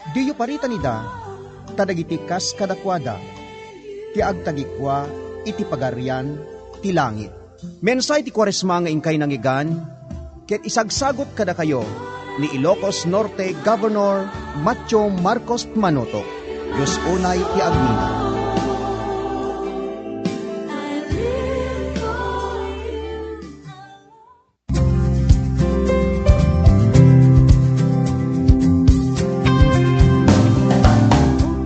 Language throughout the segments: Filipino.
Diyo parita nida, tadagitikas kadakwada, ti agtagikwa, iti pagarian, ti langit. Mensay ti Kwaresma nga ingkay nangigan, ket isagsagot kada kayo, ni Ilocos Norte Governor Macho Marcos Manotok. Diyos unay ti agmina.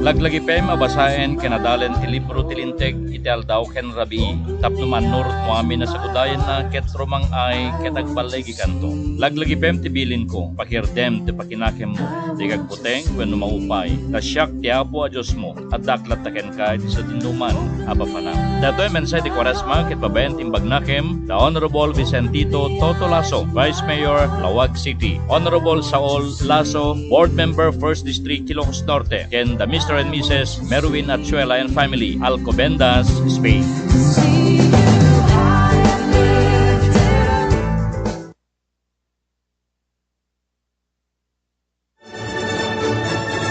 Laglagipem abasaen kenadalen ti libro ti linteg iti aldaw ken rabii tapno manurot mo amin na sagudayan na ket romang ay ket agbalay gikanto. Laglagipem ti bilin ko pakirdem ti pakinakem mo ti kagputeng wenno maupay tasyak ti Apo a Dios mo at daklat taken ka sa dinduman apapana. Datoy mensay ti Kwaresma ket pabayen timbag nakem the Honorable Vicentito Toto Lasso, Vice Mayor, Lawag City. Honorable Saul Lasso, Board Member, 1st District, Ilocos Norte. Ken the Mr. and Mrs. Merwin Atsuela and family, Alcobendas, Spain.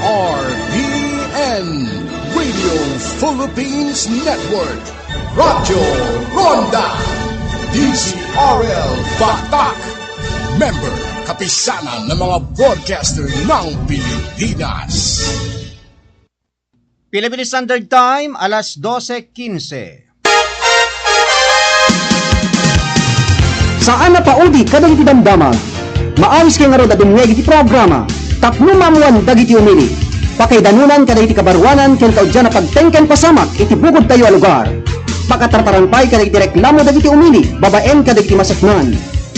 RPN Radio Philippines Network, Radyo Ronda, DCRL Batak, member kapisanan ng mga broadcaster ng Pilipinas. Philippine Standard Time, alas 12:15. Saan na paudi kadang iti damdamag? Maawis kay nga ro dadumngeg iti programa. Tapno mamuan dagiti umili. Pakaidanunan kada iti kabarwanan ken kaudyan na pagtengken pasamak iti bukod tayo a lugar. Pakatartarampay kada iti reklamo dagiti umili, babaen kada iti masaknan.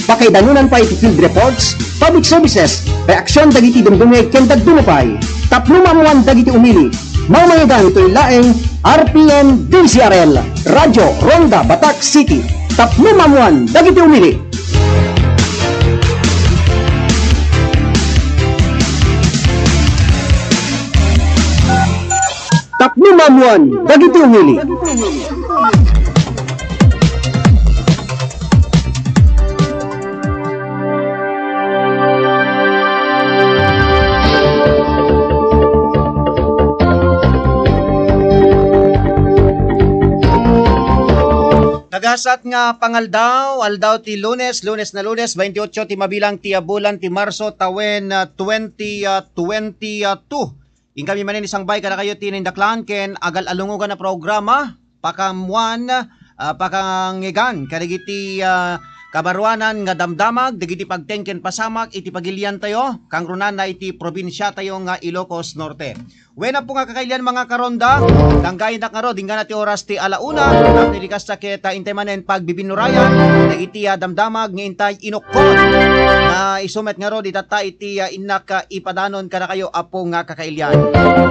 Pakaidanunan pa iti field reports, public services, reaksyon dagiti dumdumeg ken dagdumupay. Tapno mamuan dagiti umili. Mamayagan ito'y laeng RPN DCRL, Radyo Ronda Batak City. Tapno mamuan dagiti umili. Tapno mamuan dagiti umili. Nagasat nga pangaldaw, aldaw ti Lunes 28 ti mabilang ti bulan ti Marso tawen 2022. Ingkami manin isang bay kada kayo tinindaklan ken agal alungugan na programa pakamuan pakangigan kadagiti kabarwanan nga damdamag dagiti pagtengken pasamak iti pagilian tayo kang runan na iti probinsya tayo nga Ilocos Norte. Wena po nga kakailan mga karonda, tanggayin na karo, dinggan natin oras ti alauna, at nilikas sa kita intemanen pagbibinurayan, na iti damdamag ng intay inukot, na isumet nga ro, ditata iti inak ipadanon ka na kayo apo nga kakailan.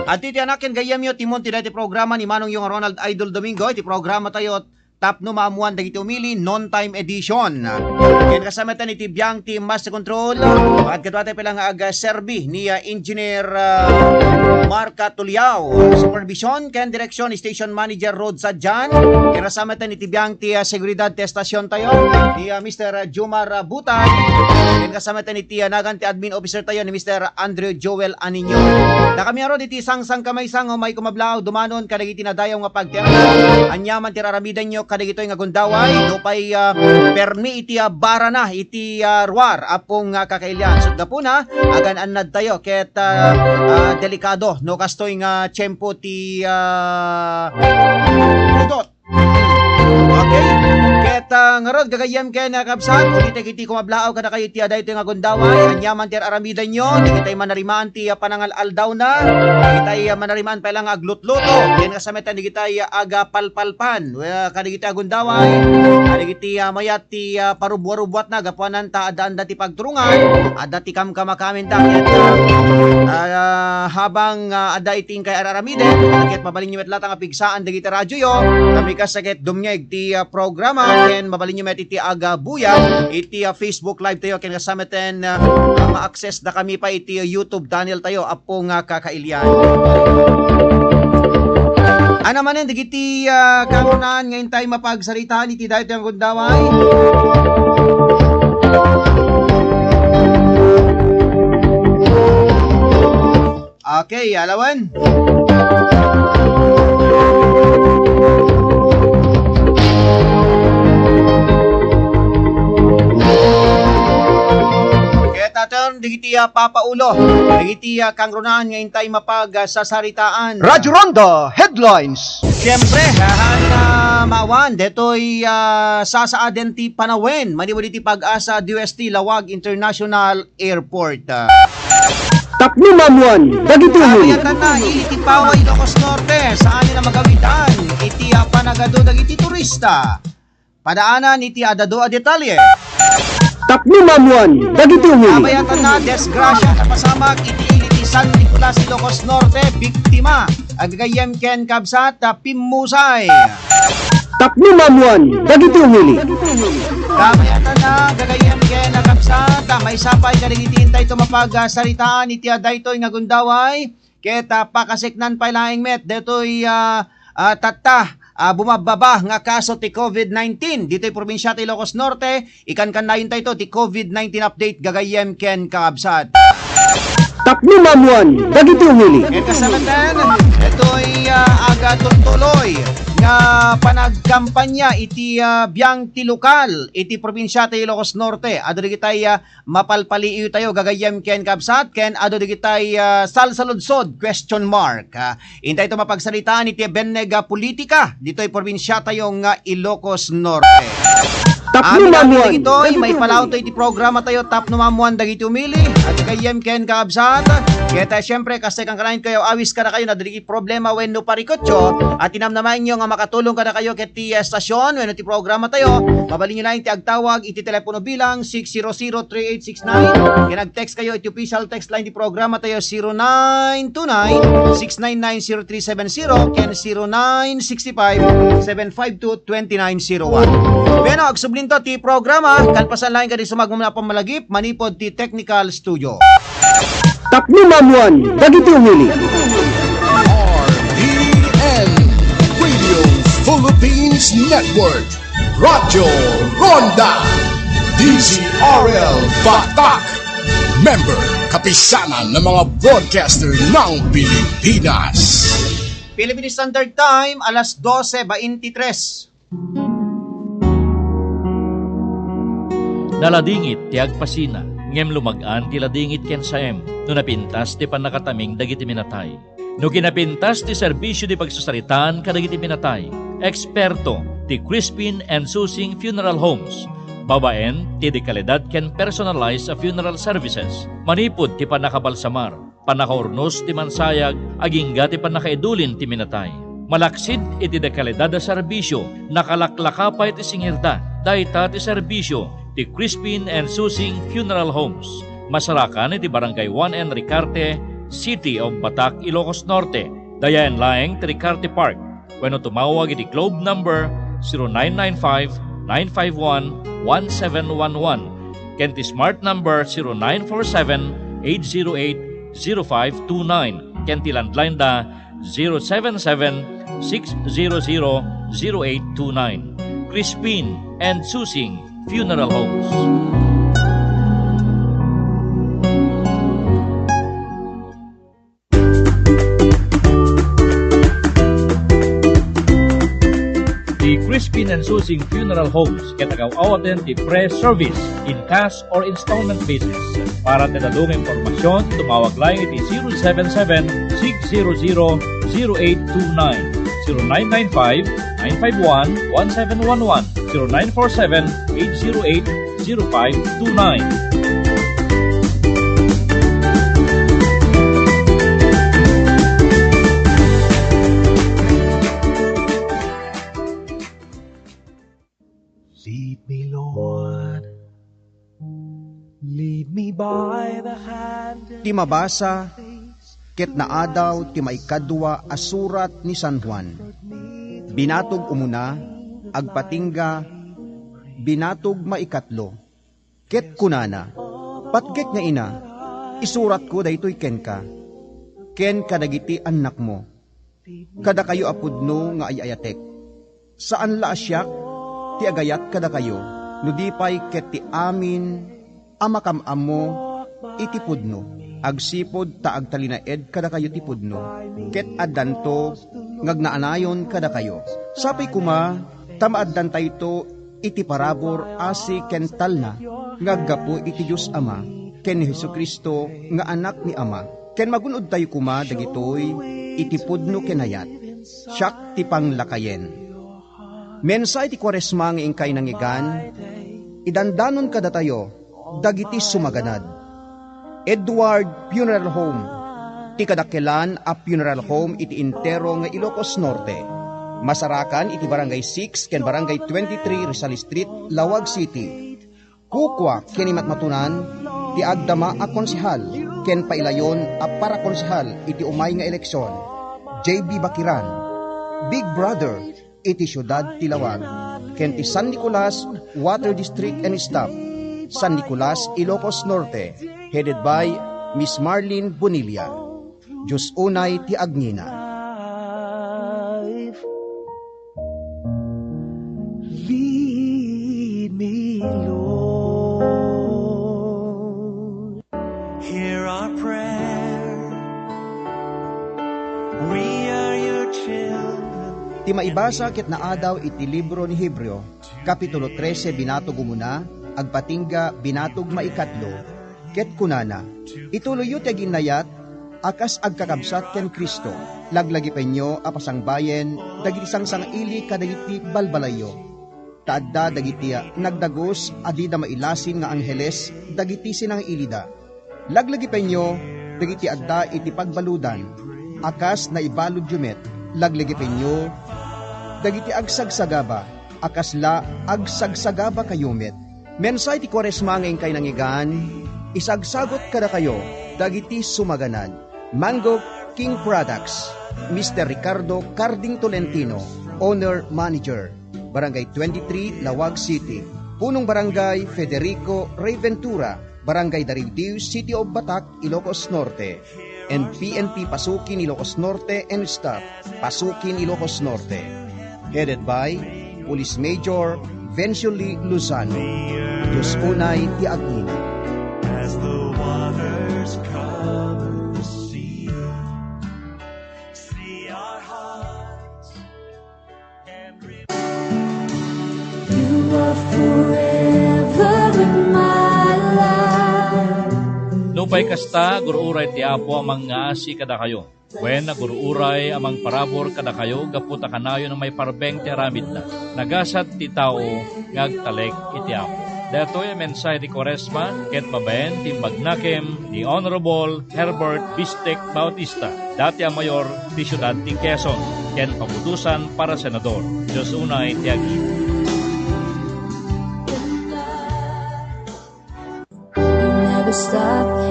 At iti anakin gayam yun, timon ti programa ni Manong yung Ronald Idol Domingo, iti programa tayo, tapno maamuan dagiti umili non-time edition. Ken kasama tan iti biyang ti Master Control at kadwate pelang serbi ni Engineer Marca Tuliao. Supervision ken direksyon Station Manager Road Sadjan. Ken kasama tan iti biyang ti seguridad ti estasyon tayo ni Mr. Jomar Butan. Ken kasama tan iti nagan ti admin officer tayo ni Mr. Andrew Joel Aninyo. Da kami aro iti sang kamay sang may kumablaw dumanon kadagiti nadayaw nga pagtera. Anyaman ti raramidan nyo kadagitoy nga gundaway no pay permi iti bara na iti ruar apong kakailyan so gapo na agan annad tayo ket delikado no kastoy nga tiyempo ti udot. Okay, ket ngarod gagayem ken kapsat ug iti kumablaaw kada kayo ti aday nga gundaway anyaman ti aramidan nyo digitay manarimaan ti panangal aldaw na digitay manarimaan pa lang aglutluto ken kasametan digitay aga palpalpan kadigitay gundaway digiti mayat ti parubwa-rubwat na gapuanan ta adaan dati pagturungan adda ti kamkamakamen ta ket habang adda iting kay araramiden ket mabalin nyo met latang pigsaan digiti radyo yo kami kasaget dumngeg ti programa ken mabalin nyo met iti aga buya iti Facebook live tayo ken kasameten ma-access na kami pa iti YouTube channel tayo apo nga kakailyan. Ano manen digiti kanunan ngayon tayo mapagsalitaan iti dahil ang gundaway. Okay, alawan. Taton, digiti papaulo, digiti kang runahan ngayon tayo mapag sasaritaan. Radyo Ronda Headlines. Siyempre, maawan, deto'y sasaaden ti Panawen, maniwali ti pag-asa DUST Lawag International Airport. Tapno mamuan, dagiti umili. Kayatan na, iti Paway, Ilocos Norte, saan nila magawitan, iti panagado dagiti turista. Padaanan, iti adado a detalye. Tapno mamuan, dagiti umili. Kabayatan na, desgrasya na pasamak, iti San Nicolas, Ilocos Norte, biktima. Agagayem ken kabsat, pimusay. Tapno mamuan, dagiti umili. Kabayatan na, gagayem ken kabsat, may sapay kadigiti tayo tumapag saritaan, iti daytoy nga gundaway, ket pakasiknan pa ilaing met, daytoy bumababa nga kaso ti COVID-19 dito'y probinsya ti Ilocos Norte, ikan nayon tayo ti COVID-19 update gagayem ken kaabsat. Tapno mamuan, dagiti umili. Ket kasamatan, ito'y aga tuloy nga panagkampanya iti biyang ti lokal iti probinsya ti Ilocos Norte. Ado digitay mapalpaliiw tayo gagayem ken kabsat ken ado digitay salsaludsod question mark. Intay to mapagsalitaan iti beneg politika dito'y probinsya tayo nga Ilocos Norte. Tapno mamuan, Ito'y may palaw to iti programa tayo tapno mamuan dagiti umili at gagayem ken kabsat. Kaya syempre kasi kang kanain kayo awis ka na kayo na dili problema when no parikotyo at tinamnaman nyo nga makatulong ka na kayo ket ti estasyon when no ti programa tayo mabalin nyo na iti agtawag iti telepono bilang 600-3869 kinag-text kayo iti official text line ti programa tayo 0929-699-0370 ken 0965-752-2901. Bueno, agsublin to ti programa kan pasanlain ka di sumagmamala pamalagip manipod ti technical studio. tapno mamuan, dagiti umili. RPN Radio Philippines Network. Radyo Ronda. DZRL Batak. Member, kapisanan ng mga broadcaster ng Pilipinas. Philippine Standard Time, alas 12:23. Naladingit ti agpasina, ngem lumagaan ti ladingit ken saem, no napintas ti panakataming dagiti minatay. No kinapintas ti serbisyo ti pagsasaritaan kadagiti minatay, eksperto ti Crispin and Susing Funeral Homes, babaen ti dekalidad ken personalized funeral services, manipod ti panakabalsamar, panakaurnos ti mansayag, agingga ti panakaidulin ti minatay. Malaksid iti dekalidad da serbisyo, nakalaklakapay ti singirda, dayta ti serbisyo, ti Crispin and Susing Funeral Homes. Masarakan iti Barangay 1 and Ricarte, City of Batak, Ilocos Norte. Dayain laeng ti Ricarte Park. Wenno tumawag iti Globe number 0995-951-1711. Ken ti Smart number 0947-808-0529. Ken ti landline da 077-600-0829. Crispin and Susing Funeral Homes. The Crispin and Susing Funeral Homes katagaw-awaten ti pre-service in cash or installment basis. Para tinadong impormasyon, tumawag lang iti 077-600-0829, 0995-951-1711, 0947-808-0529. Lead me, Lord. Lead me by the hand. Ti mabasa, ket naadaw ti maikadwa asurat ni San Juan. Binatog umuna, agpatingga, binatog maikatlo. Ket kunana, patgek nga ina, isurat ko daytoy ken ka. Ken kadagiti anak mo. Kada kayo apudno nga ayayatek. Saan la asyak, ti agayat kada kayo, nudipay ket ti amin, amakam mo, iti pudno. agsipod ta agtalinaed kada kayo ti pudno, ket addanto ngagnaanayon kada kayo. Sapay kuma, tamaaddan tayo iti parabor asi ken talna, ngaggapo iti Diyos Ama, ken ni Jesucristo nga anak ni Ama. Ken magunod tayo kuma dagitoy iti pudno kenayat, siyak ti panglakayen. Mensa iti Kwaresma nga ingkay nangigan, idandanon kada tayo, dagiti sumaganad. Edward Funeral Home, ti kadakelan a funeral home iti Intero nga Ilocos Norte. Masarakan iti Barangay 6 ken Barangay 23 Rizal Street, Lawag City. Kukwa ken imatmatunan ti agdama a konsehal ken pailayon a para konsehal iti umay nga eleksyon. JB Bakiran, Big Brother iti syudad ti Lawag, ken ti San Nicolas Water District and Staff, San Nicolas, Ilocos Norte, headed by Miss Marlene Bonilla. Diyos unay ti Agnina. Lead me, Lord. Hear our prayer. We are your children. Ti maibasa ket naadaw iti libro ni Hebreo, Kapitulo 13, binatog umuna, agpatingga binatog maikatlo, ket kunana, ituloyo ti aginayat, akas agkakabsat ken Kristo, laglagi penyo apasangbayen, dagiti sangsangili kadagiti balbalayo. Taadda dagiti nagdagos, adida mailasin nga angheles, dagiti sinang ilida. Laglagi penyo, dagiti adda iti pagbaludan, akas na ibalud yumet, laglagi penyo, dagiti agsagsagaba, akas la agsagsagaba kayumet. Mensa iti Kwaresma nga ingkay nangigan, isagsagot kada kayo, dagiti sumaganan. Mango King Products, Mr. Ricardo Carding Tolentino, Owner Manager, Barangay 23, Lawag City. Punong Barangay Federico Reyventura, Barangay Darildiw, City of Batac, Ilocos Norte. And PNP Pasukin, Ilocos Norte and Staff, Pasukin, Ilocos Norte. Headed by Police Major Vencioli Luzano. Diyos unay ti Agnina. As the waters cover the sea, see our hearts and You are forever in my life. Nupay kasta, guruuray ti Apo amang ngasi kada kayo. Wen naguruuray amang parabor kada kayo, gaputa kanayo ng may parbeng ti aramid na. Nagasat ti tao, ngagtalek iti Apo. Dato'y mensahe ti Kwaresma, ket babaen ti bagnakem ni Honorable Herbert Bistek Bautista, dati ang mayor ti syudad ti Quezon, ken pabutusan para senador. Diyos unay ti Agnina.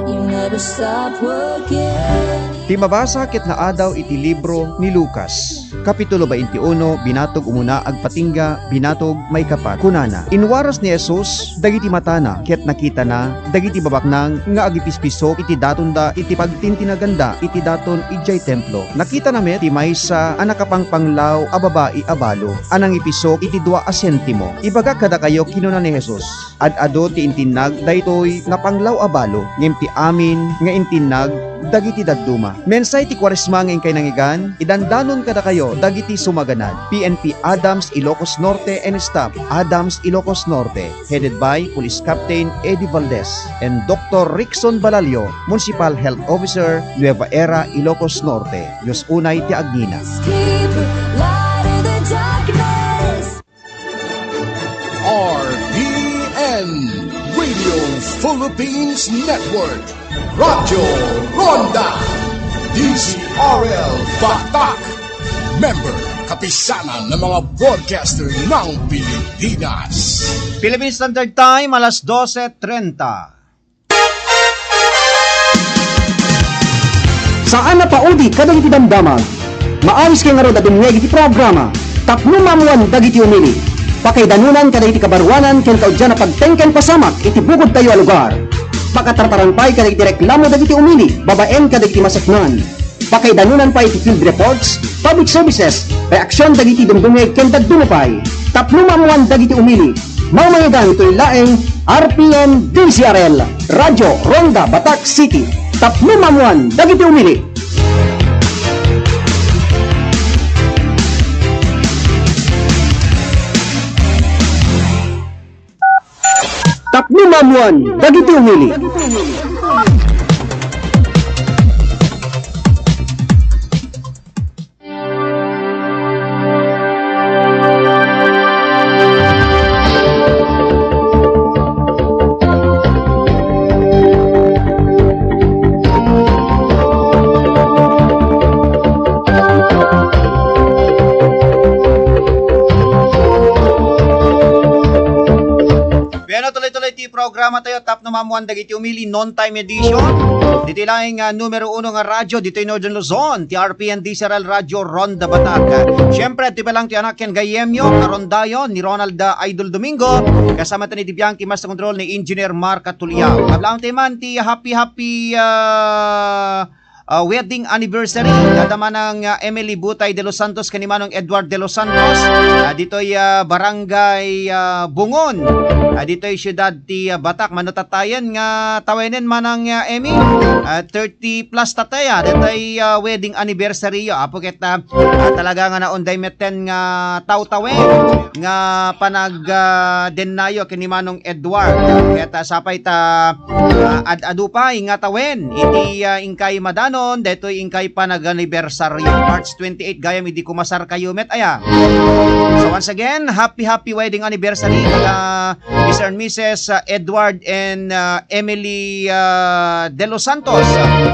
You never stop working. Ti mabasa ket naadaw iti libro ni Lucas, Kapitulo 21, binatog umuna agpatingga, binatog may kapat. Kunana, inwaras ni Jesus, dagiti matana, ket nakita na, dagiti babaknang, nga agipispisok, iti daton da, iti pagtintinaganda, iti daton ijay templo. Nakita na met, ti maysa, anakapang panglaw, ababai abalo, anang ipisok, iti 2 sentimo. Ibaga kada kayo, kinuna ni Jesus. Ad-ado ti intinag, daytoy, nga panglaw abalo, ngem ti amin, nga intinag, dagiti dadduma. Mensay ti Kwaresma nga ingkay nangigan, idandanon kada kayo, dagiti sumaganan. PNP Adams, Ilocos Norte and Staff, Adams, Ilocos Norte, headed by Police Captain Eddie Valdez and Dr. Rickson Balalio, Municipal Health Officer, Nueva Era, Ilocos Norte. Diyos unay ti Agnina. Keep light in the darkness. RPN Radio Philippines Network, Radyo Ronda, DZRL Batak, member kapisanan ng mga broadcaster ng Pilipinas. Philippine Standard Time, alas 12:30. Saan na paudi kadagiti damdamag? Maayos kay nga ron adumweg iti programa. Tapno mamuan dagiti umili. Pakaidanunan kadagiti kabarwanan ken kaudyan na pagtengken pasamak iti bukod tayo a lugar. Pakatartarampay kadagiti reklamo dagiti umili, babaen kadagiti masaknan. Pakaidanunan pa iti field reports, public services, reaksyon dagiti dumdumeg ken dagdumupay. Tapno mamuan dagiti umili. Mamayagan ito'y laeng RPN DCRL. Radyo Ronda Batak City. Tapno mamuan dagiti umili. Tapno mamuan dagiti umili. Pero tuloy-tuloy ti programa tayo, tap na mamuan dagiti umili non-time edition. Dito lang numero 1 nga radyo dito in Northern Luzon, ti RPN Diesel Radio Ronda Batak. Siyempre, ti palang ti anak ken Gayemyo, karondayon ni Ronald Idol Domingo, kasama ti ni Bianchi Master Control ni Engineer Mark Tuliao. Kablang ti man ti happy wedding anniversary kadama ng Emily Butay de los Santos kanimanong Edward de los Santos dito'y barangay Bungon dito'y siyudad ti Batak manutatayan nga tawenen manang Emmy 30 plus tataya dito'y wedding anniversary apo ket talaga nga naunday meten nga tawtawen nga panag dennayo kanimanong Edward ket sapay ta adupay nga tawen iti ingkay madan deto'y ingkay pa nag-anniversary March 28 gayam hindi kumasar kayo met aya. So once again, happy wedding anniversary kala Mr. and Mrs. Edward and Emily de los Santos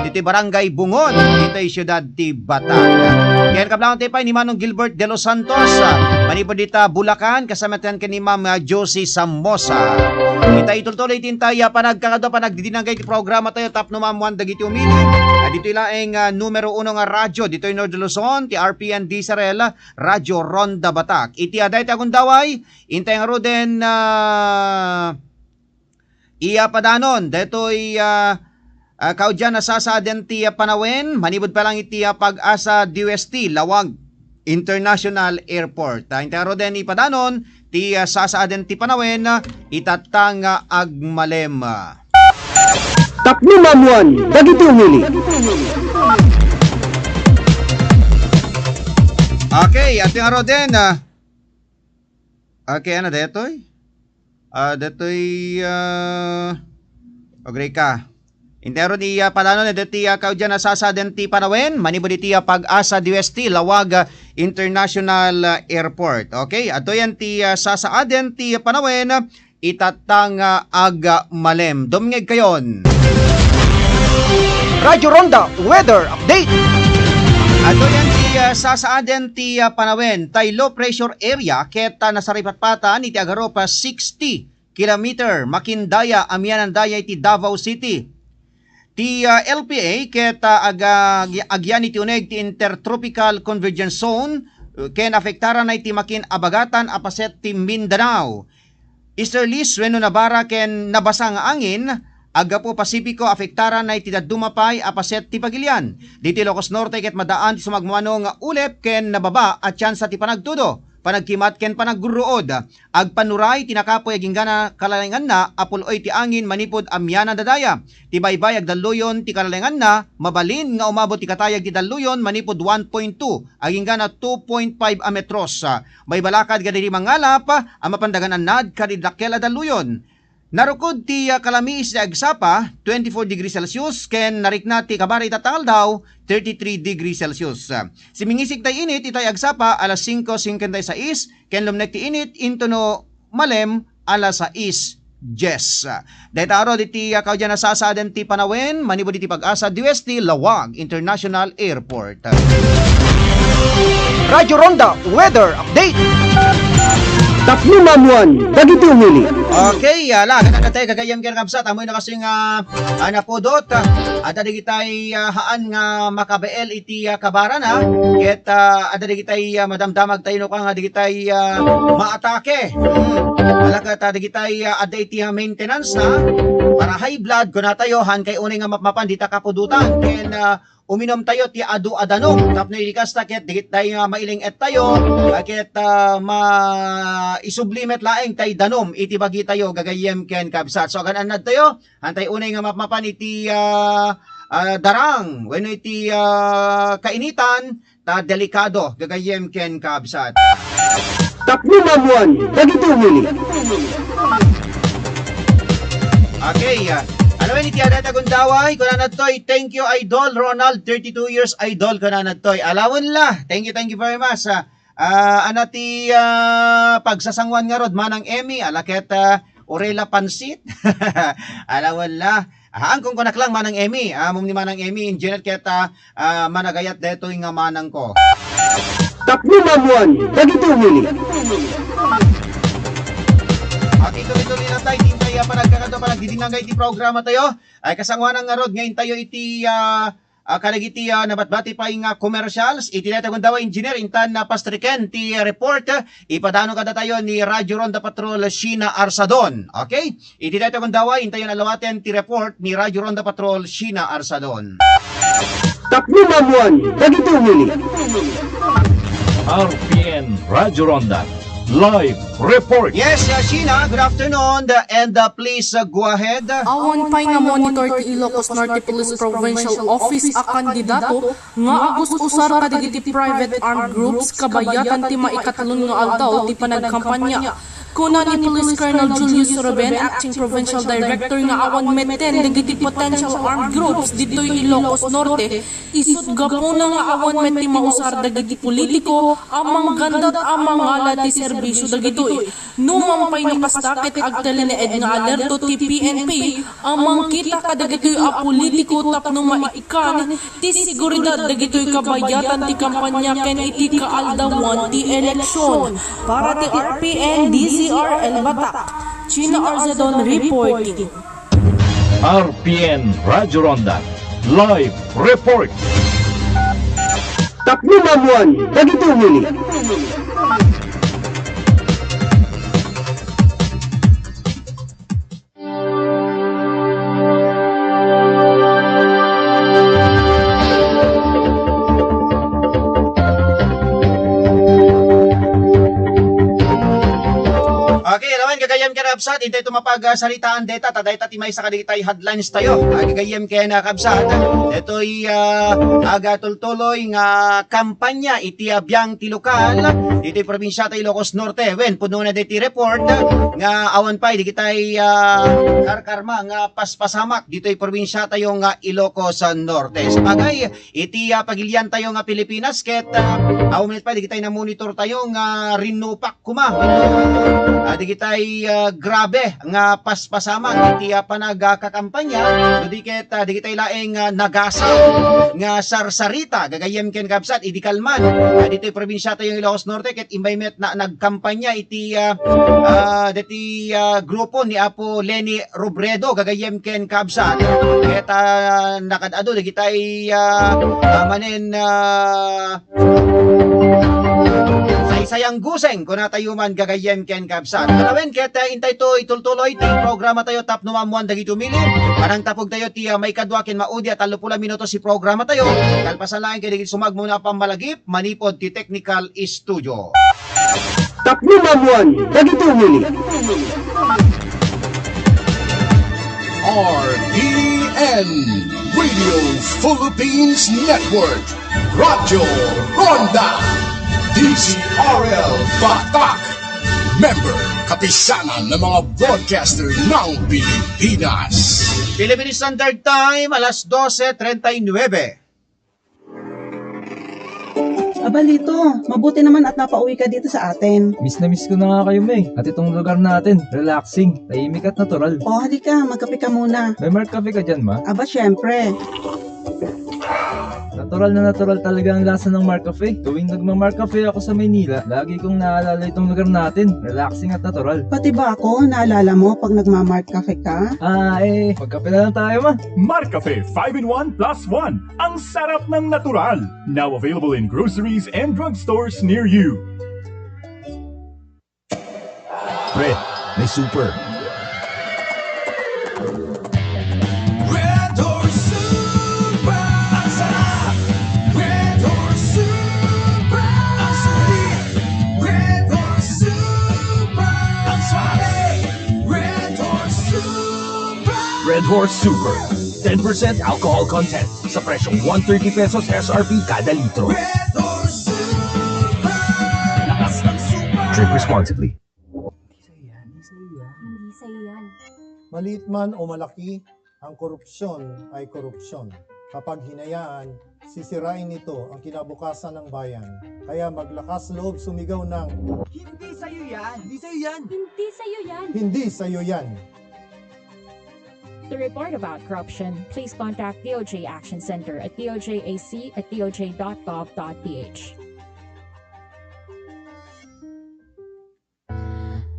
dito barangay Bungon dito'y siyudad ti Batak. Yan kablang tayo pa ni Manong Gilbert de los Santos manipod dita Bulacan kasama tayo ni Ma'am Josie Samosa. Kita ituloy tintaya panagkakado panagdidinangay ti programa tayo tap no mamuan dagiti umili. Dito ilaeng numero 1 nga radyo dito in Northern Luzon, ti RPN Diesel Radio Ronda Batak. Iti aday ti agundaway, intay nga roden iya padanon. Dito'y kaudyan nasasaden ti panawen, manibod pa lang iti Pag-asa DUST, Lawag International Airport. Intay nga roden ipadanon, ti sasaden ti panawen, itatang agmalem. Tapno mamuan dagiti umili. Okay, at yung Roden, okay, ano, detoy? Okay ka. Intero ni palano na deti kaudyan nasasaden ti panawen, manibod iti Pag-asa DUST, Lawag International Airport. Okay, ato yan ti sasaaden ti panawen, itatang agmalem. Dumingeg kayon. Radyo Ronda Weather Update. Ato yan ti sasaaden ti panawen, tay low pressure area ket nasaripatpatan iti agaropa 60 kilometer Makindaya Amianan Daya iti Davao City. Ti LPA ket agyan iti uneg ti Intertropical Convergence Zone ken afektaran na iti makin abagatan apaset ti Mindanao. Easterlies wenno nabara ken nabasa nga angin Agapo Pasipiko afektaran na itidadumapay apaset ti Pagilian. Diti Ilocos Norte ket madaan ti sumagmano nga ulep ken nababa at tsansa ti panagtudo. Panagkimat ken panagguruod. Agpanuray tinakapoy aginggana kalalengan na apuloy ti angin manipod amyanan dadaya. Ti baybay agdaluyon ti kalalengan na mabalin nga umabot ti katayag ti daluyon manipod 1.2 aginggana 2.5 a metros. Baybalakad kadiri mangalap ang mapandagan nad kadidakkel a daluyon. Narukod ti Kalamis ti Agsapa, 24 degrees Celsius, ken narikna ti Kabari tatangal daw, 33 degrees Celsius. Simingisig tay init, itay Agsapa, alas 5:56, ken lumnek ti init, intono malem, alas 6:10. Dahil araw diti kaudyan nasasaden ti panawen, manibod iti Pag-asa DUST, Lawag International Airport. Radyo Ronda Weather Update. Tapno mamuan dagiti umili. Okay, lagat na tayo kagayam kaya kamsat. Amoy na kasi nga napodot. At adigitay haan nga makabel iti kabaran ha. Ket adigitay madamdamag tayo no kang adigitay maatake. Alakat digitay aday ti maintenance na para high blood ko na tayo han kay unay nga mapmapan di ta kapudutan ken uminom tayo ti adu adanong tapno ilikas ta ket digitay mailing et tayo ket isublimet laeng tay danom iti bagi tayo gagayem ken kabsat. So gananad tayo antay unay nga mapmapan iti darang wenno iti kainitan ta delikado gagayem ken kabsat. Tapno mamuan, dagiti umili. Okay, alam mo ni Tiada Tagundaway, kunanad toy, thank you Idol Ronald, 32 years Idol kunanad toy. Alawon la, thank you very much. Ano ti pagsasangwan nga rod manang Emmy, alaket Orela Pansit. Alawon la. Angkong kunak lang manang Emmy, mum ni manang Emmy, engineer keta managayat deto nga manang ko. Tapno mamuan, dagiti umili. Okay, tuloy-tuloy na tayo. Tintay pa nagkakato pa nagdidinangay iti programa tayo. Ay kasangwanan nga rod. Ngayon tayo iti kanagiti nabatbati pa yung commercials. Iti na tagong dawa engineer. Intan na pastriken ti report. Ipadano kada tayo ni Radyo Ronda Patrol Sheena Arsadon. Okay? Iti na tagong dawa. Intayo na lawaten ti report ni Radyo Ronda Patrol Sheena Arsadon. Tapno mamuan, dagiti umili. RPN Radyo Ronda Live Report. Yes, Sheena. Good afternoon. And please go ahead. Awan pa'y nga monitor ti Ilocos Norte Police Provincial Office a kandidato nga agos usar kadigiti private armed groups kabayatan ti maikatalon nga aldaw ti panagkampanya. Kuna ni Police Colonel Julius Ruben, Acting Provincial Director nga awan meten digiti potential armed groups dito'y Ilocos Norte, isut gapuna nga awan meti mausar dagiti politiko amang gandat amang ngala ti serbisyo dagitoy. Numampay no kastakit agtalineed nga alerto ti PNP amang kita kadagitoy a politiko tapno maikan ti seguridad dagitoy kabayatan ti kampanya ken iti kaaldawan ti eleksyon. Para ti RPN DCRL Batak, China Arzadon reporting. RPN Radyo Ronda Live Report. Tapno mamuan, dagiti umili. Okay, rawan gagayam ka kabsat, intay tumapag salitaan data, tadayta timay sa kaditay headlines tayo. Gagayam ka na kabsat. Ito'y agatultuloy nga kampanya iti abiyang ti lokal, iti probinsya tayo Ilocos Norte. Wen, puno na diti report nga awan pa'y di kitay karkarma nga paspasamak dito'y probinsya tayo nga Ilocos Norte. Sabagay, iti pagilian tayo nga Pilipinas, ket awan pa di kitay na monitor tayo nga rinupak kuma. Di kitay grabe nga paspasamang iti panagkakampanya di kitay laeng nagasaw nga sarsarita gagayem ken kabsat idi kalman dito'y probinsya tayo Ilocos Norte ket imbay na nagkampanya iti grupo ni Apo Lenny Robredo gagayem ken kabsat ket nakadado di kitay manen sayang guseng kung natayuman gagayem ken kabsat. Kanawen ket intay to itultuloy ti programa tayo tapno mamuan dagiti umili. Parang tapog tayo ti may kadwa ken maudi at 30 minuto si programa tayo. Kalpasan lang kay digit sumag muna pamalagip manipod ti technical studio. Tapno mamuan, dagiti umili. RPN Radio Philippines Network Radyo Ronda DCRL Batak Member kapisanan ng mga broadcaster ng Pilipinas. Philippine Standard Time alas 12:39. Abalito, mabuti naman at napauwi ka dito sa atin. Miss na miss ko na nga kayo, May. At itong lugar natin, relaxing, tahimik at natural. O, halika, magkape ka muna. May Mark Cafe ka dyan, ma? Aba, syempre. Natural talaga ang lasa ng Mark Cafe. Tuwing nagma-Mark Cafe ako sa Maynila, lagi kong naalala itong lugar natin, relaxing at natural. Pati ba ako, naalala mo pag nagma-Mark Cafe ka? Magkape na lang tayo, ma. Marcafe 5-in-1 plus 1. Ang sarap ng natural. Now available in groceries and drugstores near you. Pre, may super. Red Horse Super! Ang sarap! Red Horse Super! Ang sulit! Red Horse Super! Ang suave! Red Horse Super! Red Horse Super. 10% alcohol content sa presyong 130 pesos SRP kada litro. Red Horse Super! Lakas ng super! Drink responsibly. Hindi sa'yo yan. Maliit man o malaki, ang korupsyon ay korupsyon. Kapag hinayaan, sisirain nito ang kinabukasan ng bayan. Kaya maglakas loob sumigaw ng, Hindi sa'yo yan. hindi sa'yo yan. To report about corruption, please contact DOJ Action Center at dojAC@doj.gov.ph.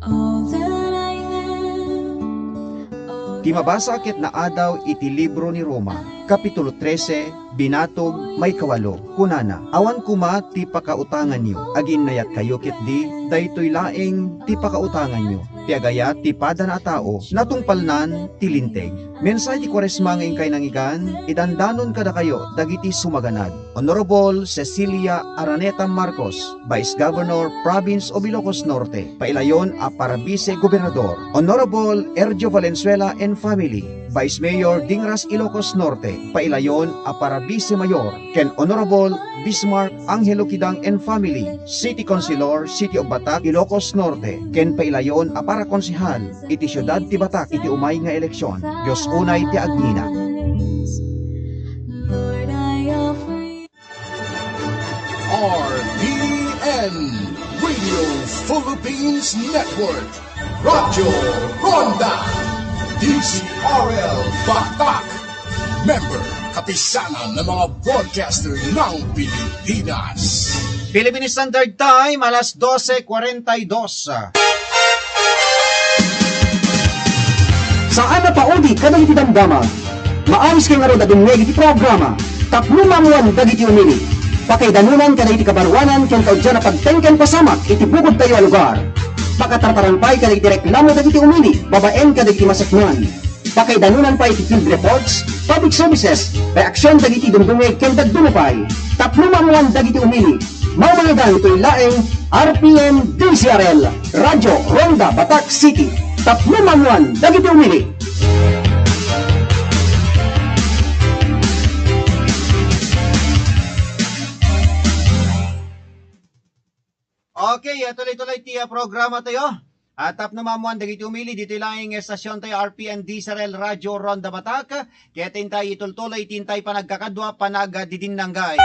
All that I am, all Ti mabasa ket na adaw iti libro ni Roma, Kapitulo 13, Binatog may kawalo, kunana, awan kuma ti pakautangan nyo, agin nayat kayo ket di, daytoy laeng ti pakautangan nyo, ti agayat ti pada na tao, natungpalnan ti linteg. Mensay ti Kwaresma nga ingkay nangigan, idandanon kada kayo, dagiti sumaganad. Honorable Cecilia Araneta Marcos, Vice Governor, Province of Ilocos Norte, pailayon a Parabise Gobernador. Honorable Ergio Valenzuela and Family, Vice Mayor Dingras Ilocos Norte, pailayon a Parabise Mayor, ken Honorable Bismarck Angelo Kidang and Family, City Councilor, City of Batac, Ilocos Norte, ken pailayon a para konsihal, iti syudad ti Batac, iti umay nga eleksyon. Diyos unay ti Agnina. eyes. Lord, I offer you. RPN Radio Philippines Network. Radyo Ronda. DCRL Batak. Member, kapisanan ng mga broadcaster ng Pilipinas. Philippine Standard Time, alas 12:42. Saan na paudi kadagiti damdama? Maayos kay nga ro dadumweg iti programa. Tapno mamuan dagiti umili. Pakaidanunan kadagiti kabarwanan ken kaudyan na pagtengken pasamak iti bukod tayo a lugar. Pakatartarampay kadagiti reklamo dagiti umili, babaen kadagiti masaknan. Pakaidanunan pa iti field reports, public services, reaksyon dagiti dumdumeg ken dagdumupay. Tapno mamuan dagiti umili. Mamayagan ito'y laeng RPN DCRL, Radyo Ronda Batac City. Tapno mamuan dagiti umili. Okay, tuloy-tuloy ti programa tayo. At tap na mamuan dagiti umili dito lang estasyon tayo RPN DCRL Radyo Ronda Batac. Kaya tintay itultuloy tintay panagkakadwa panagdidinanggay.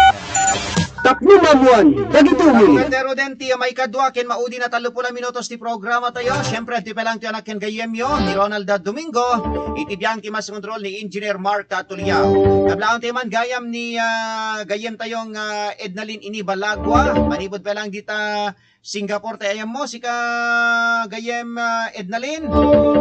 Tapno mamuan dagiti umili. Pero din ti may kadwa ken maudi na 30 minutos ti programa tayo. Syempre di pa lang ti anak ken gayemyo ni Ronald Domingo. Itibiyang ti mas control ni Engineer Mark Tuliao. Kablaon ti man gayam ni gayem tayong Ednalyn Inibalagwa. Manibod pa lang dita Singapore tayo ayam mo si ka gayem Ednalyn.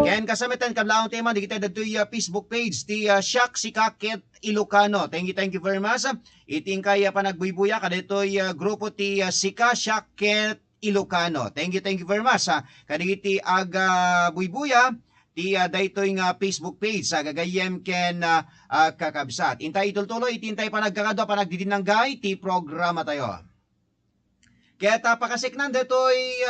Ken kasamitan kablaon ti man digita datoy Facebook page ti Shak si Kaket Ilocano. Thank you very much. Iting kaya panagbuibuya kadetoy grupo ti Sika Shaket Ilocano. Thank you very much. Kaditi aga buibuya ti daytoy nga Facebook page sa gagayem ken kakabsat. Intay itultuloy itintay panagkakadwa panagdidinanggay ti programa tayo. Kaya tapakasiknan detoy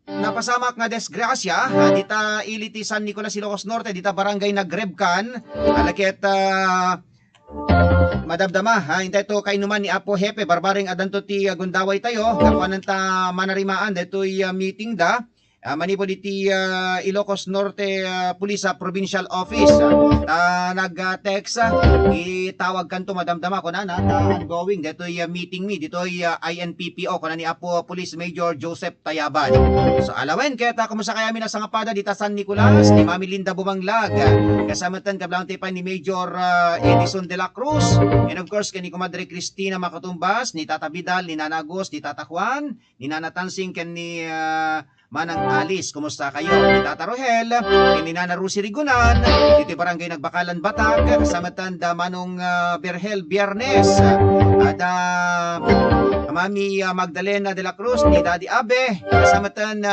napasamak nga desgrasya dita iliti San Nicolas Ilocos Norte dita barangay Nagrebkan alaket madabdama intay to kainuman ni Apo Hepe barbaring adanto ti gundaway tayo kapanan ta manarimaan detoy meeting da manipod iti Ilocos Norte Police Provincial Office nag-text itawag kanto madamdama ko na ongoing detoy meeting me detoy INPPO ko na ni Apo Police Major Joseph Tayaban. So alawen kaya ta kumusta kaya mina sa ngapada dita San Nicolas ni Mami Linda Bumanglag kasamatan kablang tipan ni Major Edison de la Cruz and of course kani Kumadre Cristina Makatumbas ni Tata Vidal ni Nana Agos ni Tata Juan ni Nana Tansing ken ni Manang Alice, kumusta kayo? Ni Tata Rohel, ni Nana Rusi Rigunan, dito barangay Nagbakalan Batak, kasama tanda Manong Berhel Biernes, at Mami Magdalena de la Cruz, ni Daddy Abe, kasamatan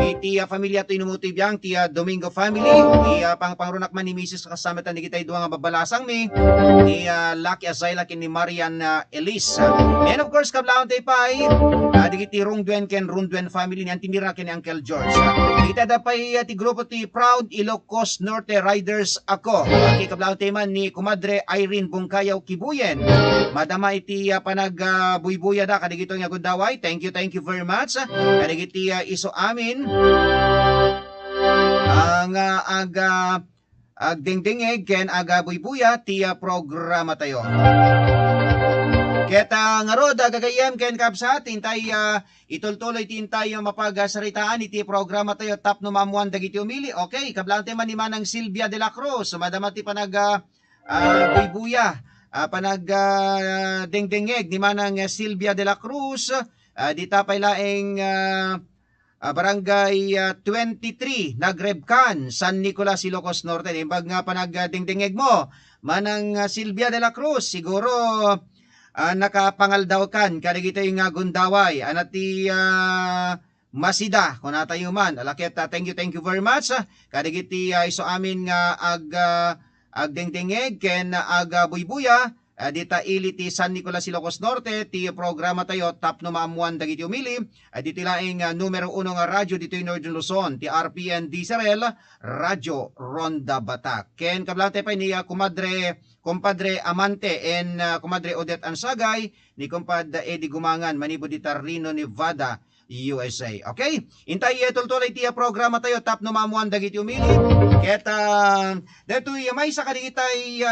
iti familia to inumuti biyang ti Domingo family, ti pangrunak man ni Mrs. kasamatan di kita duang babalasang mi, ni Lucky Azayla kin ni Marian Elise. And of course, kablaon tayo pa ay di Rungduen ken Rungduen family ni Antimira ken ni Uncle George. Kita dapay ti grupo ti Proud Ilocos Norte Riders ako. Okay, kablaon tayo man ni Kumadre Irene Bungkayaw Kibuyen. Madama iti panag-buybuya da kadigito nga gundaway. Thank you very much. Kadigiti iso amin ang agdingdingeg ken aga buybuya ti programa tayo. Keta nga rod, gagayem ken kapsa, tintay itultuloy tintay mapagasaritaan iti programa tayo tap no mamuan dagiti umili. Okay, kablang tema ni Manang Silvia de la Cruz, madama ti panag buybuya. Panag dingdingeg ni Manang Silvia de la Cruz, di tapay laeng barangay 23 Nagrebcan, San Nicolas, Ilocos Norte. Imbag nga panag dingdingeg mo, Manang Silvia de la Cruz, siguro nakapangaldaw kan kadigito yung gundaway anati masida kung natayo man alakit. Thank you very much kadigiti iso amin nga agdingdingeg ken buybuya dita iliti San Nicolas, Ilocos Norte. Ti programa tayo tap no maamuan dagiti umili dito laing numero 1 nga radyo dito yung Northern Luzon, ti RPN Disarel Radyo Ronda Batak. Ken kablang tayo pa ni Kumpadre Amante and Kumadre Odette Ansagay ni Kumpadre Eddie Gumangan Manibo di Tarrino, Nevada, USA. Okay? Intay tultuloy ti programa tayo tap no mamuan dagiti umili. Keta detoy may sa kadigitay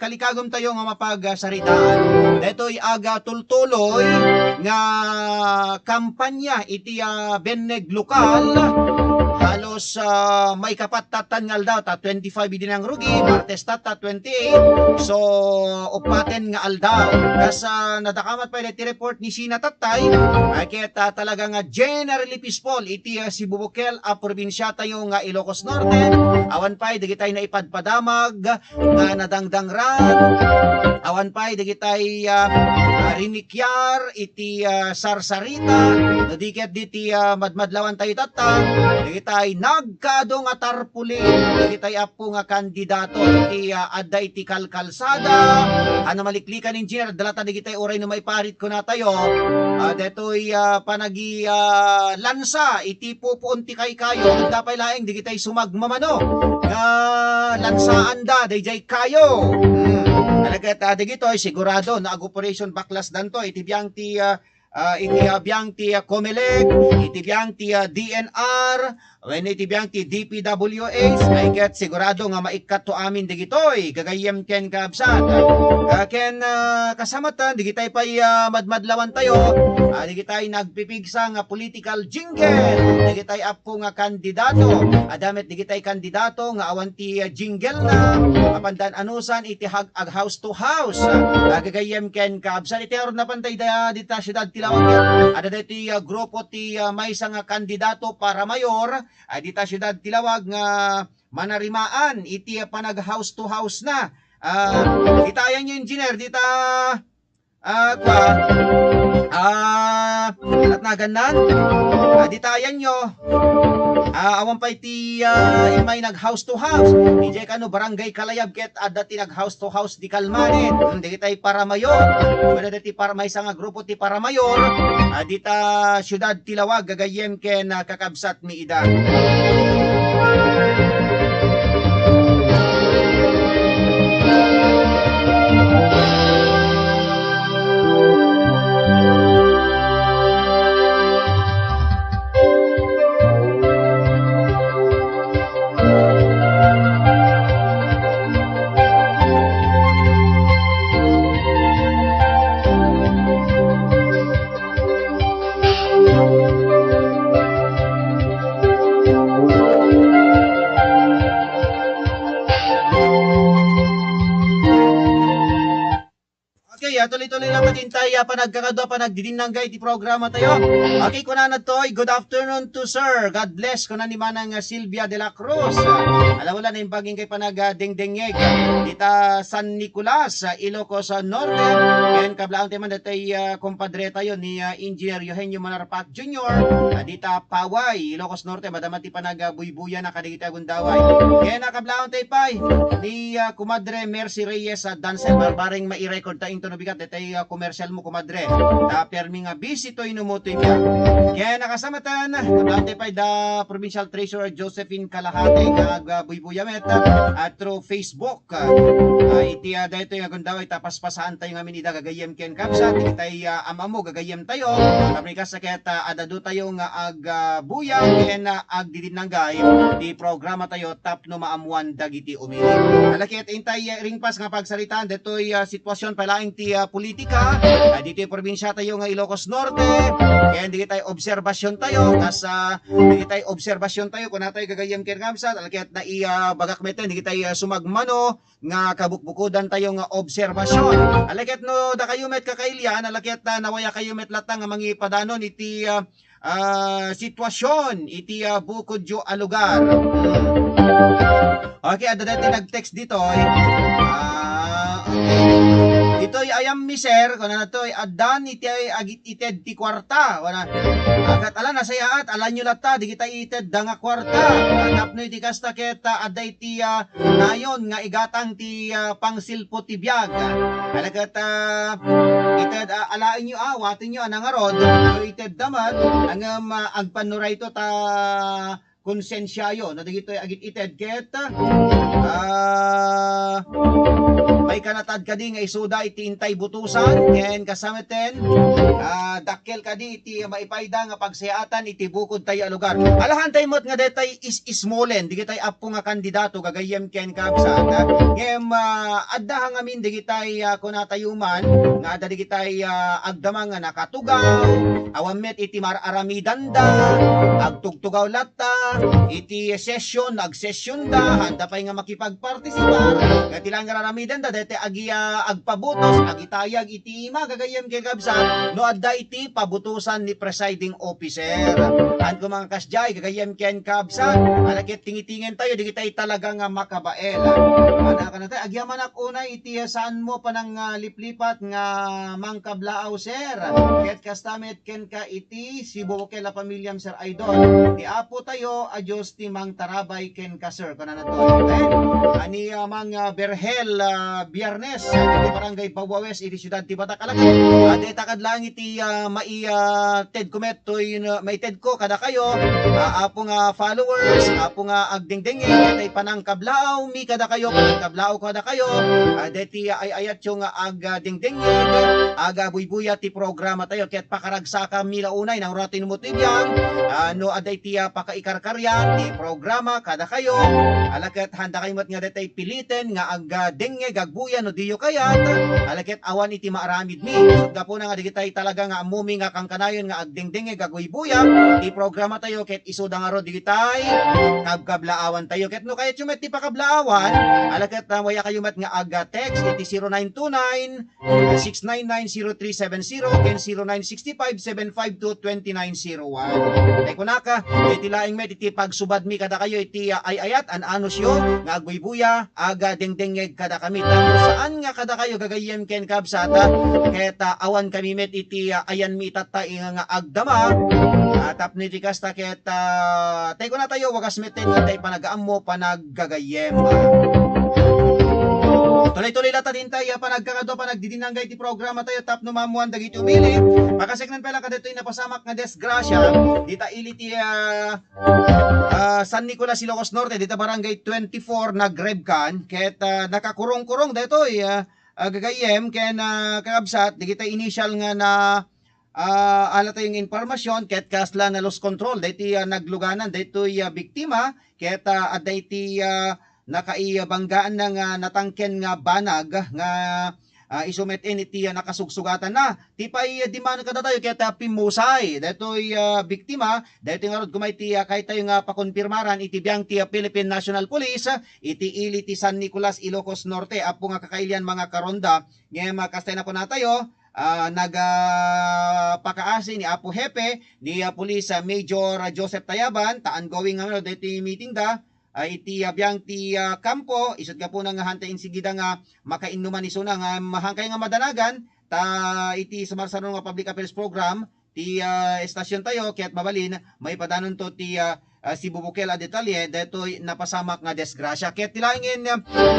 kalikagom tayo nga mapagsaritaan. Detoy aga tultuloy nga kampanya iti Beneg lokal. Halos may kapatatan ngal daw ta 25 din ang rugi, Martes tata 28. So upaten nga aldaw. Kasa nadakamat pa iti report ni Sina Tatay, kita talaga nga generally peaceful iti Cebu Bukel a probinsya tayo nga Ilocos Norte. Awan pay digitay na ipadpadamag nga nadangdangran. Awan pay digitay rinikyar iti sarsarita. Nadiket diti madmadlawan tayo tata. Digitay nagkado nga tarpulin. Digitay apo nga kandidato iti adda iti kalkalsada. Ano maliklikan engineer dalata digitay oray no may parit ko na tayo. Detoy panagi lansa iti pupunti kay kayo. Dapay laeng digitay sumagmamano. Lansaan da dayjay kayo. Talaga digitoy sigurado na operation baklas danto iti biyang ti itibiyang ti Comelec, itibiyang ti DNR, when itibiyang ti DPWH, ay get sigurado nga maikat to amin digitoy, gagayem ken kabsat. Ken kasamatan, digitay pa'y madmadlawan tayo, digitay nagpipigsa nga political jingle, digitay apo nga kandidato, adamit digitay kandidato nga awan ti jingle na, kapandan anusan iti ag house to house, gagayem ken kabsat, iti aron na pantay dita syudad Tilawag, ada diti grupo ti may isang kandidato para mayor, dita syudad Tilawag nga manarimaan iti panag house to house na. Ditayan nyo engineer dita at naganan ditayan nyo awan pa iti imay nag house to house DJ kano barangay Kalayab ket adda ti nag house to house di Kalmanin di kitay para mayor wala dati para may isang grupo ti para mayor dita syudad Tilawag gagayem ken kakabsat mi ida. Okay, tuloy-tuloy lang natin tayo panagkakadwa panagdidinanggay ti programa tayo. Okay, kunan na to, good afternoon to sir. God bless kunan ni Manang Silvia de la Cruz. Alam mo lang na yung baging kay panagdengdengeg. Dita San Nicolas, Ilocos Norte. Yan kablaan tayo man datay kompadre tayo ni Engineer Eugenio Manarpat Jr. Dita Paway, Ilocos Norte, madaman ti panagbuy-buya na kadigita gundaway. Yan kablaan tayo pa ni kumadre Mercy Reyes Dancel. Barbaring mai-record ta into bigat detay commercial mo kumadre. Permi nga busy to inumutoy niya. Kaya nakasamatan kabante pa da Provincial Treasurer Josephine Kalahate nga buybuyamet at through Facebook. Iti dayto nga gundaway tapas pasahan tayo nga minida gagayem ken kapsa tay amamo gagayem tayo. Pabrika sakit adado tayo nga ag buya ken ag didinanggay di programa tayo tap no maamuan dagiti umili. Alakit intay ringpas nga pagsalitaan detoy sitwasyon palaing ti politika dito yung probinsya tayo nga Ilocos Norte kaya hindi tayo obserbasyon tayo kas hindi tayo obserbasyon tayo kung natay gagayam kirngamsat alakit na bagak meten hindi tayo sumagmano nga kabukbukudan tayo nga obserbasyon alakit no da kayo met kakailyan alakit na nawaya kayo met latang nga mangi padanon iti sitwasyon iti bukod jo alugar. Okay, ada dati nag-text dito ito'y ayam miser, kung na to'y adan iti agit ited ti kwarta. Agat ala nasayaat, ala nyo lata, di kita ited da nga kwarta. Atap no iti kasta keta aday ti nayon nga igatang ti pangsilpo ti biyag. Alagat ited alain nyo watin nyo anang arod, ited damat, ang agpanuray to ta konsensyayo na dagito agit ited ket may kanatad kadi nga isuda iti intay butusan ken kasameten dakkel kadi iti maipayda nga pagsayaatan iti bukod tayo lugar. Alahan tayo mot nga detay ismolen digitay apo nga kandidato gagayem ken kabsat ngem adda nga min digitay kunatayuman nga adda digitay agdamang nga nakatugaw awamet iti mararamidan da agtugtugaw latta iti session agsesyon da handa pa nga makipagpartisipar nga tilang raramidan da dete agiya agpabutos agitayag iti magagayem ken kabsat no adda iti pabutusan ni presiding officer an ko mga kasjay gagayem ken kabsat alakit tingitingin tayo digitay talaga nga makabael ana kana tayo agya manak una iti saan mo panang liplipat nga mangkablaaw sir ket kastamet ken ka iti si Bobokel la pamilyam sir idol di apo tayo adjust ti mang tarabay ken ka sir kana nato ani mang Berhel Biyernes iti barangay Bawawes iti siyudad ti Batak alakit deta kadlang iti mai ted kumet toy may ted ko kada kayo apo nga followers apo nga agdingdingi tay panang kablaaw mi kada kayo panang kablaaw kada kayo deti ay ayat yung ag dingdingi aga buybuya ti programa tayo ket pakaragsaka mila unay nang ratin mo tibyan no aday ti pakaikarkaryan ti programa kada kayo alakit handa kayo nga detay piliten nga ag dingge gagbuya no diyo kayat alakit awan iti maaramid mi sudda po na nga digitay talaga nga amumi nga kangkanayon nga agdingdinge gaguybuya ti programa tayo ket isuda nga ro digitay kabkablaawan tayo ket no kayat yumet ti pakablaawan alakit waya kayo met nga aga text iti 0929-699-0370 ken 0965-752-2901 tay kunaka iti laing met iti pagsubad mi kada kayo iti ayayat an anusyo nga agbuybuya aga dingdingeg kada kami saan nga kada kayo gagayem ken kabsata ket awan kami met iti ayan mi tatay nga agdama tap ni kasta ket tay ko na tayo wagas meten itay panagaammo panaggagayem tuloy-tuloy lata din tayo panagkakado panagdidinanggay ti programa tayo tap no mamuan dagiti umili makaseknan pala kadetoy napasamak nga desgrasya dita ili ti San Nicolas Ilocos Norte dita barangay 24 nagrebkan ket nakakurong-kurong detoy gagayem ken kakabsat digita initial nga na ala tayong informasyon ket kasla na loss control diti nagluganan ditoy biktima ket adday ti nakaibanggaan nga natangken nga banag nga isumetin iti nakasugsugatan na ti pay di man kada tayo kaya pimusay detoy biktima detoy nga rod kumay ti kahit tayo nga pakonfirmaran iti biyang ti Philippine National Police iti ili ti San Nicolas, Ilocos Norte apo nga kakailian mga karonda ngem kastay na po na tayo nagpakaasi ni Apo Hepe ni Police Major Joseph Tayaban taan going nga dito meeting da iti biyang ti kampo isod ka po nang hantayin sigida nga makainuman ni suna nga mahangkay nga madanagan ta iti sumarsaron nga public affairs program ti estasyon tayo kaya't mabalin may padanon to ti si Bubukel a detalye detoy napasamak nga desgrasya ket tilangin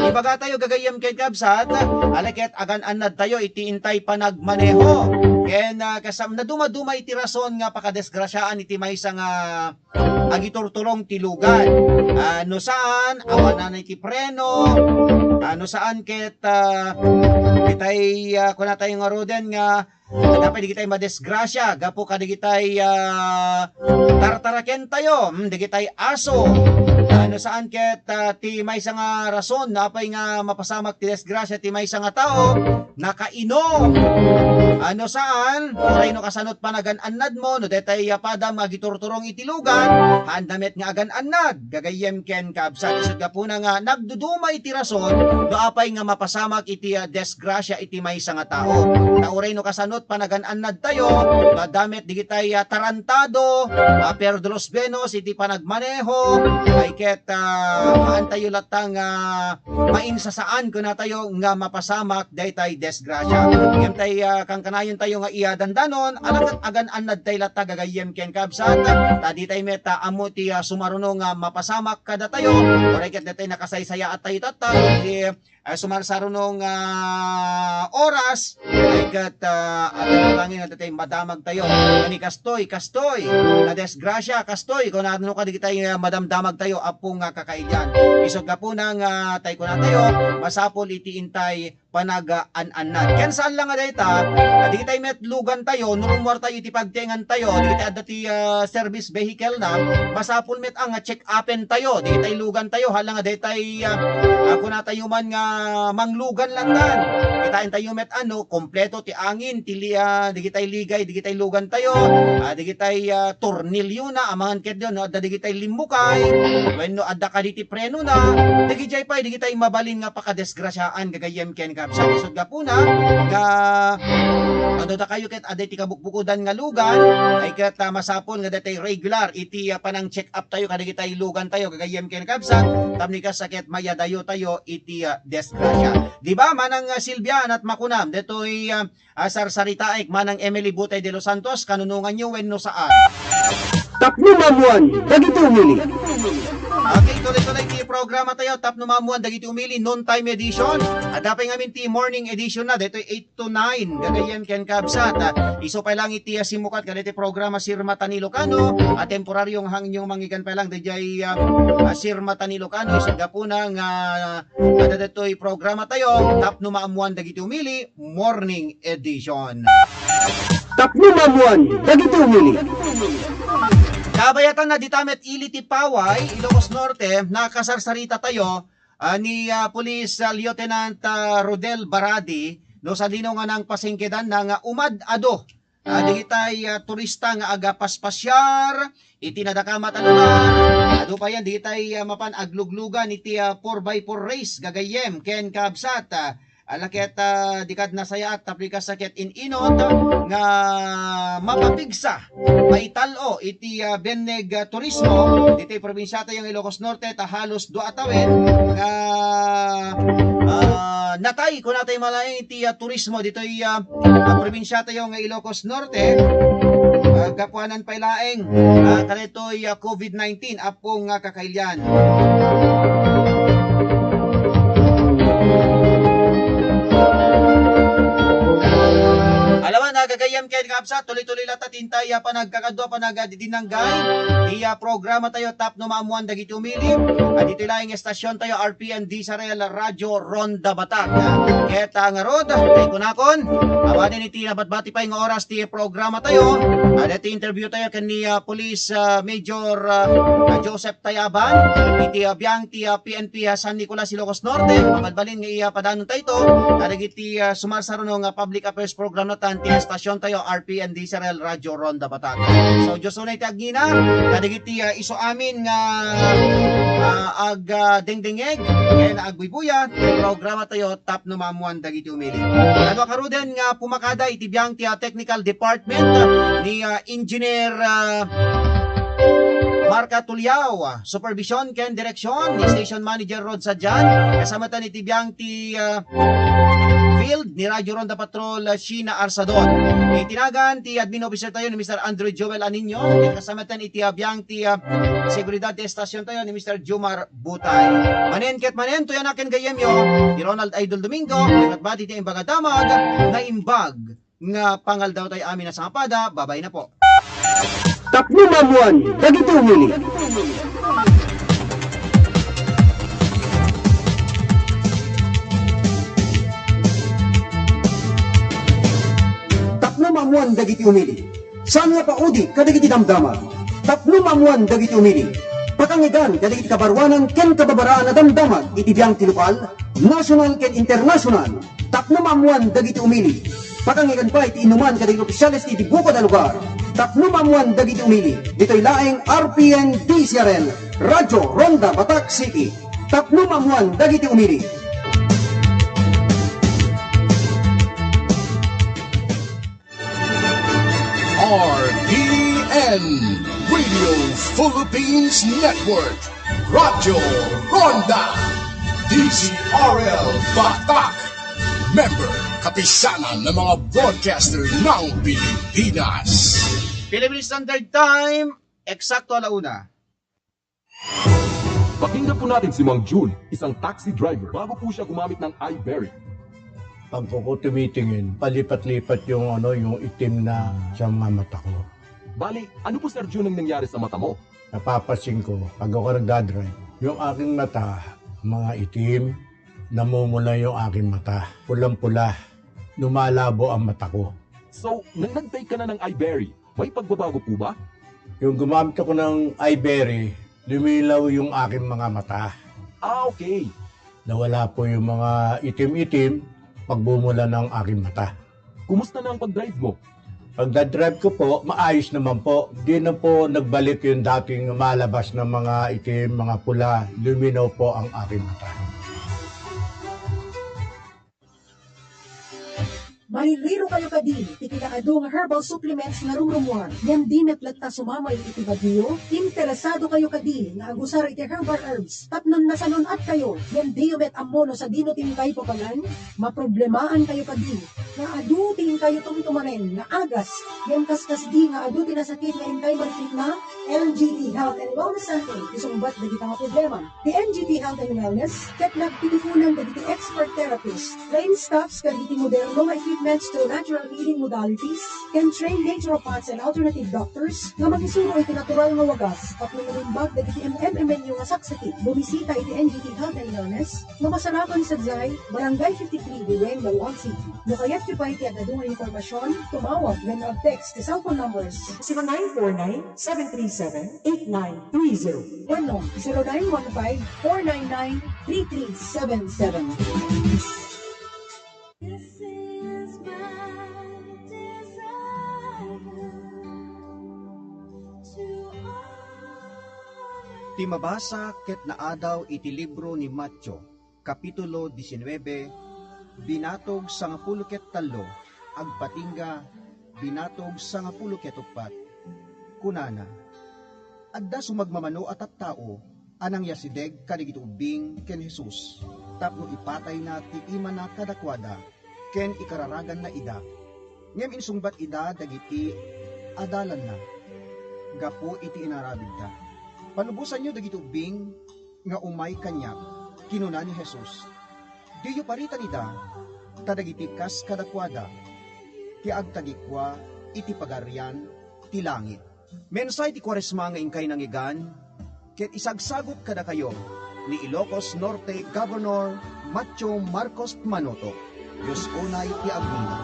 ibaga tayo gagayem ket kabsat aleket agan anad tayo iti intay panagmaneho ken kasam na dumaduma iti rason nga pakadesgrasyaan iti maysa nga agiturturong tilugan no saan awanan iti preno no saan ket kitay kuna tayo nga roden nga dapat di kitay madesgrasya gapo ka di kitay tartaraken tayo di kitay aso ano saan ket ti maysa nga rason napay nga mapasamak ti desgrasya ti maysa nga tao nakainom ano saan oray no kasanot panagan-annad mo no detay padam nga giturturong itilugan handamet nga agan-annad gagayem ken kabsat isod ka po na nga nagdudumay ti rason no apay nga mapasamak iti desgrasya iti maysa nga tao na oray no kasanot panagan-annad tayo damit di kitay tarantado pero de los benos iti panagmaneho ay ket haan tayo latang mainsasaan ko na tayo nga mapasamak daytay desgrasya ngem tay kang kanayon tayo nga iya dandanon alakat agan-annad tay latag gagayem ken kabsat tadi tay meta amo ti sumarunong nga mapasamak kada tayo oray ket detay nakasaysaya at tayo tatag sumarsarunong oras ay kat langin na tatay madamag tayo ani kastoy na desgrasya kastoy kung ano ka di kitay madamdamag tayo apong kakaidyan isog ka po nang tay ko na tayo masapol iti intay panagaan-annad ken saan lang nga dayta di kitay metlugan tayo nurumwar tayo iti pagtengan tayo di kitay adda ti service vehicle na masapol met ang check upen tayo di kitay lugan tayo halang nga daytay kung na tayo man nga manglugan lang tan kitain tayo met kompleto ti angin ti di kitay ligay di kitay lugan tayo di kitay tornilyo na amangan ket don adda di kitay limbukay wenno adda ka diti preno na di kitay pay di kitay mabalin nga pakadesgrasyaan gagayem ken kapsa isod ka po na nga ano da kayo ket adda ti kabukbukudan nga lugan ay ket masapol nga datay regular iti panang check up tayo kada kitay lugan tayo gagayem ken kapsa tamni ka sakit mayadayo tayo iti desgrasya di ba manang Silvia at makunam detoy sarsaritaik manang Emily Butay de los Santos kanunungan nyo wenno saan Tapno mamuan dagiti umili. Okay, tuloy-tuloy ti programa tayo tapno mamuan dagiti umili noon time edition at dapay ngamin ti morning edition na detoy 8 to 9 gagayem ken kabsat iso pa lang iti simukat kaditi programa Sir Mata Ilocano at temporaryong hangnyong mangigan pa lang dejay Sir Mata Ilocano iso gapuna nga detoy programa tayo tapno maamuan dagiti umili morning edition. Tapno mamuan dagiti umili. Kabayatan na ditamet iliti Paway, Ilocos Norte, nakasarsarita tayo ni Police Lieutenant Rodel Baradi no sa dino nga ng pasingkedan ng umad-ado. Digitay turista nga aga paspasyar, itinadakamat ado pa yan, digitay mapan agluglugan iti 4x4 race gagayem ken kabsat. Alaket dikad nasaya at taplikas sakit inot nga mapapigsa maitalo iti Beneg Turismo iti probinsya tayong Ilocos Norte ta halos do atawin nga natay ko natay malay iti turismo dito probinsya tayong Ilocos Norte kapuanan pa ilaeng kanito'y COVID-19 apong kakailyan. panagagayam kay kapsa tuloy-tuloy lata tintay panagkakadwa panagadidinanggay iya programa tayo tap no maamuan dagiti umili at dito laing estasyon tayo RPND Sarel Radyo Ronda Batak keta nga rod kay kunakon awanin iti nabatbati pa yung oras ti programa tayo at iti interview tayo kani Police Major Joseph Tayaban iti biyang ti PNP San Nicolas Ilocos Norte mamadbalin nga iya padanon tayo ito iti sumarsaro nga public affairs program na tan ti estasyon tayo RPND Sarel Radyo Ronda Batak. So Diyos unay ti agngina kadagiti iso amin nga dingdingeg ken agbubuya ti programa tayo tap no mamuan dagiti umili. Ano karuden nga pumakada iti biyang ti technical department ni Engineer Marca Tuliao, supervision ken direksyon ni Station Manager Rod Sadjan, kasama tan iti biyang ti field ni Radyo Ronda Patrol Sheena Arsadon. Itinagan ti admin officer tayo ni Mr. Andrew Joel Aninyo, kasama tan iti biyang ti seguridad ti estasyon tayo ni Mr. Jumar Butay. Manen ket manen to yan akin gayemyo ni Ronald Idol Domingo, at bati ti imbaga damag na imbag nga pangal daw tayo amin na sangapada. Babay na po. Tapno mamuan, dagiti umili. Tapno mamuan, dagiti umili. Saan nga paudi, kadagiti damdaman. Tapno mamuan, dagiti umili. Pakangigan, kadagiti kabarwanan, ken kababaraan na damdaman, iti biyang ti lokal, national ken international. Tapno mamuan, dagiti umili. Pakangigan pa iti inuman, kadagiti opisyales iti bukod na lugar. Tapno mamuan dagiti umili. Dito'y laeng RPN DCRL, Radyo Ronda Batak City. Tapno mamuan dagiti umili. RPN Radio Philippines Network, Radyo Ronda, DCRL Batak, member kapisanan ng mga broadcaster ng Pilipinas. Philippine Standard Time, eksakto alauna. Pakinggan po natin si Mang June, isang taxi driver, bago po siya gumamit ng iBerry. Pag ko tumitingin, palipat-lipat yung itim na sa mga mata ko. Bali, ano po Sir June ang nangyari sa mata mo? Napapansin ko, pag ako nagdadrive, yung aking mata, mga itim, namumula yung aking mata. Pulang-pula, lumalabo ang mata ko. So, nang nag-take ka na ng iBerry, may pagbabago po ba? Yung gumamit ako ng iBerry, lumilaw yung aking mga mata. Ah, okay. Nawala po yung mga itim-itim pagbumula ng aking mata. Kumusta na ang pag-drive mo? Pagdadrive ko po, maayos naman po. Di na po nagbalik yung dating malabas na mga itim, mga pula. Luminaw po ang aking mata. Maririro kayo kadin, tikinaado nga herbal supplements nga rumrumuan. Yan din at lagta sumamay iti bagyo. Interesado kayo kadin, nga agusar iti herbal herbs. Tapnon na sanunat kayo, yan diyo met amono sa dino tingkay papalan. Maproblemahan kayo kadin, nga adu tingkayo tumitumanen, nga agas. Yan kaskas di nga adu tinasakit nga inkay marikit na NGT Health and Wellness Center. Isungbat na kita nga problema. The NGT Health and Wellness, ket nagtilifunan na diti expert therapist. Trained staffs kaditi moderno nga equipments to natural healing modalities, can train naturopaths and alternative doctors nga magisuro iti natural nga wagas. Papinalimbag dagiti MMNU nga saksakit. Bumisita iti NGT Health and Wellness nga masarakan sa Zay, Barangay 53, Buweng, Baluang City. No kayat iti pa iti agadungan informasyon, tumawag when text the cellphone numbers 0949-737-8930 or no 0915-499-3377. Ti mabasa ket naadaw iti libro ni Mateo, Kapitulo 19, binatog 10 ket 3, agpatingga binatog 10 ket 4. Kunana, adda sumagmamano at tao, anang yasideg kadigiti ubing ken Jesus, tapno ipatay na ti ima na kadakwada, ken ikararagan na ida. Ngem insungbat ida dagiti adalan na, gapo iti inarabid da. Panubusan nyo dagiti ubing nga umay kanya, kinuna ni Jesus. Diyo paritan ida, tadagiti kas kadakwada, ti agtagikwa, iti pagarian, ti langit. Mensay ti Kwaresma nga ingkay nangigan, ket isagsagot kada kayo ni Ilocos Norte Governor Macho Marcos Manotok. Diyos unay ti agmina.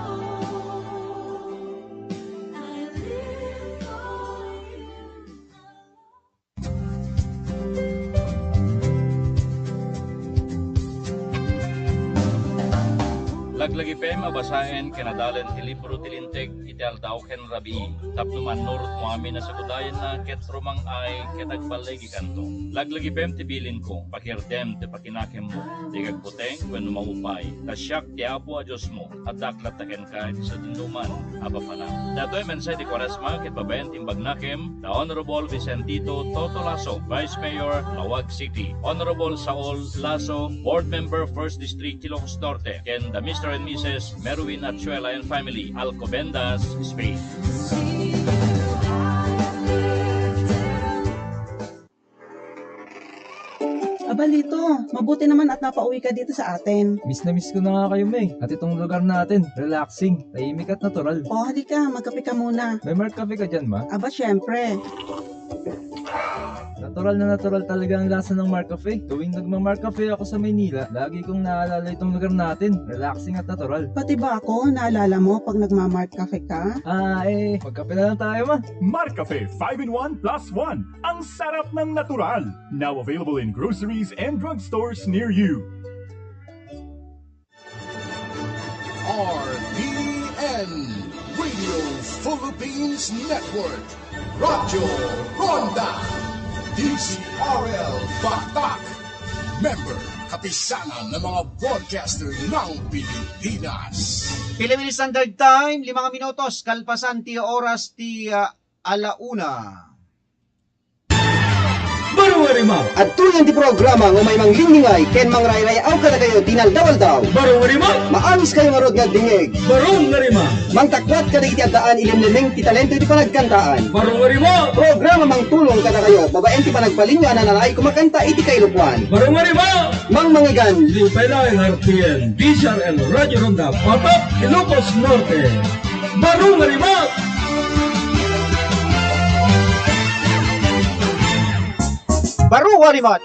Laglagi pem mabasahin kinadalan ti libro ti Linteg iti aldaw ken rabii tapno manurot mo amin na sa gudayan na ket rumang ay ket agbalay gikanto. Laglagi pem ti bilin ko pakirdem ti pakinakem mo ti kagputeng wenno maupay tasyak ti Apo a Dios mo at daklat taken ka iti sa dinduman apapana. Datoy mensay ti Kwaresma ket babayen ti bagnakem the Honorable Vicentito Toto Lasso, Vice Mayor, Lawag City. Honorable Saul Lasso, Board Member, 1st District, Ilocos Norte. And the Mr. and Mrs. Merwin Achuela and family, Alcobendas Street. Abalito, mabuti naman at napauwi ka dito sa atin. Miss na miss ko na nga kayo, May. At itong lugar natin, relaxing, tahimik at natural. O, halika, magkape ka muna. May Mark Cafe ka dyan, ma? Aba, syempre. Natural talaga ang lasa ng Mark Cafe. Tuwing nagma-Mark Cafe ako sa Maynila, lagi kong naalala itong lugar natin, relaxing at natural. Pati ba ako, naalala mo pag nagma-Mark Cafe ka? Magkape na lang tayo, ma. Mark Cafe 5-in-1 plus 1. Ang sarap ng natural. Now available in groceries and drugstores near you. RPN Radio Philippines Network. Radyo Ronda. DCRL Batak. Member, kapisanan ng mga broadcaster ng Pilipinas. Philippine Standard Time, 5 minutos, kalpasan ti oras ti alauna. Barungarima! At tuloy ti programa ng may manglingingay, ken mangrayrayaw ka na kayo dinaldawal-daw. Barungarima! Maamis kayo marod nga dingeg. Barungarima! Mangtakwat ka na iti adaan ilimliming ti talento iti panagkantaan. Barungarima! Programa mang tulong ka na kayo, babaen ti panagpalinga na nanay kumakanta iti kailupuan. Barungarima! Mang mangigan. Liupay na ang RPN, DCRL, Radio Ronda, Patak, Ilocos Norte. Barungarima! Baru Warimat.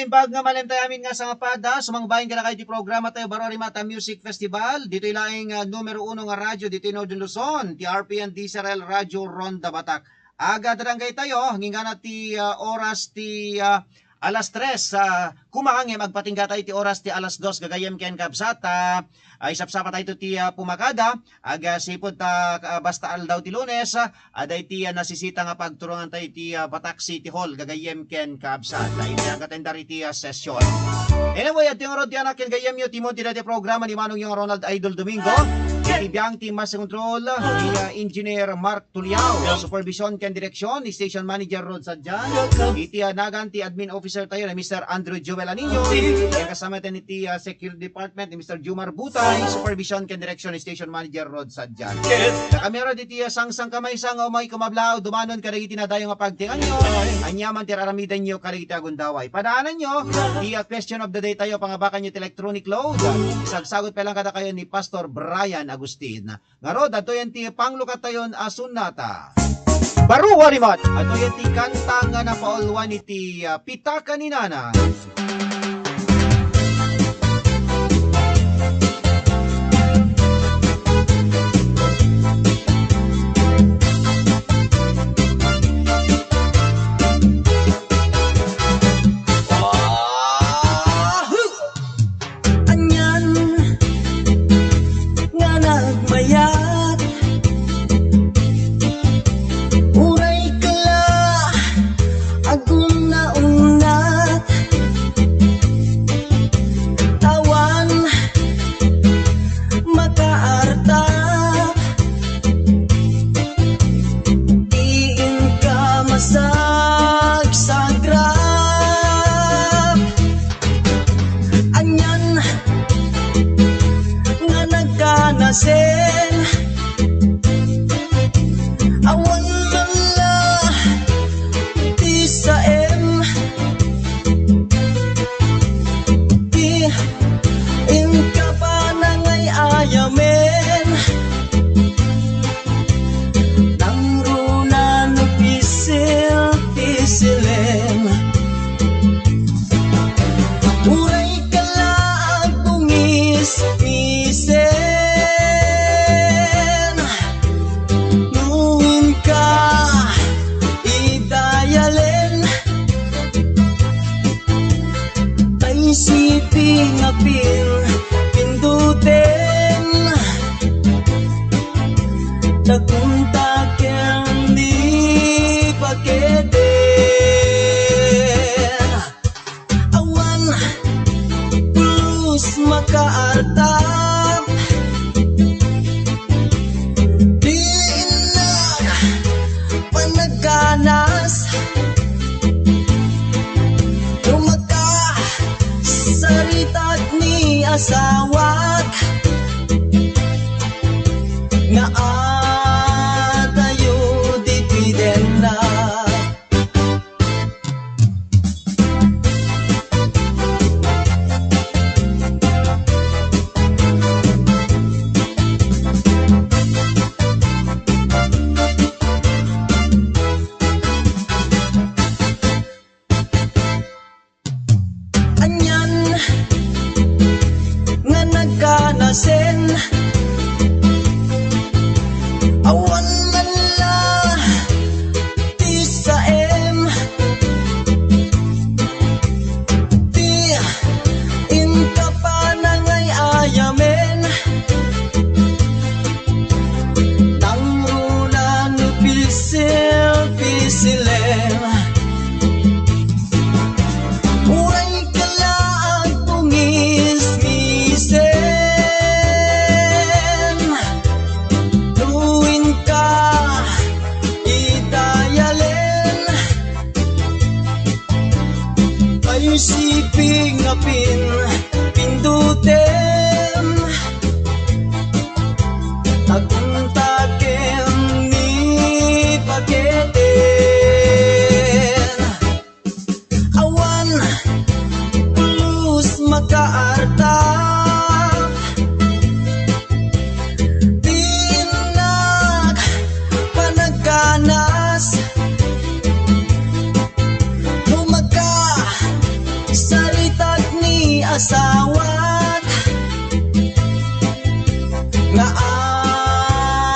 Bag nga malentay amin nga sa pada, sumangbahin ka na kayo di programa tayo Barorimata Music Festival. Dito ilaing numero 1 nga radyo dito in Northern Luzon, ti RPN DCRL Radio Ronda Batak. Aga daranggay tayo, hingga na ti oras ti alas 3, kumakangi magpatingga tayo ti oras ti alas 2 gagayem ken kabsata. Ay sapsapa tayo ti pumakada, aga sipod basta aldaw ti Lunes, aday ti nasisita nga pagturungan tayo ti Batak City Hall, gagayem ken kabsata. Iti agatendar iti session. Anyway, at yung rod yan akin gayem nyo, timon ti dati programa ni Manong yung Ronald Idol Domingo. Iti biyang ti Master Control, ni Engineer Mark Tuliao, Supervision ken Direksyon, ni Station Manager Rod Sadjan. Iti nagan ti Admin Officer tayo ni Mr. Andrew Joel Anino. Yung kasama tayo ni ti Security Department ni Mr. Jumar Butay. Supervision ken Direksyon ni Station Manager Rod Sadjan. Kamera diti sang kamay sang umay kumablaw, dumanon kada iti na dayo nga pagtingan nyo. Anyaman ti raramidan nyo kada iti agundaway. Padaanan nyo, ti question of the day tayo, pangabakan nyo ti electronic load. Sagsagot pa lang kada kayo ni Pastor Brian Agustin. Ngaro, dato yan ti panglukat tayon asunata. Baru Warimat! Ato yan ti kanta nga napaulwan iti pitaka ni Nana. Uray kala, agong nauna ngapin pindutin taguntaken di pakeden awan plus makaartap di na panaganas lumaka saritat ni asawat nga atayo ditiden na anyan nga nagkanasen awan man la ti saem ti inka pa nangay ayamen tangrulan pisil-pisilem uray kalaang tungis-ngisen tuwin ka idayalen ay siping ngapin pindutem taguntaken ni paketen awan plus makaarta tinak panagkanas lumaka saritat ni asawat nga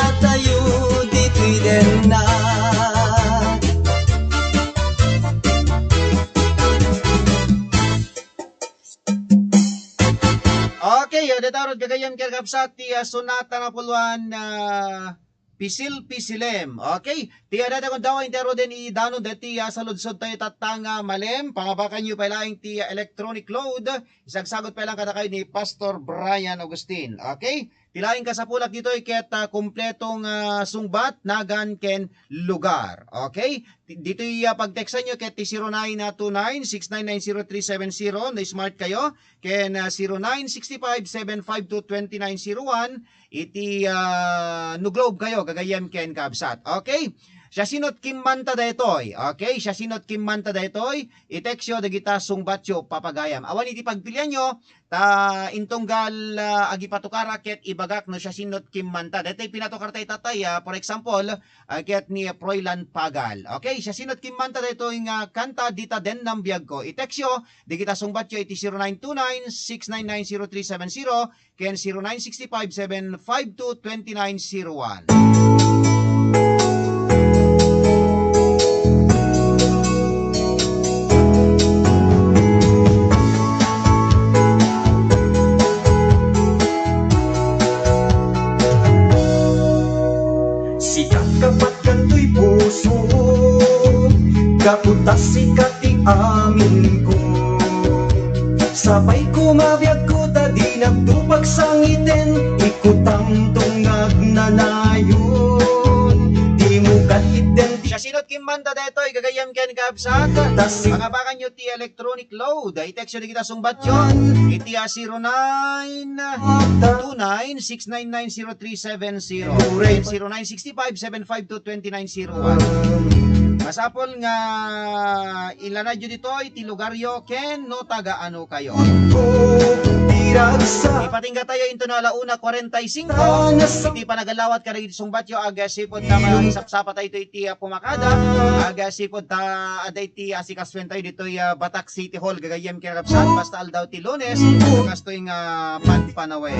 atayo dito'y den na Okay, datarod gagayam kirkapsat ti sonata na puluhan pisil-pisilem. Okay, ti data kung daw intero din idano dati sa ludsod tayo tatanga malem. Pangabakan nyo pa lang ti electronic load. Isagsagot pa lang kada kayo ni Pastor Brian Agustin. Okay, tilaing ka sa pulak dito iket kumpletong sungbat nagan ken lugar. Okay, dito pag-textan nyo ket 0929-6990370 na smart kayo ken 0965-752-2901 iti nuglobe kayo gagayem ken kabsat. Okay, siya sinot kimmanta daytoy. Okay, siya sinot kimmanta daytoy itexyo dagita sungbatyo papagayam. Awan iti pagpilian nyo ta intunggal agipatukara ket ibagak no siya sinot kimmanta. Daytoy pinatukar tay tatay for example ket ni Froilan Pagal. Okay, siya sinot kimmanta daytoy nga kanta dita den ng biag ko. Itexyo dagita sungbatyo iti 0929-6990370 ken 0965-752-2901. sikat kapat kanto'y puso kaputas sikat ti amin ko sabay kumabiyag ko ta di nagtupag sangiten ikutang tungag nanayon di mo kahiten siya sinot kimmanta daytoy gagayam ken kabsat. Pangabakan nyo ti electronic load. Itexyo di kita sungbat yun. Iti 0929-6990370 and 0965-752-2901. Masapol nga ilanadyo dito iti lugaryo ken no taga ano kayo. Ipatingga tayo into na 1:45. Iti panagalawat ka rin sungbatyo aga sipod na maisapsapa tayo iti pumakada. Aga sipod ta aday ti asikaswen tayo dito Batak City Hall gagayem kirapsan basta aldaw ti Lunes kastoy nga panpanaway.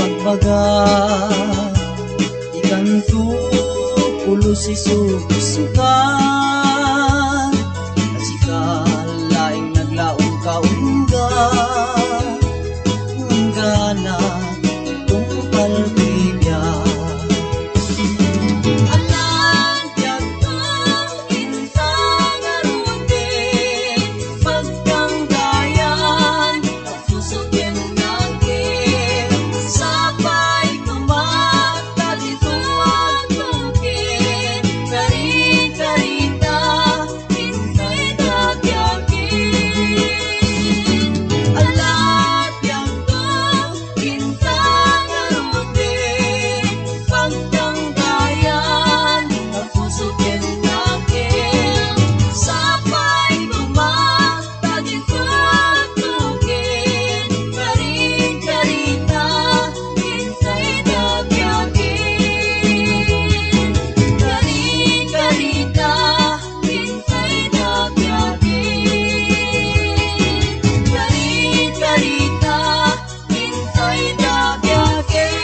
magbaga ikanto pulos isusukan nasikal laing naglaong kaungga ungga na itong palpibya alam tiyak ang insang aruntin pagkanggayan susukin natin sabay kumata dito at tukin kari-karita insay nagyakin alat yang ang insang aruntin pagkanggayan susukin natin sabay kumata dito at tukin kari-karita insay nagyakin kari-karita insay nagyakin kari-karita insay nagyakin.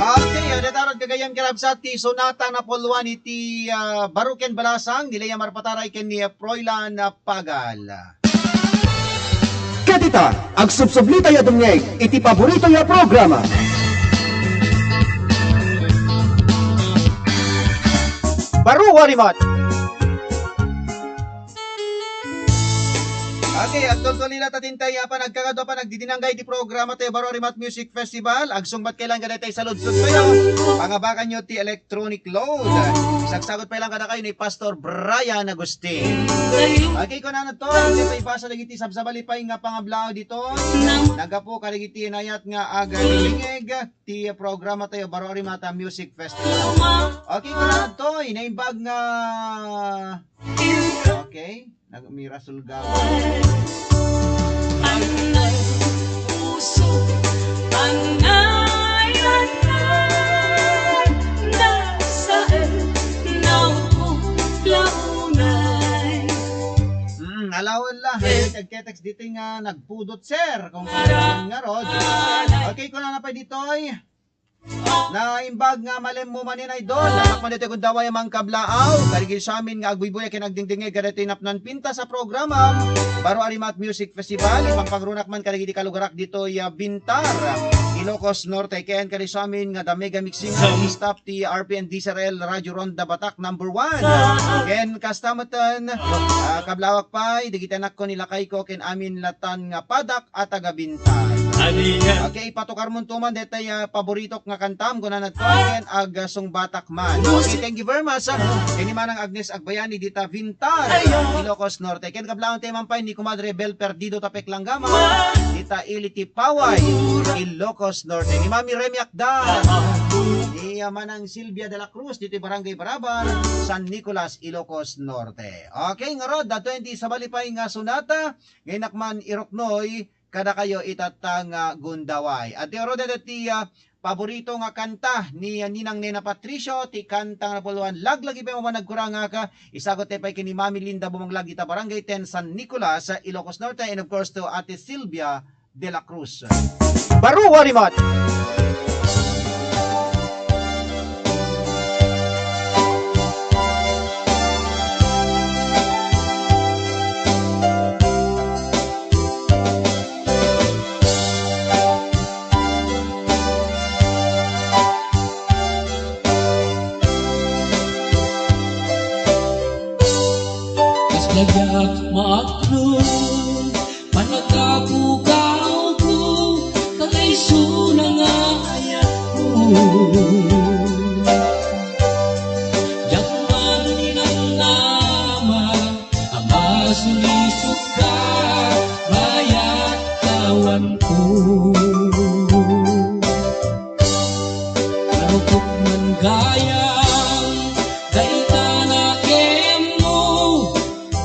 Okay, datarod kagayam karabsat ti sonata na polwan iti Baruken Balasang dilaya marpataray ken ni Froilan Pagal. Katita, agsubsublita ya dumngeg, iti paborito ya programa. Baru Warimot. Okay, at tultulila tatintay pa nagkakado pa nagdidinanggay di programa tayo Baro Rimat Music Festival. Agsungbat kailang kada tayo sa ludsud kayo. Pangabakan nyo ti Electronic Load. Isagsagot pa lang kada kayo ni Pastor Brian Agustin. Okay, ko na to. Hindi pa ipasa nagiti sabsabalipay nga pangablao dito. Nagapo kaligiti inayat nga agalingeg ti programa tayo Baro Rimat Music Festival. Okay, ko na to. Inaimbag nga... Okay. Nagmira sulgawan. Anay puso, anay nasael naupo launay. Alawan la. Nagketext dito nga nagpudot sir. Kung kailan nga rod. Okay, kung na pa ditoy. Na imbag nga malem mo manin idol lamak man dito kung daway mang kablaaw karigil sa amin nga agbuy-buya kinagdingdingay kadito inapnan pinta sa programa Baro Arimat Music Festival ipang pagrunak man karigil di kalugarak dito ya Bintar Ilocos Norte kayan kari sa amin nga the mega mixing staff ti RPN DSRL Radio Ronda Batak number 1 ken kastamatan kablawak pay digitanak ko nilakay ko ken amin latan nga padak at taga Bintar. Okay, patukar mo tuman detay paborito nga kantam ko na nagtoken ag sungbatak man. Okay, thank you very much. Kini manang Agnes Agbayani dita Vintar, Ilocos Norte. Ken kablaon tay mampay ni Comadre Bel Perdido Tapek Langgama, dita Iliti Paway, Ilocos Norte. Ni Mami Remy Akdan, ni manang Silvia de la Cruz dito Barangay Baraban, San Nicolas, Ilocos Norte. Okay, nga rod, 20 sa balipay nga sunata, ngaynak man Iroknoy, kada kayo itatang gundaway. At yoro ti paborito nga kanta ni Ninang Nena Patricio, ti kanta nga puluan laglagi pa mo nagkurang ka, isagot pa kini Mami Linda Bumanglag ita Barangay 10 San Nicolas, Ilocos Norte, and of course to Ate Silvia de la Cruz. Baru Warimot! Lagyak maaklong panagkabugaw ko kakaiso na nga ayat ko yakman ninang nama ama sulisok ka bayat kawan ko marupok man gayang gaita na kemo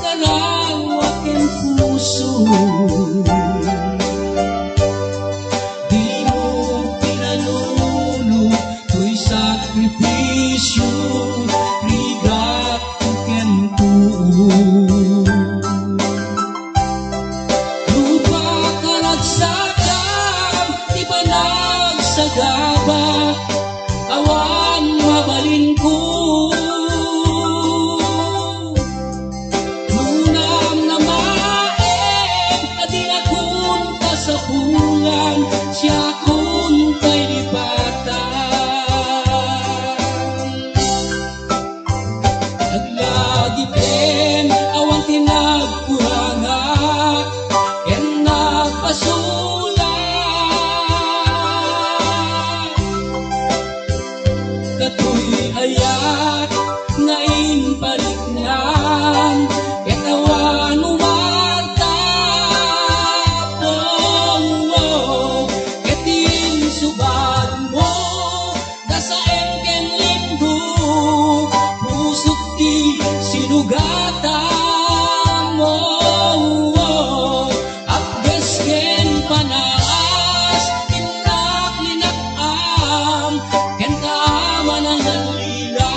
karawakin puso di mo pinanulo to'y sakripisyo rigat ken tuo lupa magaba awan mabalin ko nunam na maeng adinakon ka sa bulan siya kun kay lipatan naglagi pen awan tinagkuranga ken nagpasulat katoy ayat ngain paliknan ket awan umarta ketin subad mo dasaen ken lindo pusok ti sinugatan mo abdes ken panaas tinaklinakam ken kaaman ang nalilaw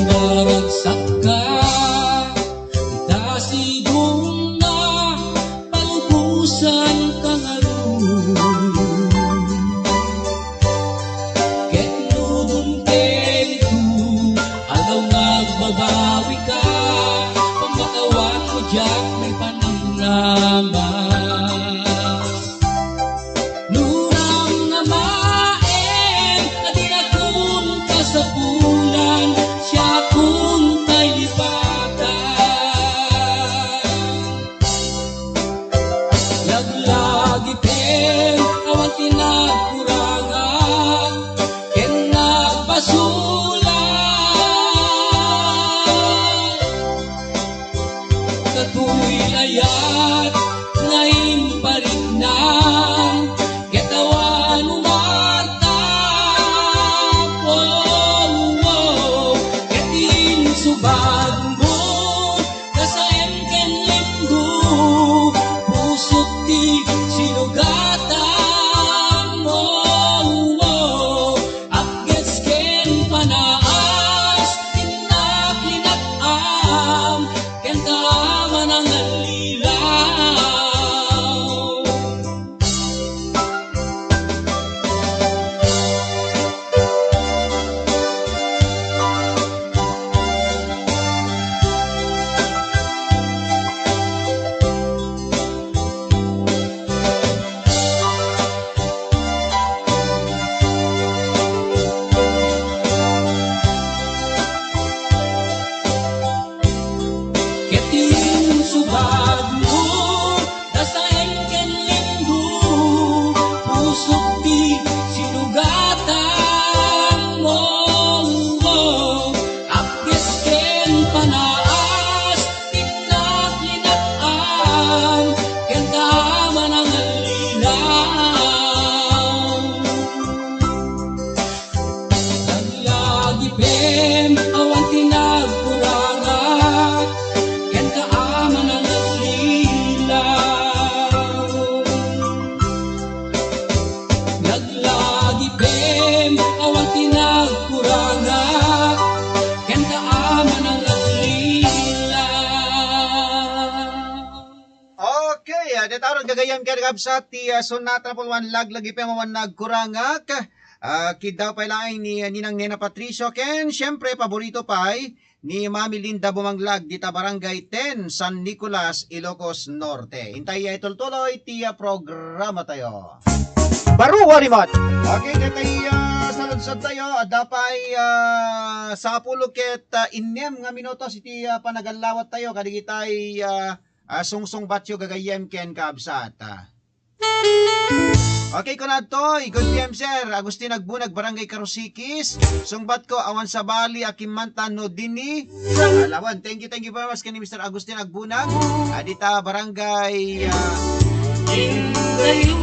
naragsak ka itasidong na palubusan kang arum ket nudun kentu alaw nagbabawi ka pamatawan mo diyak may panamnaman nuram na maeng adinakon ka sa bulan siya kun kay lipatan laglagi pen awan tinagkurangan ken nagpasulat katoy ayat ngain palignan ket awan umarta ketin subad mo kasaen ken lindo pusok ti sinugatan mo abdes ken panaas tinaklinakam ken kaaman ang nalilaw ketin subad mo dasaen ken lindo pusok ti sinugatan mo abdes ken panaas tinaklinakam ken kaaman ang nalilaw naglagi pen awan tinagkurangan ken kaaman ang nalilaw naglagi pen awan tinagkurangan ken kaaman ang nalilaw Okay, detaron gagayam kay kabsat ti sunat na pulwan laglagi pa mawan nagkurangak. Kidaw pa lang ni Ninang Nena Patricio ken syempre paborito pay ni Mami Linda Bumanglag dita Barangay 10 San Nicolas, Ilocos Norte. Intay ay tultuloy ti programa tayo. Baruwa rimot. Okay, detay saludsad tayo adapay sa pulo ket innem nga minutos iti panagalawat tayo kadigitay sungsong batyo gagayem ken kabsat. Okay, kunadtoy, good PM sir, Agustin Agbunag, Barangay Karusikis, sungbat ko, awan sa bali, akimanta no dini, alawan, thank you very much kani Mr. Agustin Agbunag, adita Barangay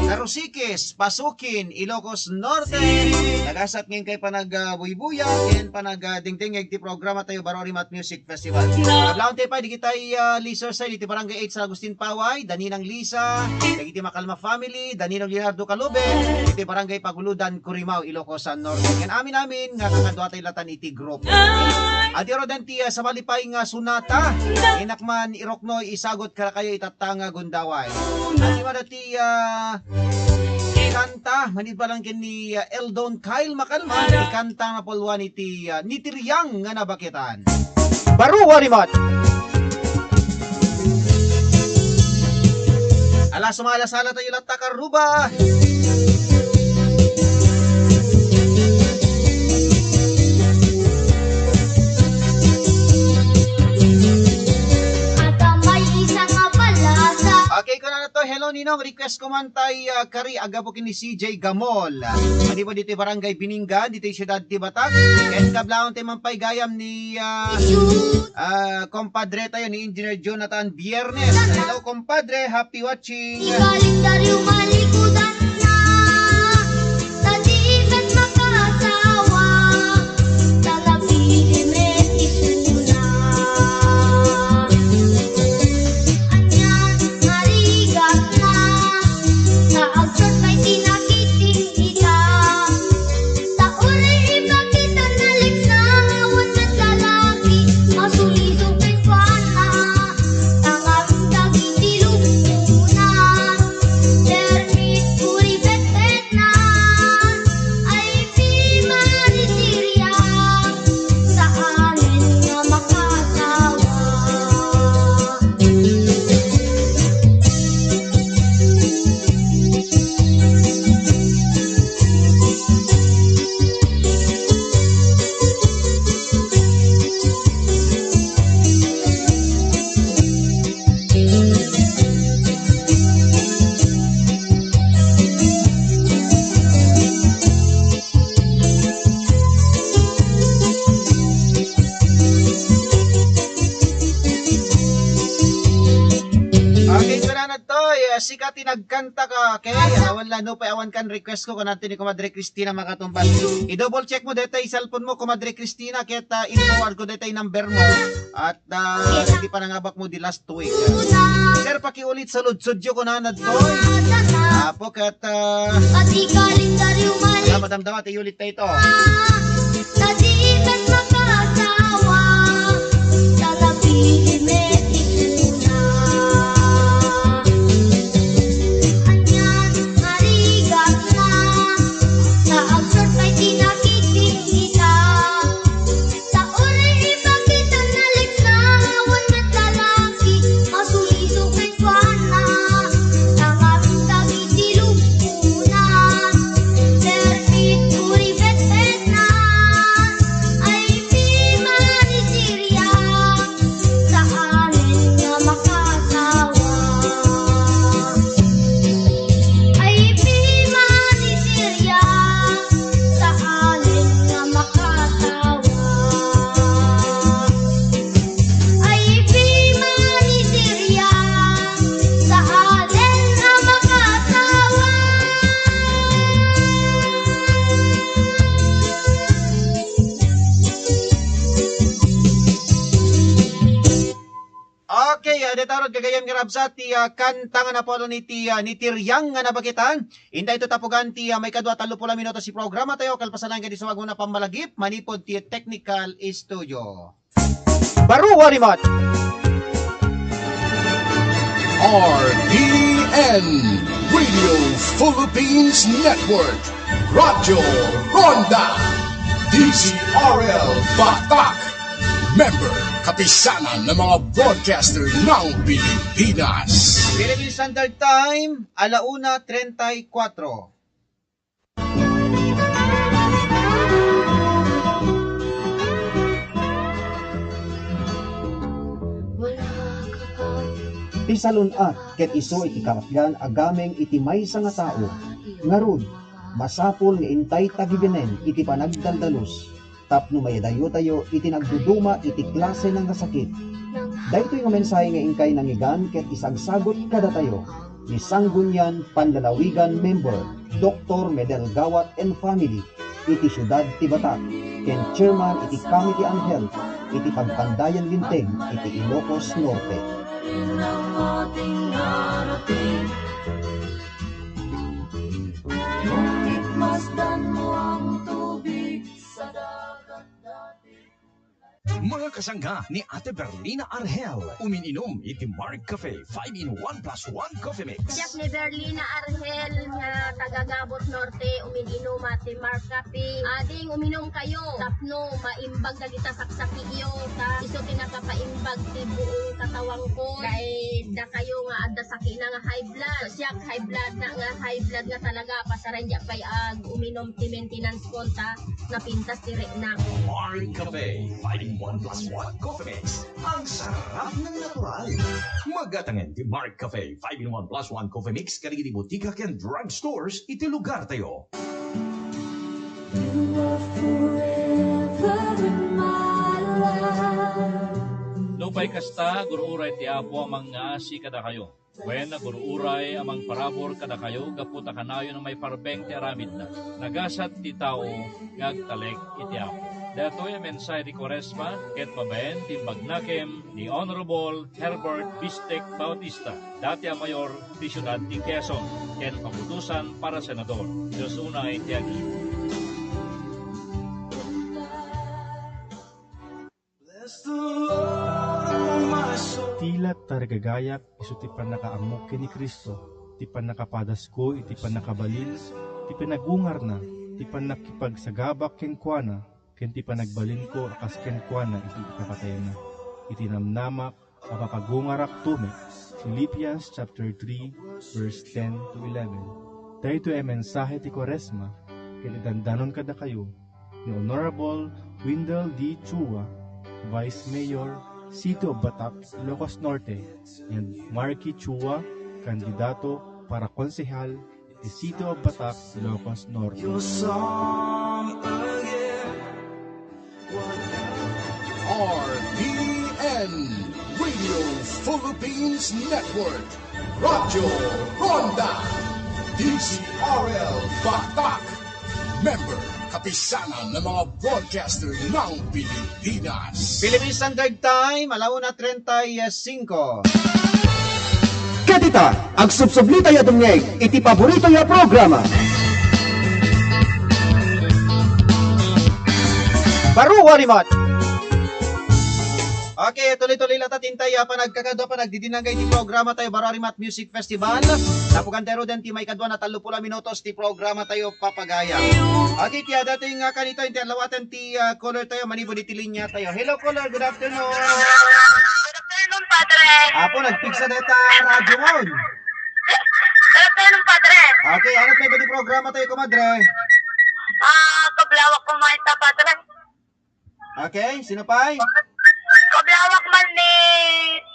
Karusikis, Pasukin, Ilocos Norte, nagasat ngayon kay panag-buybuya, and panag-dingding ti programa tayo, Barorimat Music Festival. Naglaon tayo pa, di kita'y Lisa sa iti Barangay 8 sa Agustin Paway, Daninang Lisa, iti Makalma Family, Daninang Leonardo Calube, iti Barangay Paguludan, Curimaw, Ilocos Norte. Yan amin nga kakadwa tayo latan iti group. At yun din ti sa malipay nga sunata, inakman irokno isagot ka kayo itatanga gundaway. At yung ti kanta, manid pa lang ni Eldon Kyle Makalman, ikanta nga polwan iti Nitiryang nga nabakitan. Baru warimot! Ala sumalasala tayo latta karuba. Okay ko na to. Hello Ninong, request ko man tay kari agapo kini CJ Gamol. Mani po dito barangay Bininga, dito siyudad ti Batak. Ken kablaon ti mampay gayam ni compadre tayo ni Engineer Jonathan Biernes. Hello compadre, happy watching. Kalendaryo malikudan na, sa diimet makasawa, sa napilimit isuna. Anyan marigat na, sa agsot may tinakiting ita. Sa uri ipakitan na liksa, awan at lalaki, masuliso kay pana. Tangarong daging dilumuna, termit puri bet-bet na, ay di manisirya, sa amin nga makasawa. Okay, ko na to. Sika tinagkanta ka. Okay, wala no pa awan kan request ko kanati ni Comadre Cristina makatumbas. I-double check mo detay cellphone mo Comadre Cristina kita i-forward ko detay number mo at hindi pa nangabak mo di last week. Sir pakiulit sa ludsudyo ko na nadtoy. Apo kat Pati kalendaryo mali, madamdama tayo ulit tayo ito. sa diimet makasawa, sa napilimit isuna. Anyan marigat na, sa agsot may tinakiting ita. Sa uri ipakitan na liksa, awan at lalaki, masuliso kay pana. Tangarong daging dilumuna, termit puri bet-bet na, ay di manisirya, sa amin nga makasawa. Ay di manisirya, sa amin nga makasawa. Ay di manisirya, sa atin nga makasawa. Okay, detarod kagayam girabsa ti kanta nga napolo ni Nitiryang nga nabagitan. Inday ito tapugan ti may kadwa 30 minuto si programa tayo kalpasanan kadi suwag mo na pamalagip manipod ti technical studio. Baru warimot. RDN Radio Philippines Network Radyo Ronda DZRL Batak Member Kapisanan ng mga broadcaster ng Pilipinas. Philippine Standard Time, 1:34. Ti salunat ket iso iti karatgan agameng iti maysa nga tao. Ngarud, masapul nga intay tagibinen iti panagdaldalos. Tapno mayadayo tayo iti nagduduma iti klase ng kasakit. Daytoy nga mensahe nga ingkay nangigan ket isagsagot kada tayo. Ni Sanggunyan Panlalawigan Member Dr. Medel Gawat and Family iti Siyudad ti Batak ken Chairman iti Committee on Health iti Pagpandayan Linteg iti Ilocos Norte. Ngunit masdan mo ang tubig sa dagat dati. Mga kasangga ni Ate Berlina Argel, umininom iti Mark Cafe 5-in-1 plus 1 coffee mix. Siya ni Berlina Argel nga taga-Gabos Norte, umininom at si Mark Cafe. Ading uminom kayo, tapno maimbag na kita saksaki iyo, ta iso pinakapaimbag ti buong katawang ko. Dahil da kayo nga adda sakit na nga high blood. So siya high blood nga talaga pasaran diya pay ag uminom ti maintenance konta na pintas ti na. Mark Cafe 5-in-1 plus 1 coffee mix. Ang sarap ng natural. Magatangan ti Mark Cafe 5-in-1 plus 1 coffee mix karigi di butika ken drugstores iti lugar tayo. Lupay kasta, guruuray ti Apo ang mga si kada kayo. When guruuray amang parabor kada kayo, gaputa kanayo na may parbeng ti aramid na. Nagasat ti tao, ngagtaleg iti Apo. Dato yung mensahe di Quaresma, ket mabayan ti bagnakem ni Honorable Herbert Bistek Bautista, dati ang mayor ti siyudad ti Quezon, ken pamutusan para senador. Diyos unay ti agi. Tila targagayak iso ti panakaamok ni Kristo, ti panakapadas ko iti panakabalin, ti panagungar na, ti panakipagsagabak ken kuana, ken ti panagbalin ko akas ken kuana iti ikapatay na. Iti namnamak mapapagungarak tume. Philippians chapter 3 verse 10 to 11. Dahito ay mensahe ti Quaresma, ken idandanon kada kayo ni Honorable Wendell D. Chua, Vice Mayor, City of Batak, Ilocos Norte, and Marky Chua, kandidato para konsehal di City of Batak, Ilocos Norte. RPN Radio Philippines Network, Radyo Ronda, DCRL Batak, member kapisanan ng mga broadcaster ng Pilipinas. Philippine Standard Time, 1:35. Kadita, ag subsublita ya dumngeg, iti paborito ya programa. Baru Warimat. Okay, tuloy-tuloy lang tatintay pa nagkakadwa pa nagdidinagay ti programa tayo Bararimat Music Festival. Napugantero din ti may kadwa na 30 minutos ti programa tayo papagaya. Okay, tiya dating kanito yung lawatan ti caller tayo, manibo di ti linya tayo. Hello caller, good afternoon. Good afternoon, Padre. Apo, nagpigsa deta radyo mon. Good afternoon, Padre. Okay, ano tayo ba di programa tayo, kumadre? Kablawak ko mga Padre. Okay, sino pa? Kablawak man ni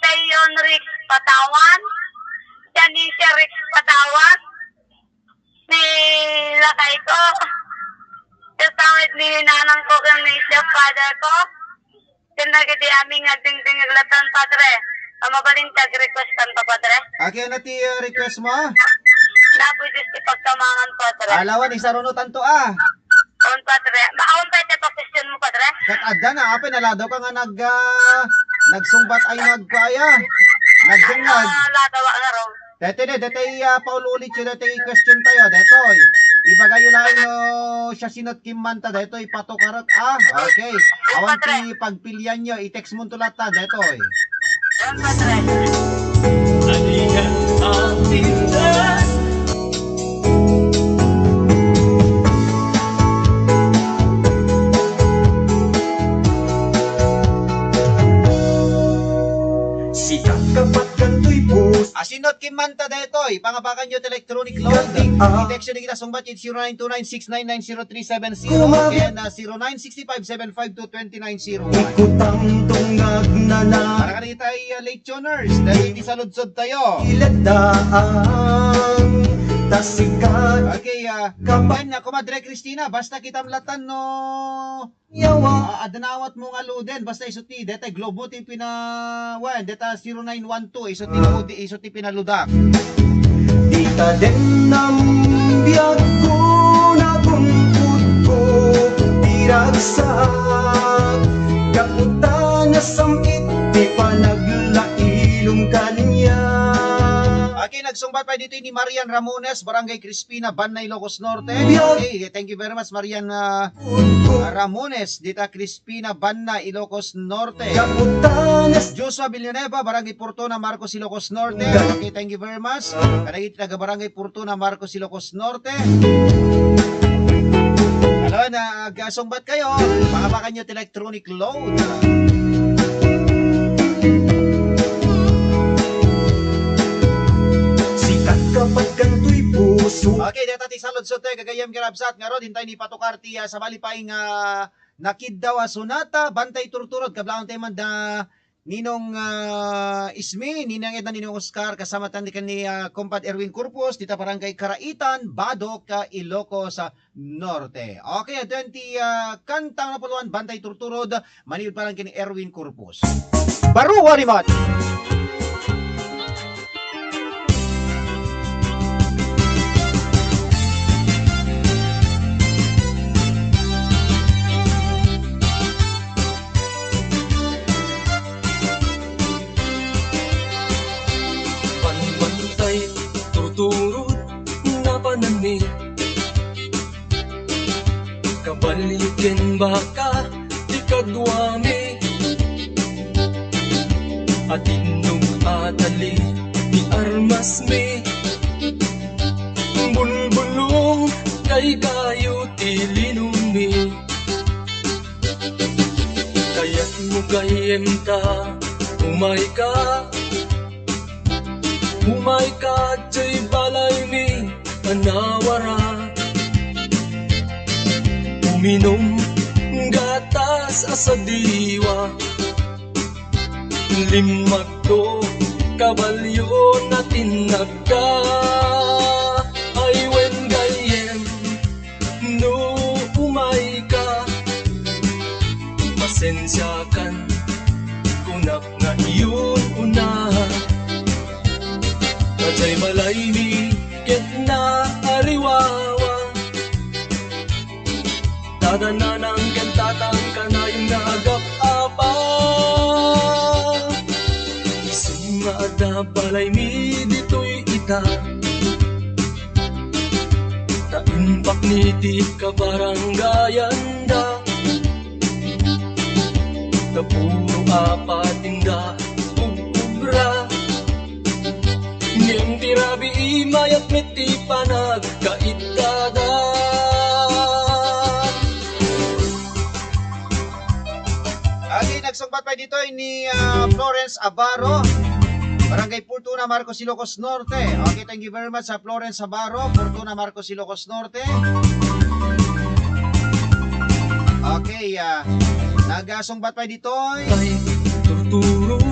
Tayon Rix Patawan, Janisha Rix Patawan, ni Lakay ko, kasangit ni nanang ko kang ni siya father ko, sinagiti aming ating latan, Padre. Mabalintag request kan pa, Padre. Okay, ano ti request mo? Napujus ti pagkamangan, Padre. Alawan, isarunutan to On, Padre. Maawang pwede pa question mo, Padre. Katadda na, apay naladaw ka nga nagsungbat ay nagkaya. Nagdungag. Ladawa nga raw. Dete paulit yun, dete question tayo, detoy. Ibagayo lang siya sinot kimanta, detoy patukarot. Okay. Awan ti pagpilian nyo, i-text mo tulata, detoy. On, Padre. Alihan ang tindas. Sikat kapat kantoy post. Asinot kimanta detoy, pangabakan nyo electronic load. I-text nyo kita sumbat it 0929-699-0370 and 0965-752-2901. Ikutang tungag na na. Para kanita ay late tuners, dahil hindi saludsod tayo. Iladaan tasikat. Okay, kapan na kumadre Cristina, basta kitamlatan no yawa. Adanawat mo nga luden, basta isuti, deta globo ti pinawan, deta 0912, isuti pinaludak. Dita den nam biyag ko na kumput ko, tiragsak. Kaputa na samkit, di pa naglailong kanya. Okay, nagsumbat pa dito ni Marian Ramones, Barangay Crispina, Banay, Ilocos Norte. Okay, thank you very much Marian Ramones, dita Crispina, Banay, Ilocos Norte. Joshua Villanueva, Barangay Portona, Marcos, Ilocos Norte. Okay, thank you very much. Kanagit taga Barangay Portona, Marcos, Ilocos Norte. Hello, nagsumbat kayo. Pangabakan nyo electronic load. Kapag kanto'y puso. Okay, dito ti salod sote kagayam kirabsat nga ron hintay ni patukarti sa malipaing nakid daw sunata bantay turturod kablaon teman da ninong Ismi, ninang edna ninong Oscar kasama tandi ni Kompad Erwin Corpus dita Barangay Karaitan, Badok, Ilocos Norte. Okay, 20 kantang na puluan bantay turturod maniud parang kini Erwin Corpus. Baru warimat. Turturot na panamit kabalikin baka di kagwami at inong atali di armas me bulbulong kay kayo tilinumi kaya't mo kayem ta umay ka umay ka jay balay mi anawara uminom gatas asa diwa limag to kabalyo na tinagka ay wen gayem no umay ka pasensya kan kunap nga iyon una Kajay balay mi ket na ariwawa Dadananang kentatang kanayong naagap apa Sunga ada balay mi dito'y ita Taimpak ni di kabarangayan da Tapuro apatinda ubra Ngem tirabi imayat meti panag kaitdada Okay, nagsugbat pa dito ni Florence Abaro, Barangay Portuna, Marcos, Ilocos Norte. Okay, thank you very much sa Florence Abaro, Portuna, Marcos, Ilocos Norte. Okay, nagasungbat pa dito ay turturod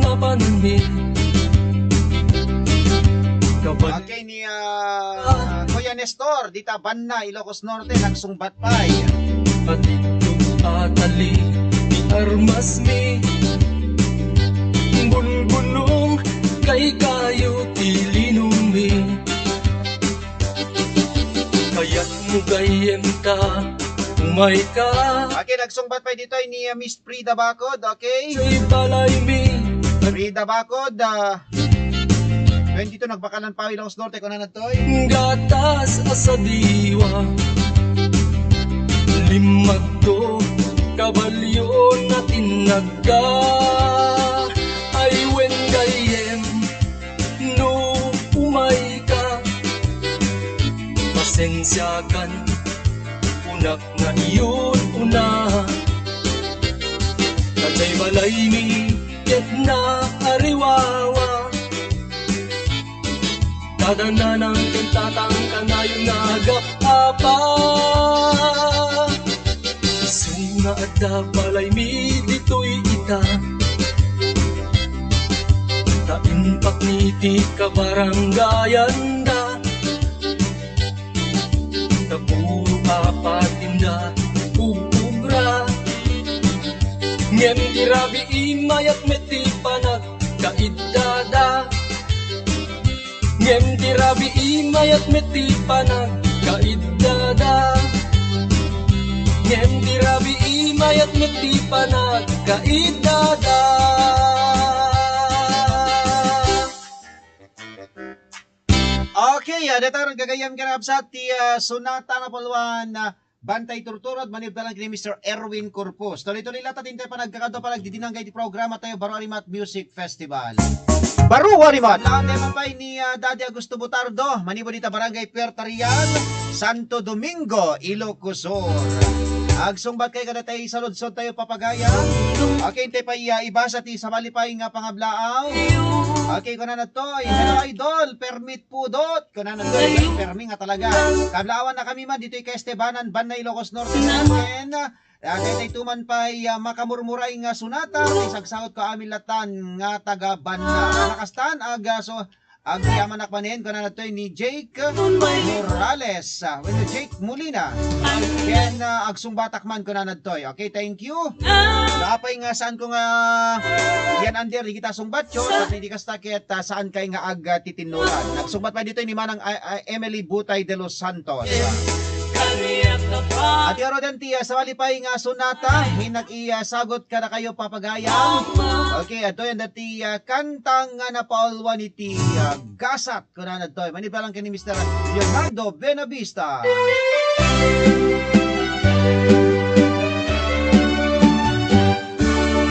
na panamit. Okay, ni Kuya Nestor, dita Banna, Ilocos Norte, nagsungbat pa. At itong atali, di armas mi bulbulong kay kayo tilinumi Kaya't mo gayem ta, umay ka. Okay, nagsungbat pa dito ni Miss Frida Bacod, okay? Say balay mi Frida Bacod, 22 nagbakalan pa Ilocos Norte ko na natoy. Gatas asa diwa limag to kabalyo na tinagka ay wen gayem no umay ka pasensya kan unak na iyon una Kajay balay mi ket na ariwawa Dadananang kentatang kanayong nagap apa Sunga at balay mi dito'y ita Taimpak ni ti kabarangayan da Tapuro apatinda ubra Ngem tirabi imayat meti panag kaidada Ngem tirabi imayat meti panag kaidada Ngem tirabi imayat meti panag kaidada Okay, dataron gagayam ka na sa ti Sonata na Palwan na Bantay Turturod, manibdalang kini Mr. Erwin Corpus. Tuloy-tuloy lata din tayo pa nagkakado pa nagdidinanggay di programa tayo Baro Arimat Music Festival. Baro Arimat! Lahat tayo mapay ni Daddy Augusto Butardo, manibo dita Barangay Puertarian, Santo Domingo, Ilocos Sur. Agsungbat kay kada tayo sa ludsod tayo papagaya. Okay, tayo pa ibasa ti sa malipay nga pangablaaw. Okay, kunan na to. Hello idol, permit pudot. Kunan na to, permi nga talaga. Kablaawan na kami man dito kay Estebanan, Banay, Ilocos Norte natin. Kaya tayo tuman pa makamurmuray nga sunata. Isagsaot ko amin latan nga taga Banda. Nakastan, so agyaman nakmanin ko na nato ni Jake Morales. With Jake Molina. Ken agsungbatak man ko na nato. Okay, thank you. Napay nga saan ko nga yan under di kita sungbatyo at hindi ka stakit saan kay nga titinuran. Nagsungbat pa dito ni Manang Emily Butay de los Santos. At yaro din tiya sa malipay nga sunata, hinag-iasagot ka na kayo papagayam. Okay, ato yan dati kantang nga napaulwan ni tiya Gasat ko na nato. Manibalang ka ni Mr. Leonardo Benavista.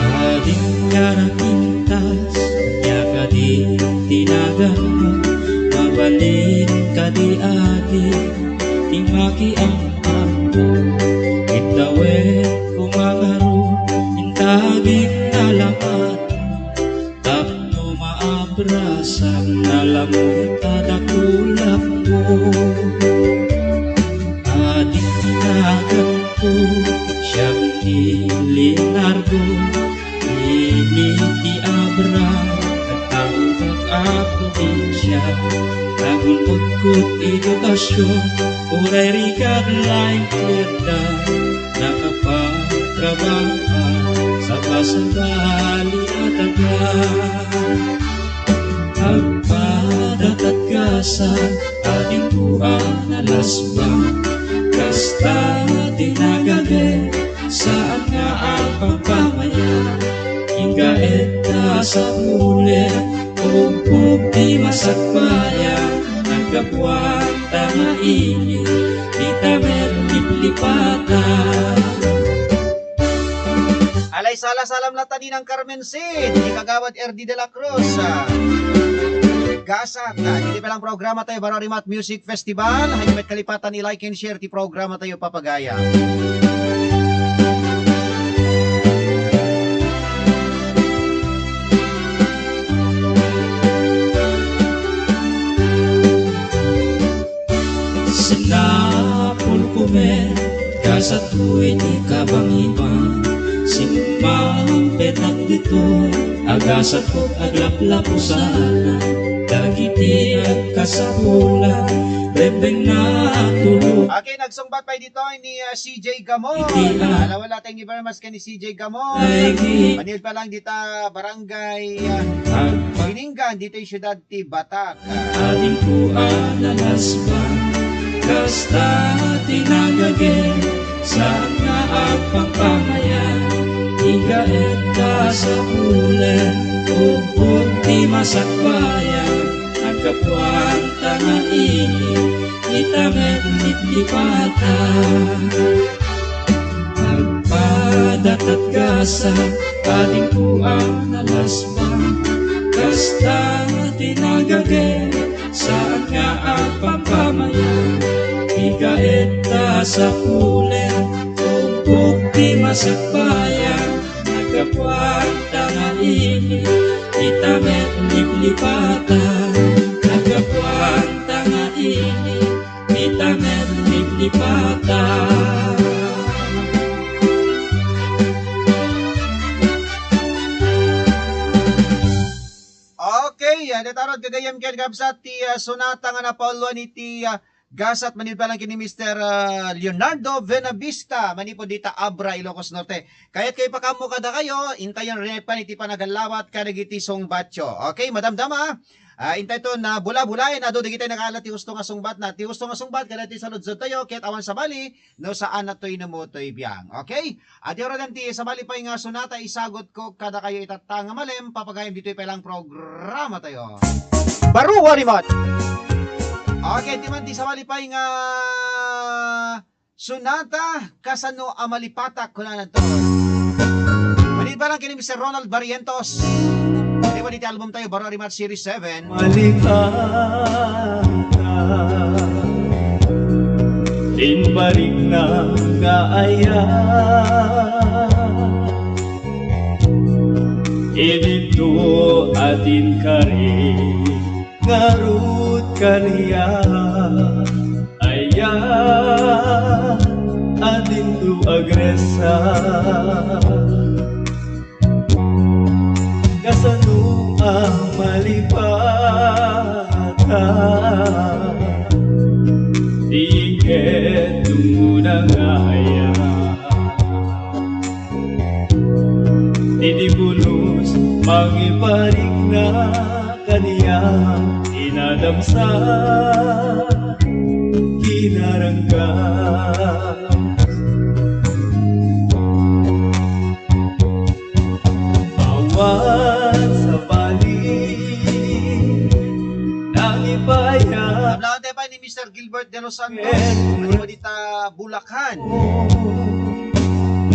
Ading ka na pintas, kaya ka di tinagan mo, mabalin ka di atin. Timaki ang ako, itawin kumakaroon, intaging nalamat, tapno maabrasan, nalamot kadakulap mo. Ating tinagan ko, siyang ni Leonardo, initi Abra, nagtawag ako din siya. Nagunod-gut edukasyon, uray rikad laing kwenta, nakapagtrabaho sa pasabali at agad. Agpadat gasan, ating buwan na lasbang, kasta tinagabi, saan nga ang pagpamayan, hingga eta sa huli, Pupuk di masakbayan, nagkapuan tanga ini, kita merlip-lipatan. Alay salam latan ng Carmen Sid, ni Kagawad RD de la Cruz. Gasat, hindi pa lang programa tayo Baro Arimat Music Festival. Hanyumet kalipatan ni like and share ti programa tayo papagaya. Sinapol kumen, kasa tuwid ikabangiman, simang petak dito, agasat ko aglaplap ko sana, dagiti at kasapulan, rebeng na tulog. Okay, nagsungbat pa dito ni CJ Gamon. Wala tayong iba mas ka ni CJ Gamon. Manil pa lang dito barangay Bininggan, dito yung syudad ti Batak. Ating po alalasban, kasta tinagagin, saan nga ang pagpamayan, higaet ka sa hulen, upog di masakbayan, ang kapuan tanga ini, itamet nitlipatan. Agpadat at gasa, ating puang nalasbang, kasta tinagagin, saan nga ang pagpamayan, higaet ka sa hulen, upog di masakbayan, nagkapuan tanga ini, itamet liplipatan. Nagkapuan tanga ini, itamet liplipatan. Okay, natarod kagayam ken kapsat ti Sonata nga napaulwan ni ti Gasat manibalang kini Mr. Leonardo Benavista manipo dita Abra, Ilocos Norte. Kaya't kayo pakamo kada kayo, intayan rin pa ni ti panagalawat kadagiti songbatyo. Okay, madam dama. Intay to na bula-bulayan na do digitay nakala ti gusto nga sungbat na. Ti gusto nga sungbat kada ti saludsod tayo ket awan sa bali no saan natoy namotoy biyang. Okay? At yoro ti sa bali pa nga sonata isagot ko kada kayo itatanga malem papagayam ditoy pa lang programa tayo. Baro Warimot. Okay, timan di sa malipay nga Sunata kasano amalipatak kunanan to. Manid ba lang kini Mr. Ronald Barrientos. Di ba dito album tayo Barari Match Series 7. Malipatak Tinbalik na gaaya Idito atin kari Ngarut kaniya Aya atin tu agresa Kasano ang malipata Tiket tungunang aya Titipulos mangiparik na kaniya Inadamsa kinarangga Bawat sa balik Nangipaya Nablante pa ni Mr. Gilbert De Los Santos. Ano ba dita Bulacan?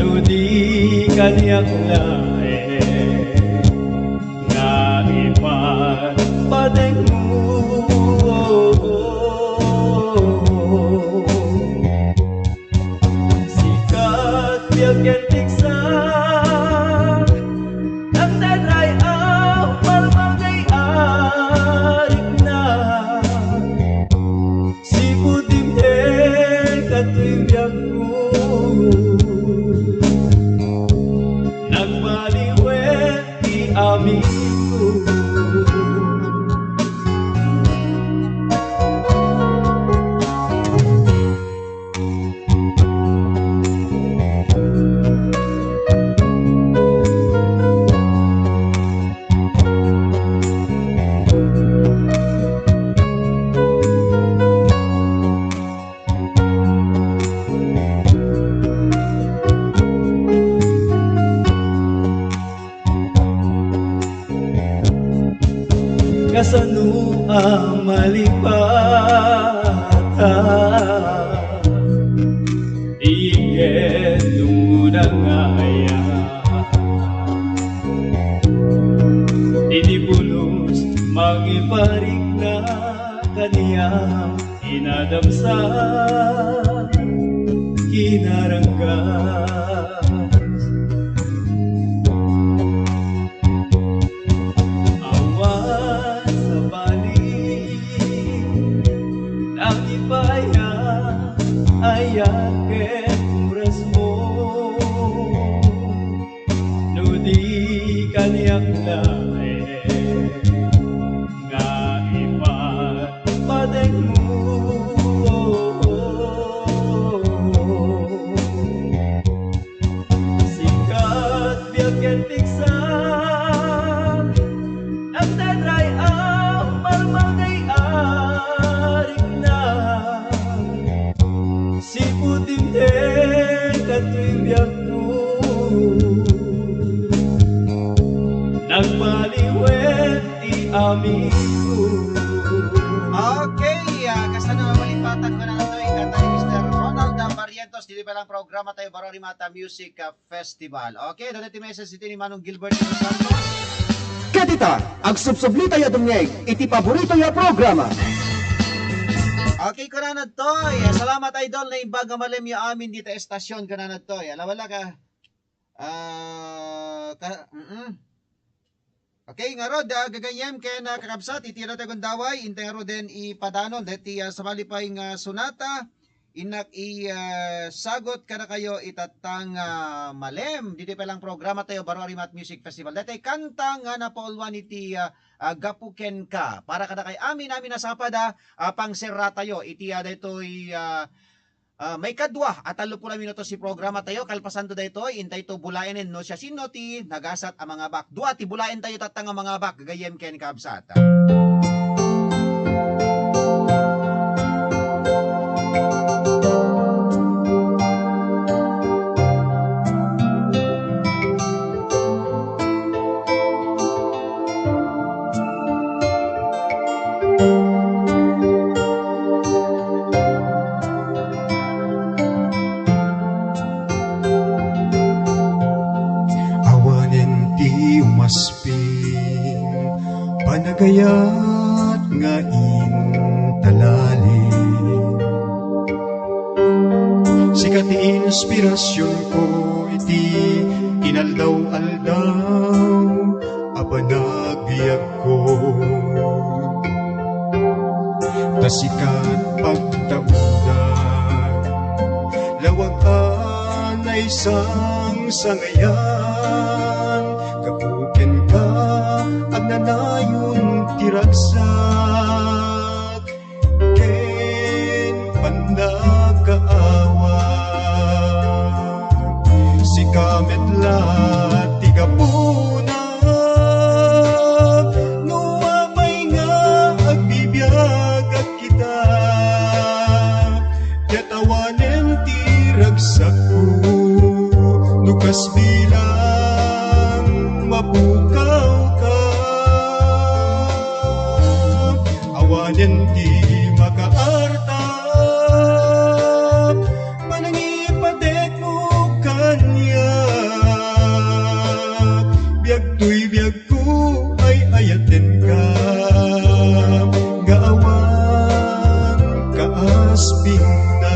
Nudi kaniyak lae Nga ipan pateng mo Sikat biag yan tiksak Ang dadray ang malmangay arik na Si putim din kato'y biag ko Nagbaliwet di amin ko Kasano ang malipata Iket tungunang aya Titipulos magiparik na kaniya Inadamsa kinarangga Ayaket oras mo Nudi kaniyak lae Nga ipat pateng mo Sikat biag yan tiksak Ang dadray ang marmangay arik na Si putim din kato'y biyak ko Nagpaliwet di amin ko Okay, kasano malipatag ko na ito kanta ni Mr. Ronald Barrientos. Dili pa lang programa tayo Barari Mata Music Festival. Okay, doon iti message iti ni Manong Gilbert De Los Santos. Kadita, ag subsubli tayo dumngeg, iti paborito ya programa. Okay, kunanad toy. Salamat idol na imbaga malim yung amin dito estasyon kunanad toy. Alawala ka. Okay, nga rod, gagayem kaya na kakabsat, itira tagong daway, intay nga rod din ipadanon, deti sa malipay nga sunata, inak sagot ka na kayo itatang malem. Dito pa lang programa tayo, Barari Mat Music Festival. Dati kanta nga na paulwan iti gapuken ka. Para ka na kay amin nasapada, pang serra tayo. Iti dito'y may kadwa at 30 minuto si programa tayo kalpasan to dayto intay to bulaenin no siya sino ti nagasat ang mga bak dua ti bulaen tayo tatang ang mga bak gagayem ken kabsat. nga intalali. Sikat inspirasyon ko iti inaldaw-aldaw abanagbiag ko. Tasikat pagtaudan lawagan ay isang sangayan. Kapuken ka agnanayon tiragsak ken pandagkaawan. Si kamet la tigapuna nuwapay nga agbibiyag at kita yatawanen tiragsak ko nukas bilang mapukaw ka awanen di makaarta panangipatek mo kanya biag tuy biag ko ay ayaten ka gaawan kaasping na.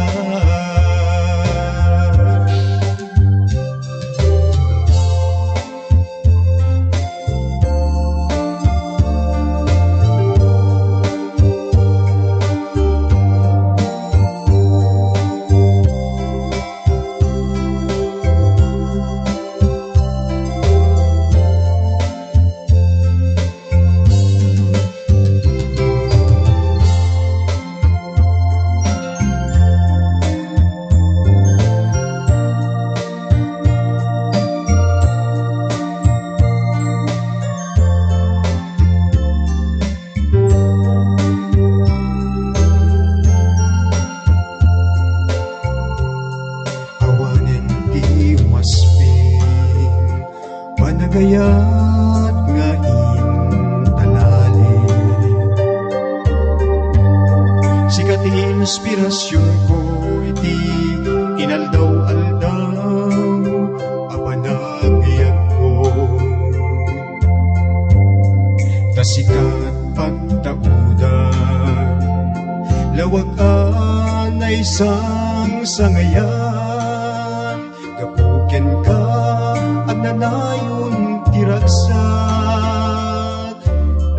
Awanen di umasping panagayat nga intalali. Sikat inspirasyon ko iti inaldaw-aldaw abanagbiag ko. Tasikat pagtaudan lawagan ay isang sangayan. Kapuken ka agnanayon tiragsak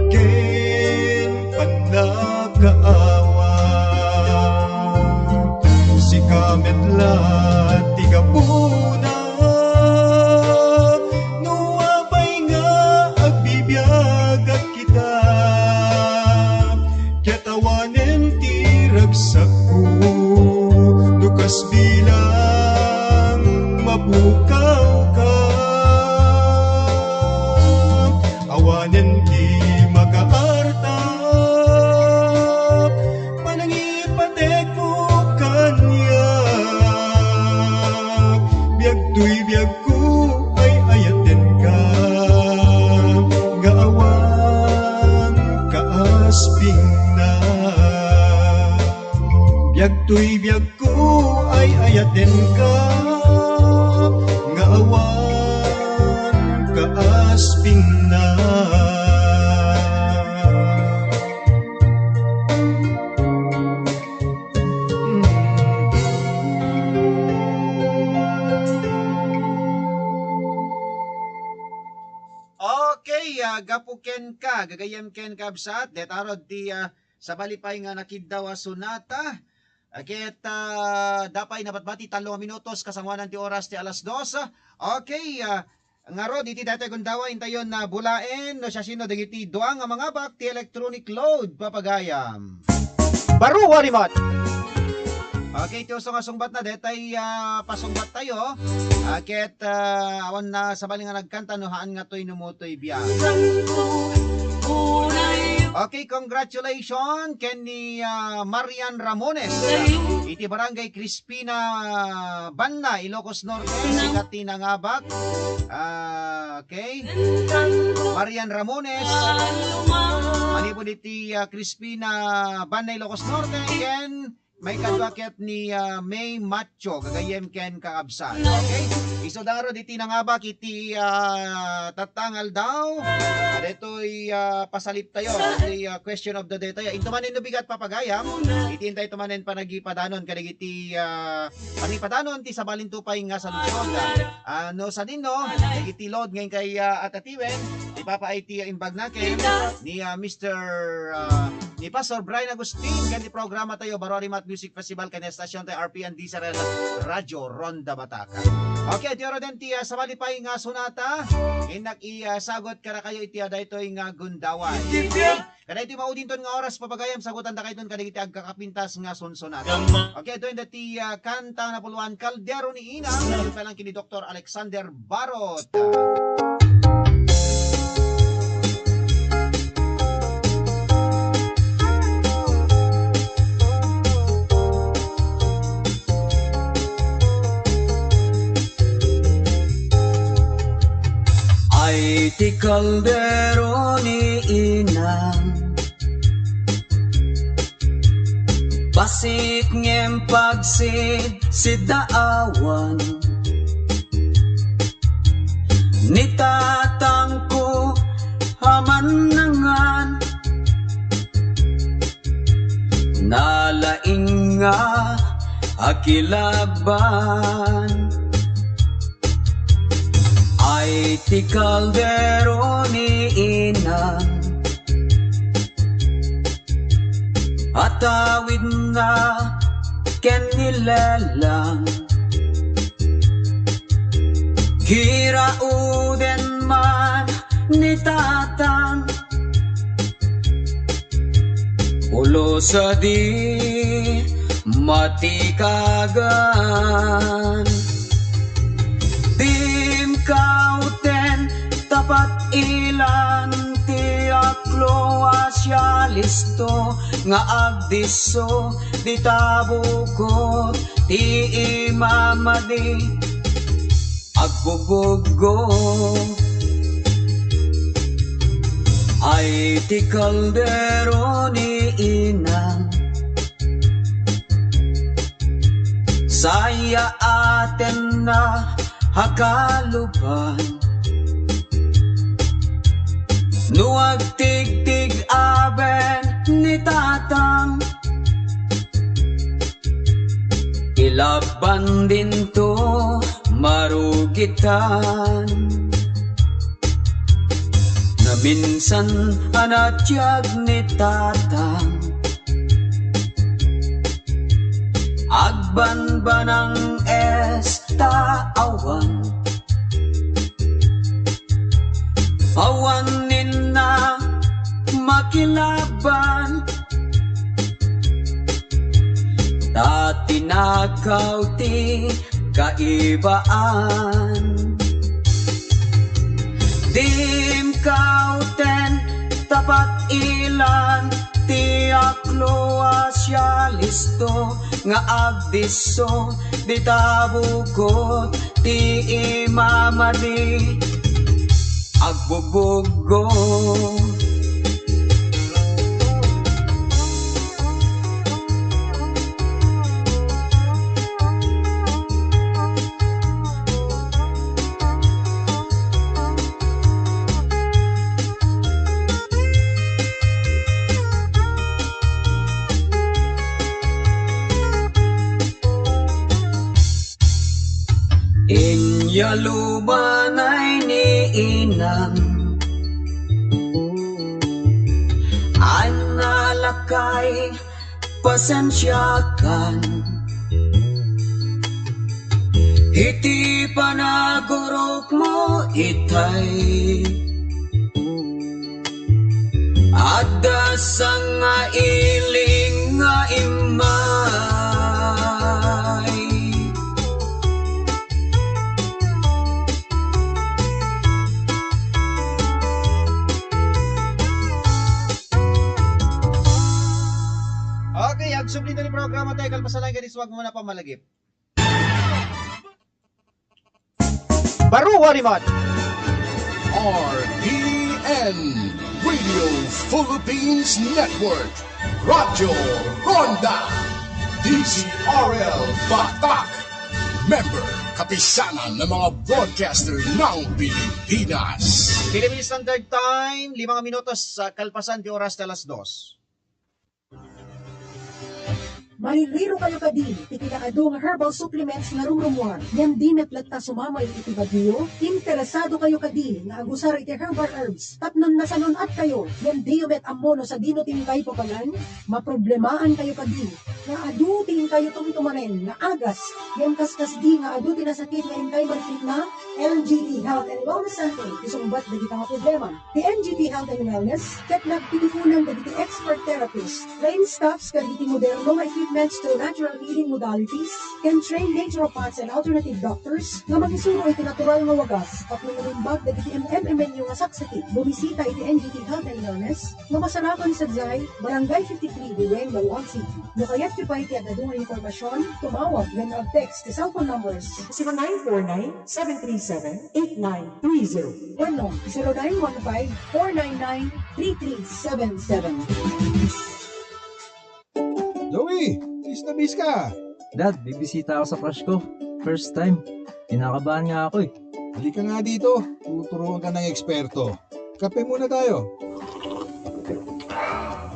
ken pandagkaawan. Si kamet la tigapuna nuwapay nga agbibiyag at kita yatawanen tiragsak ko nukas bilang mapukaw ka awanen di makaarta panangipatek mo kanya biag tuy biag ko ay ayaten ka gaawan kaasping na. Biag tuy biag ko ay ayaten ka ngaawan kaasping na. Okay, gapuken ka, gagayem ken kabsat, detarod di sa balipay nga nakiddaw sunata. Agit dapay napatbati 3 minutos kasangwanan ti oras ti alas 2. Okay, nga rod iti dati gundawa intayon na bulaen no siya sino dagiti duang nga mga bak ti electronic load papagayam. Baru warimot. Okay, tiyo nga sungbat na detay pasungbat tayo. Agit awan na sa bali nga nagkanta no haan nga toy numutoy biya. Okay, congratulations Kenny Marian Ramones. Iti Barangay Crispina Banna, Ilocos Norte, sikat tinangabak. Okay. Marian Ramones. Manipod iti Crispina Banna, Ilocos Norte. Again, may kadwaket ni May Macho, gagayem ken kaabsan. Okay? Isodaro diti na nga ba kiti tatangal daw. Deto'y pasalip tayo. Iti question of the day tayo. Intumanin no bigat papagayam. Itintay tumanin panagipadanon kadagiti panipadanon ti sabalin tupay nga sa lungsod. No sa din no, iti load ngayon kay atatiwen. Ipapa IT imbag nakin ni Mr. Ni Pastor Brian Agustin kanti programa tayo Barori Mat Music Festival kanya stasyon tayo RPN Diesel Radio Ronda Bataka. Okay, tiyo rin ti sabali pa nga sunata. Inak sagot kara kayo iti dayto nga gundawan. Kada iti maudin ton nga oras papagayam sagutan da kayo ton kada iti agkakapintas nga sunsonata. Okay, doon dati kanta na puluan Kaldero ni Ina. Ito lang kini Dr. Alexander Barot. Ay ti kaldero ni inang Basit ngem pagsid si daawan Ni tatang ko haman nangan Nalaing nga akilaban Ay ti kaldero ni inang Atawid nga ken nilelang Kirauden man ni tatang Ulo sa di matikagan Tim kauten tapat ilan ti aklo asya listo nga agdiso di tabukot ti imamadi agbubugo ay ti kaldero ni inang saya aten na hakalupan Nuag tig-tig aben ni tatang Ilaban din to marugitan Na minsan anatyag ni tatang Agban ba ng estaawan Awanin na makilaban Dati nakaw ti kaibaan Dim kauten tapat ilan ti aklo asya listo nga agdiso di tabukot ti imamadi agbubugo Inyalubanay ni inang Analakay pasensyakan Iti panagurok mo itay Adda sa nga iling nga imay Okay, agsubli na ni programa tayo kalpasalan ganis wag mo na pamalagip. Baru Warimat RPN Radio Philippines Network Radyo Ronda DCRL Batak Member kapisanan ng mga broadcaster ng Pilipinas. Philippine Standard Time, 5 minutos sa kalpasan di oras de las 2. Maliliro kayo kadin, tikinaado nga herbal supplements nga rumrumuar. Yan din at lagta sumamay iti bagyo. Interesado kayo kadin, nga agusar iti herbal herbs. Tapnon na sanon at kayo, yan diyo met amono sa dino tingkay papalan. Maproblemahan kayo kadin, nga adu tingin kayo tumtumanen, nga agas. Yan kaskas di nga adu tinasakit nga inkay marikit na NGT Health and Wellness Center. Isumbat na kita nga problema. The NGT Health and Wellness, ket nagpilipunan na diti expert therapist. Train staffs kaditi moderno nga equipments to natural healing modalities, can train naturopaths and alternative doctors nga magisuro iti natural nga wagas. Kapnunurimbag dagiti MMN nga saksakit. Bumisita iti NGT Health and Wellness nga masarapan sa Zay, Barangay 53, Duweng, Baluang City. No kayat iti pa iti adadungan informasyon, tumawag ng text sa cellphone numbers 0949-737-8930 or no 0915-499-3377. Joey, miss na miss ka. Dad, bibisita ako sa crush ko. First time. Kinakabahan nga ako eh. Halika nga dito. Tuturuan ka ng eksperto. Kape muna tayo.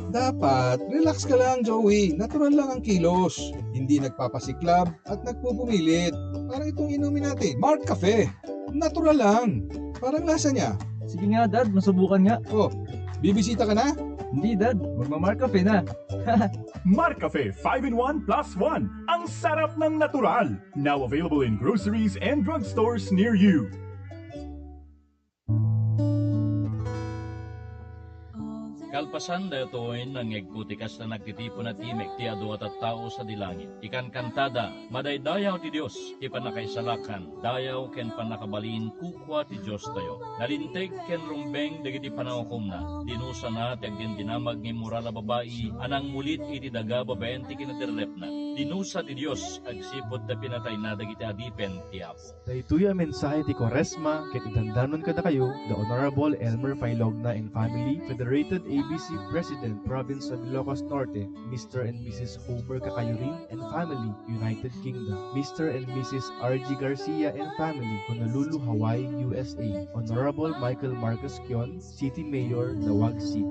Dapat, relax ka lang, Joey. Natural lang ang kilos. Hindi nagpapasiklab at nagpupumilit. Parang itong inumin natin. Mark Cafe. Natural lang. Parang lasa niya. Sige nga, Dad. Masubukan nga. Oh, bibisita ka na? Hindi, Dad. Magma-Mark Cafe na. Mark Cafe 5-in-1 plus 1. Ang sarap ng natural. Now available in groceries and drugstores near you. Kalpasan daytoy nang egkutikas na nagtitipon na timek ti adu at tao sa dilangit. Ikan kantada, madaydayaw ti Dios, ti panakaisalakan, dayaw ken panakabalin kukwa ti Dios tayo. Nalinteg ken rumbeng dagiti panangukom na, dinusa na ti agdin dinamag ni moral a babae, anang mulit iti daga babaen ti kinaderrep na. Dinusa ti Dios, agsipod da pinatay na dagiti adipen ti Apo. Daytoy a mensahe ti Quaresma, ket idandanon kada kayo, the Honorable Elmer Pailogna and Family, Federated ABC President, Province of Ilocos Norte, Mr. and Mrs. Homer Kakayurin and Family, United Kingdom, Mr. and Mrs. R.G. Garcia and Family, Honolulu, Hawaii, USA, Honorable Michael Marcos Kion, City Mayor, Nawag City.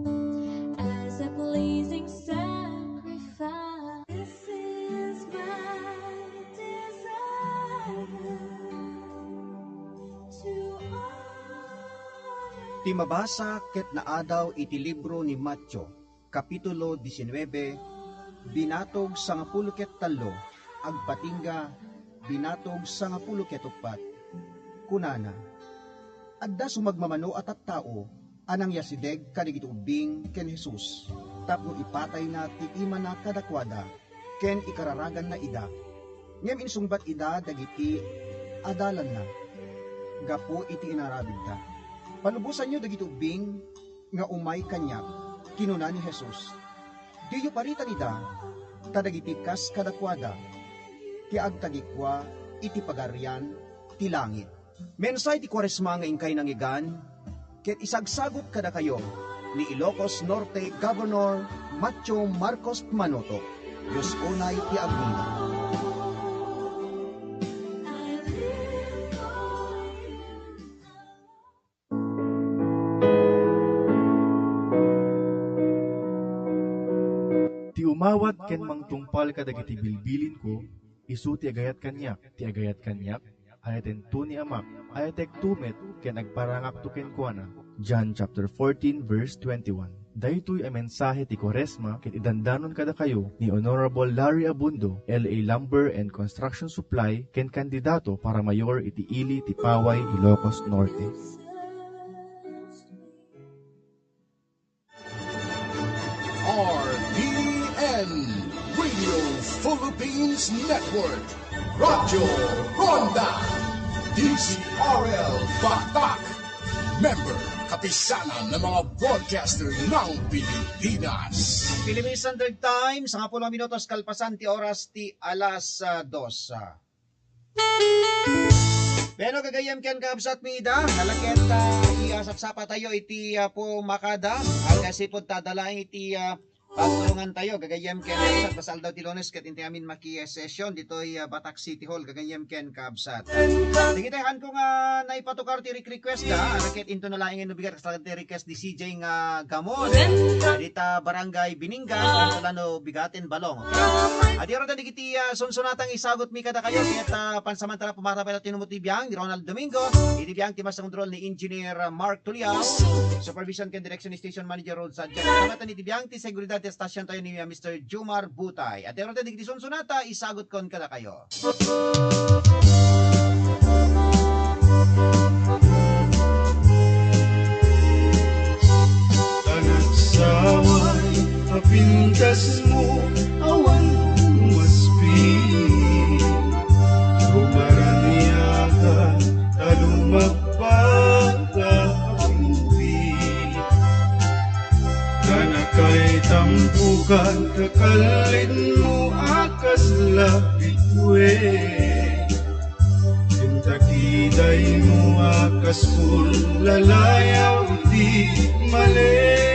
As a pleasing sacrifice, this is my desire to Ti mabasa ket naadaw iti libro ni Mateo, Kapitulo 19, binatog 10 ket 3, agpatingga binatog 10 ket 4. Kunana, adda sumagmamano at tao, anang yasideg kadigiti ubing ken Jesus, tapno ipatay na ti ima na kadakwada, ken ikararagan na ida. Ngem insungbat ida dagiti adalan na, gapo iti inarabid ta. Panubusan nyo dagiti ubing nga umay kanya, kinuna ni Jesus. Diyo paritan ida, kadagiti kas kadakwada, ti agtagikwa iti pagarian ti langit. Mensay ti Quaresma nga ingkay nangigan, ket isagsagot kada kayo ni Ilocos Norte Governor Mateo Marcos Manoto. Diyos unay ti agmina. Ti umawat ken mangtungpal kadagiti bilbilin ko, isu ti agayat kanyak, ayaten tu ni amak, ayatek tumet ken agparangak tu ken kuana. John chapter 14 verse 21. Daytoy a mensahe ti Quaresma ket idandanon kada kayo ni Honorable Larry Abundo, LA Lumber and Construction Supply ken kandidato para mayor iti ili ti Paway, Ilocos Norte. RPN Radio Philippines Network, Radyo Ronda, DCRL Batak, member kapisanan ng mga broadcaster ng Pilipinas. Philippine Standard Time, 10 minutos kalpasan ti oras ti alas 2. Pero gagayam ken kabsat mi ida, nalaket iasapsapa tayo iti po makada, ang sipod tadalaing iti Pagtulungan tayo, gagayem ken kabsat, basal daw ti Lunes, ket inti amin maki-session, dito'y Batak City Hall, gagayem ken kabsat. Sige tayo, kung naipatukar ti request da, ket into na laing inubigat, kasalagan ti request di CJ nga gamon, dita Barangay Biningan, Lano Bigatin Balong. Adi ro da digiti sunsunatang isagot mi kada kayo, ket pansamantala pumarapel at tinumuti biyang ni Ronald Domingo, iti biyang timas ng control ni Engineer Mark Tuliao, supervision ken direction ni Station Manager Rod Sadja. Kamatan iti biyang ti seguridad ti stasyon tayo ni Mr. Jumar Butay. At ero tayo digiti sunsunata, isagot kon kada kayo. Saway, kapintas mo, awan maspi. Rumaraniakan, talumagpagkakampi. Kanakay tampukan, kakalin mo, akas lapitwe. Kintakiday mo, akas kul, lalayaw di mali.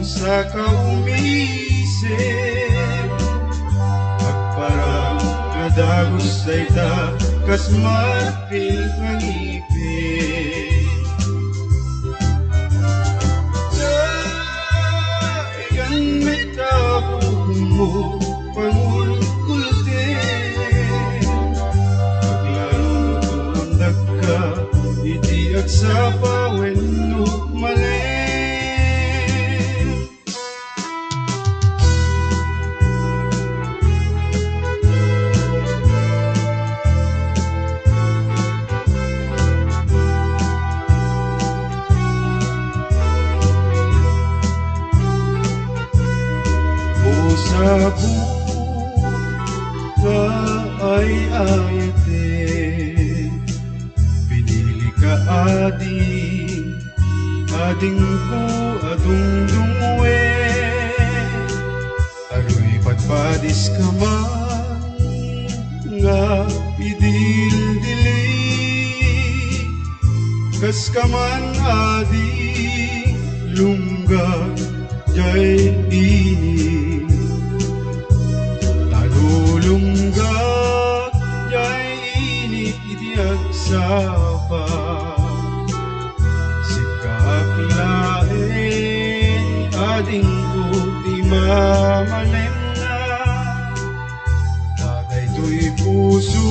Sa kaumisip Agparang kadagos sa ita Kas mapil ng ipin Daigan may tapong mo Pangulkultin Paglarong tumundag ka Itiyak sa pawenok mali. Sabu ka ay ayate Pinili ka ading ko adung dungwe Aroy patpadis ka man nga idil-dili Kas ka man adi lunggag jay ini Lunggat jay init itiag sapa Sikap lain ading ko di mamanen na Tatay to'y puso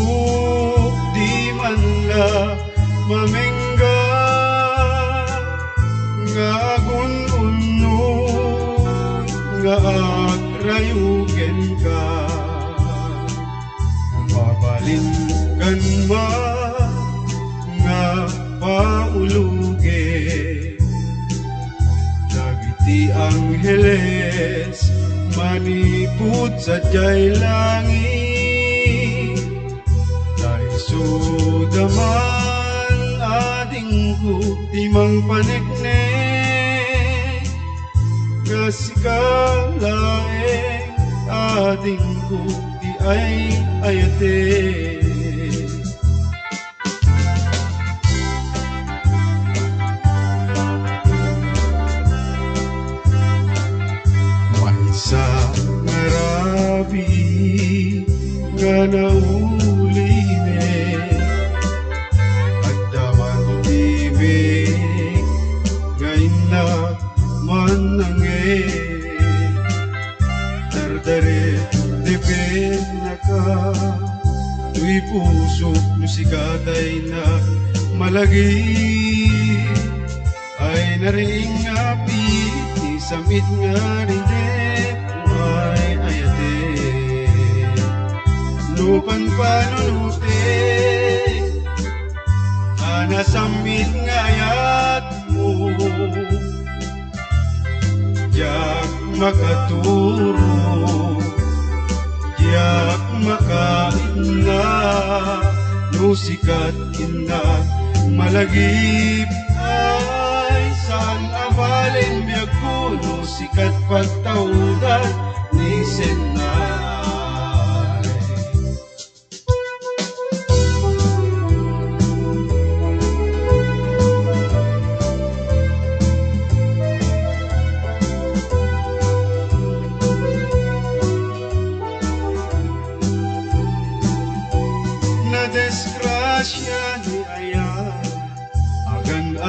di man la mamengga Nga agun unod nga agrayugen ka Mabalinggan ma nga pauluge Dagiti angheles manipud sa jay langit Dahil sudaman ading ko timang paneknek Kasikalaeng ading ko di ay ayate May sa ngarabi nga nauline at daman tibig ngayon na manange dardare depend na ka Tuy puso musikatay na malagi Ay naring api isamit nga rindet ay ayate Lupan panunute Anasamit nga ayat mo Jak makaturo Yak makaina Nusikat ina malagip Ay saan abalin biag ko Nusikat pagtaudan ni Senay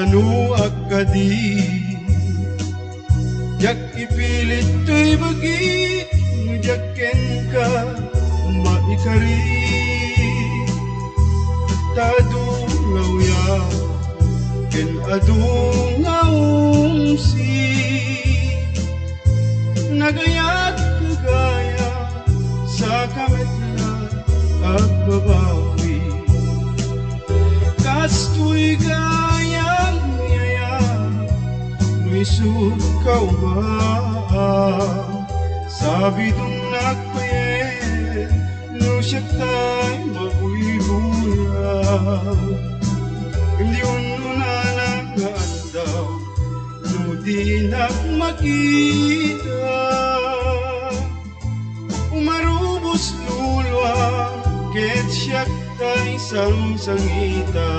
anu akadi jak ipilit to'y bagi jaken ka maikari tadungaw ya ken adungaw si nagayat kagaya sa kametla at babawi kastoy gayang yaya nuisud kaumaa sabi dun nagpayet no siya tay mauyuna hindi ununa nagaandaw no di makita umarubos lulwa ket siya tay sangsangita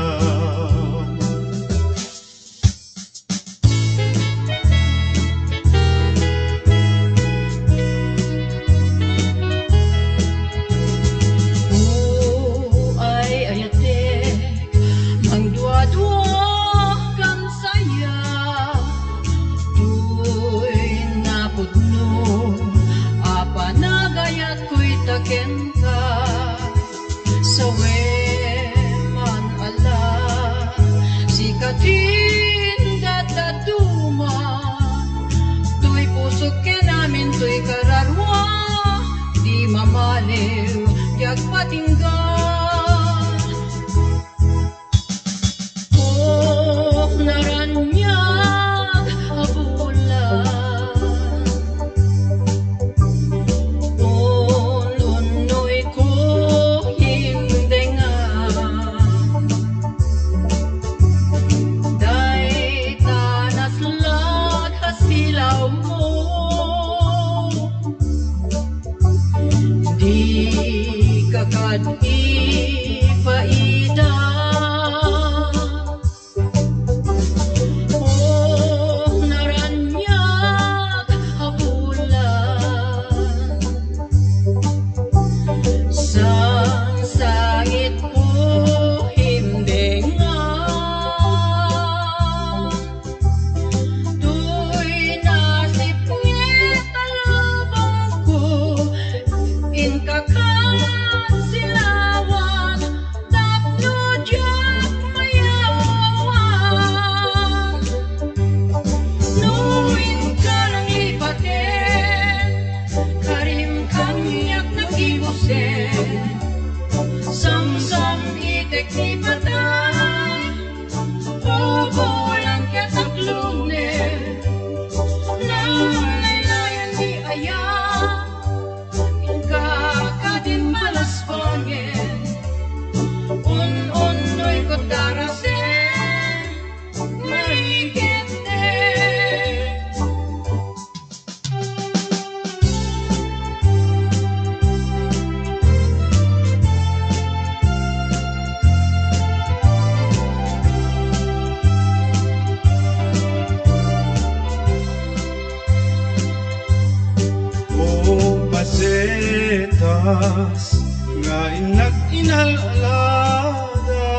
nga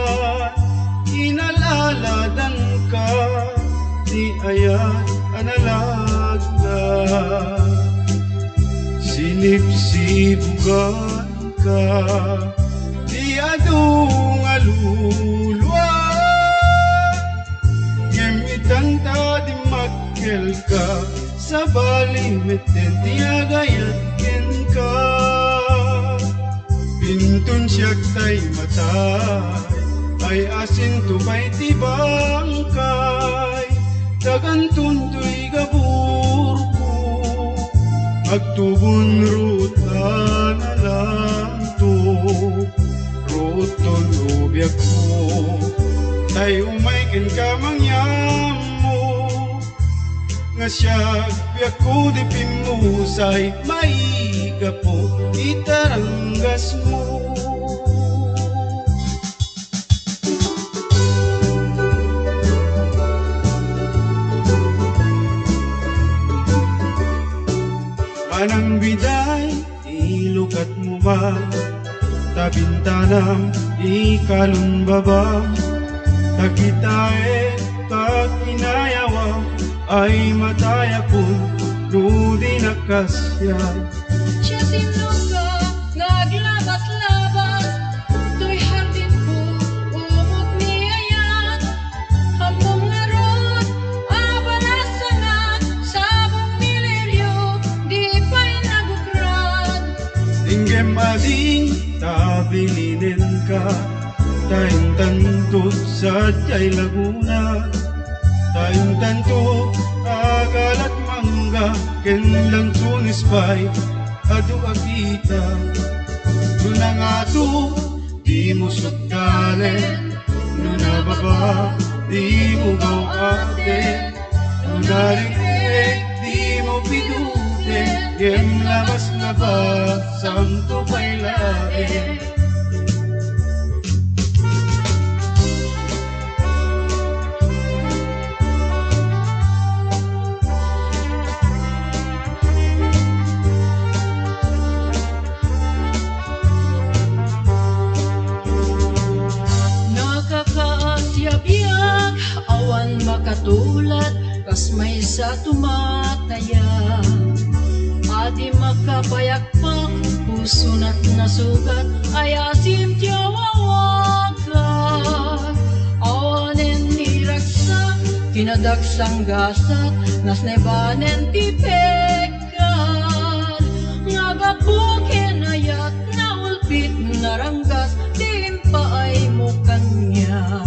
inalaladan ka di ayat analagda sinipsibugan ka di adung alulwa gemitan ta di magkel ka sa balimeten di agayat ken ka pintun siyak tay matay ay asin tubay tibangkay dagan tuntoy gaburko agtubon ruta na lang to ruton ubyak ko tay umaykin ka mangyamo nga siyag biyak ko di pimusay maiga po itaranggas mo. Manang biday, ilukat mo ba? Tabintanam, ikalun baba? Takitae, kag inayawa ay mataya ko Rudi nakasya Siya sinuga, naglabas-labas To'y hardin ko, umog niya yan Hambong narod, abalasangan Sabong miliryo, di pa'y nagugrad Tinggem ading tabilinin ka Tayong tantot sa Jay Laguna Tayong tanto agalat mangga Ken lang sunispay adu agita Nuna nga to di mo sugdalen Nuna baba di mo gawate Nuna rin di mo pidute Yen labas na ba santo pa'y lae Nakakaasyabiyag, awan makatulad Kas may sa tumataya Adi makapayakpak, puso na't nasugat Ay asim tiyawawagan Awanen niraksak, kinadaksang gasat Nas nebanen tipekan Ngagapukin ayat na ulpit naranggas Timpa ay mukanya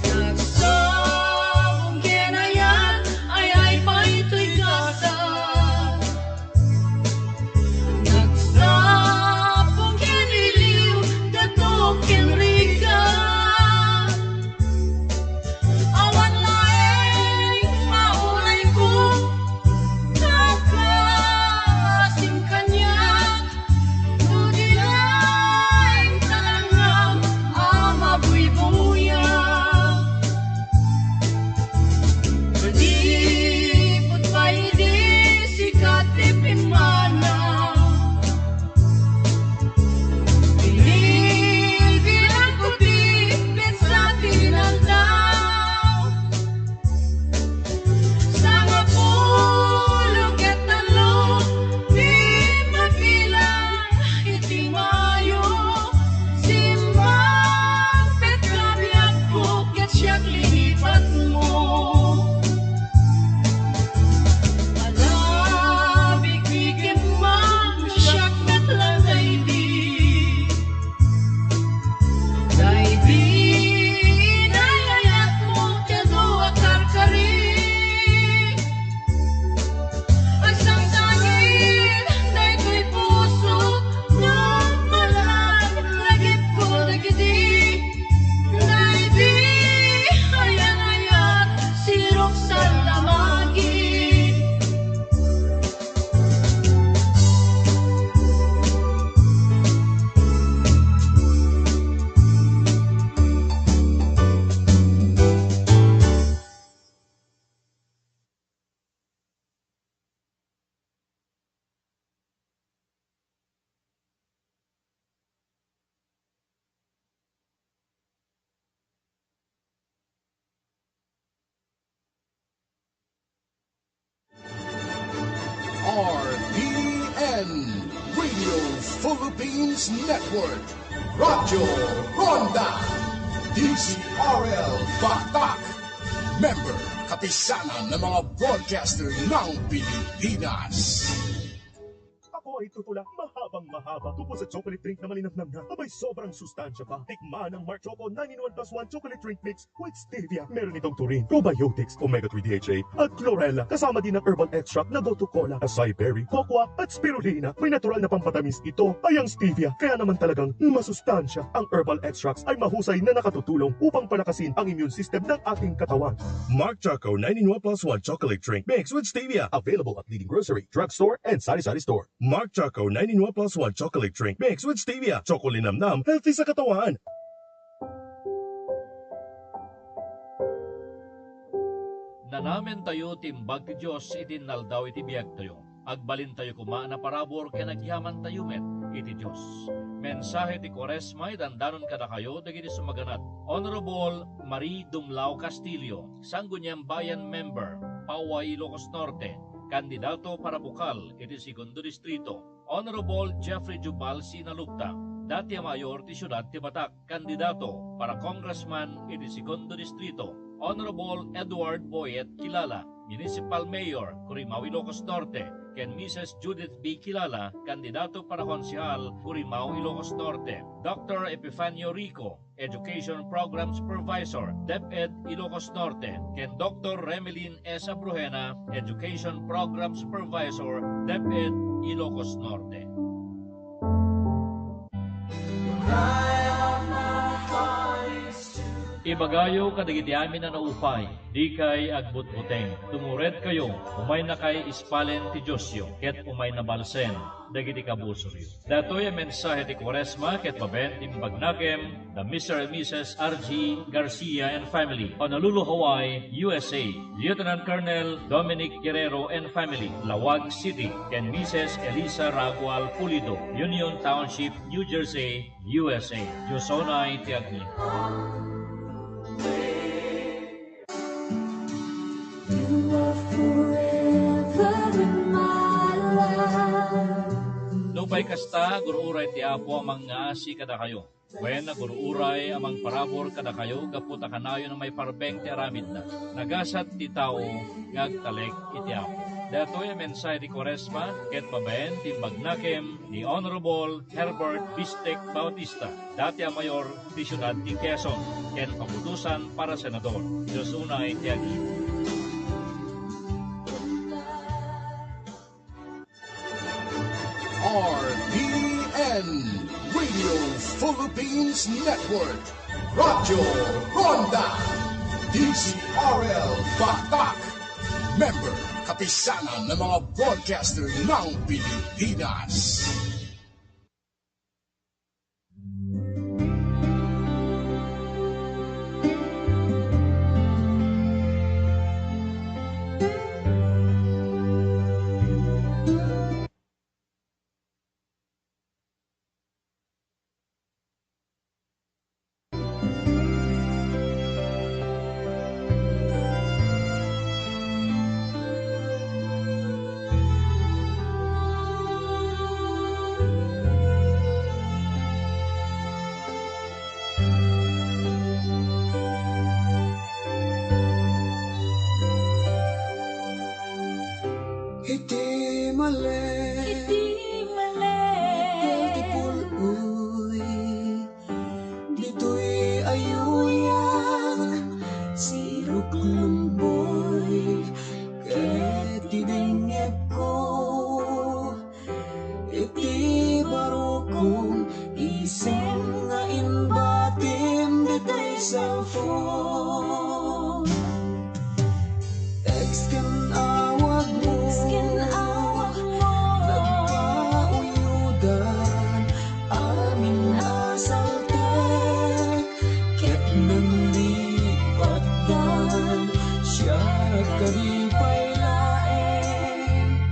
Nagsabong kinayat ay pa ito'y gasat Nagsabong kiniliw dato kinrigat Awan laeng maulay ko Nakasim kanyak Nudi laeng tanangam ama buy-buya Perdipot pa'y di sikat ipimana Pilil bilang kuti sa tinandaw Sa nga pulog at talo Di mabilang iti mayo Simbang petrabiak bukit siyak lilipat mo Alabig bigim man siyak metlang Daydi nayayat mo tiyado akarkari Agsang tangin dayto'y puso na malag Lagip ko dagidi Daydi ayan-ayat sirok sa lamagi RPN Radio Philippines Network Radyo Ronda DCRL Batak Member Kapisanan ng mga broadcaster ng Pilipinas. Ako ay tutula, mahabang-mahaba tungkol sa chocolate drink na malinamnam na abay sobrang sustansya pa. Tikman ang Mark Choco 9-in-1+1 chocolate drink mix with stevia. Meron itong taurine, probiotics, omega-3 DHA at chlorella. Kasama din ang herbal extract na go-to cola, acai berry, cocoa at spirulina. May natural na pampatamis ito ay ang stevia. Kaya naman talagang masustansya. Ang herbal extracts ay mahusay na nakatutulong upang palakasin ang immune system ng ating katawan. Mark Choco 9-in-1+1 chocolate drink mix with stevia. Available at leading grocery, drugstore, and sari-sari store. Mark Choco 9-in-1+1 chocolate drink mix with stevia. Choco linamnam, healthy sa katawan. Nanamen tayo timbag ti Diyos iti naldaw iti biyag tayo. Agbalin tayo kuma na parabor kaya nagyaman tayo met iti Diyos. Mensahe ti Quaresma dandanon kada kayo dagiti sumaganat. Honorable Marie Dumlao Castillo, Sangguniang Bayan Member, Paua, Ilocos Norte, kandidato para bukal iti Segundo Distrito. Honorable Jeffrey Jubal Sinalupta, dati mayor ti Syudad ti Batak, kandidato para Congressman iti Segundo Distrito. Honorable Edward Boyet Kilala, Municipal Mayor, Curimaw, Ilocos Norte, ken Mrs. Judith B. Kilala, kandidato para konsehal, Curimaw, Ilocos Norte. Dr. Epifanio Rico, Education Program Supervisor, DepEd, Ilocos Norte, ken Dr. Remelin S. Abrujena, Education Program Supervisor, DepEd, Ilocos Norte. Ibagayo kadagiti amin na naupay, di kay agbutbuteng. Tumured kayo, umay na kay ispalen ti Diyosyo, ket umay na balsen, dagiti kabusoryo. Datoy ang mensahe ti Quaresma, ket baben timbag nakem, the Mr. and Mrs. R.G. Garcia and family, Honolulu, Hawaii, USA. Lieutenant Colonel Dominic Guerrero and family, Lawag City, ken Mrs. Elisa Ragual Pulido, Union Township, New Jersey, USA. Diyosonay ti agni. Lupay kasta, guruuray ti Apo amang nga si kada kayo. When guruuray amang parabor kada kayo, kaputa kanayo na may parbeng ti aramid na. Nagasat ti tao, ngagtalek iti Apo. Datoy ang mensahe ti Quaresma, ket paben timbag nakem ni Honorable Herbert Bistek Bautista, dati ang mayor ti Syudad ti Quezon, ken pamutusan para senador. Diyos unay ti agin. RPN Radio Philippines Network, Radyo Ronda, DCRL Batak, member kapisanan ng mga broadcaster ng Pilipinas. Iti mali, iti puloy, dito'y ayuyan, sirok lumboy, ket tinengep ko, iti barokong isem nga imbatim dito'y cellphone. Text kan awag mo, nagpauyudan, amin asaltek, ket nandipatan, siya karipay laeng,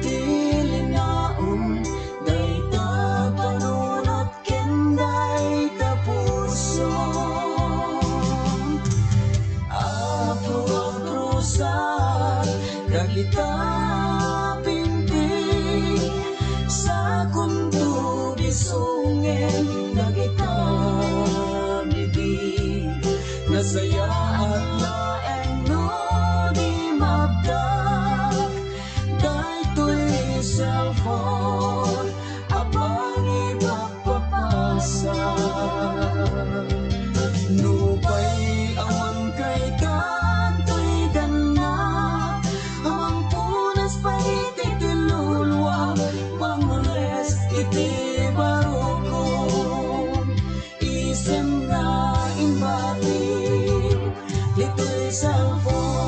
tilinaon, day tapanunot, kenday tapuso. Apro-aprosan, kagita pimping, sa kunto bisungen, kagita bibig, nasaya at laeng no di mabdak, dahito'y cellphone, abang ipagpapasa. Nupay awan kay kanto'y gana, amang punas pa iti tilulwa, mangres iti barokon, isem na imbati, ito'y cellphone.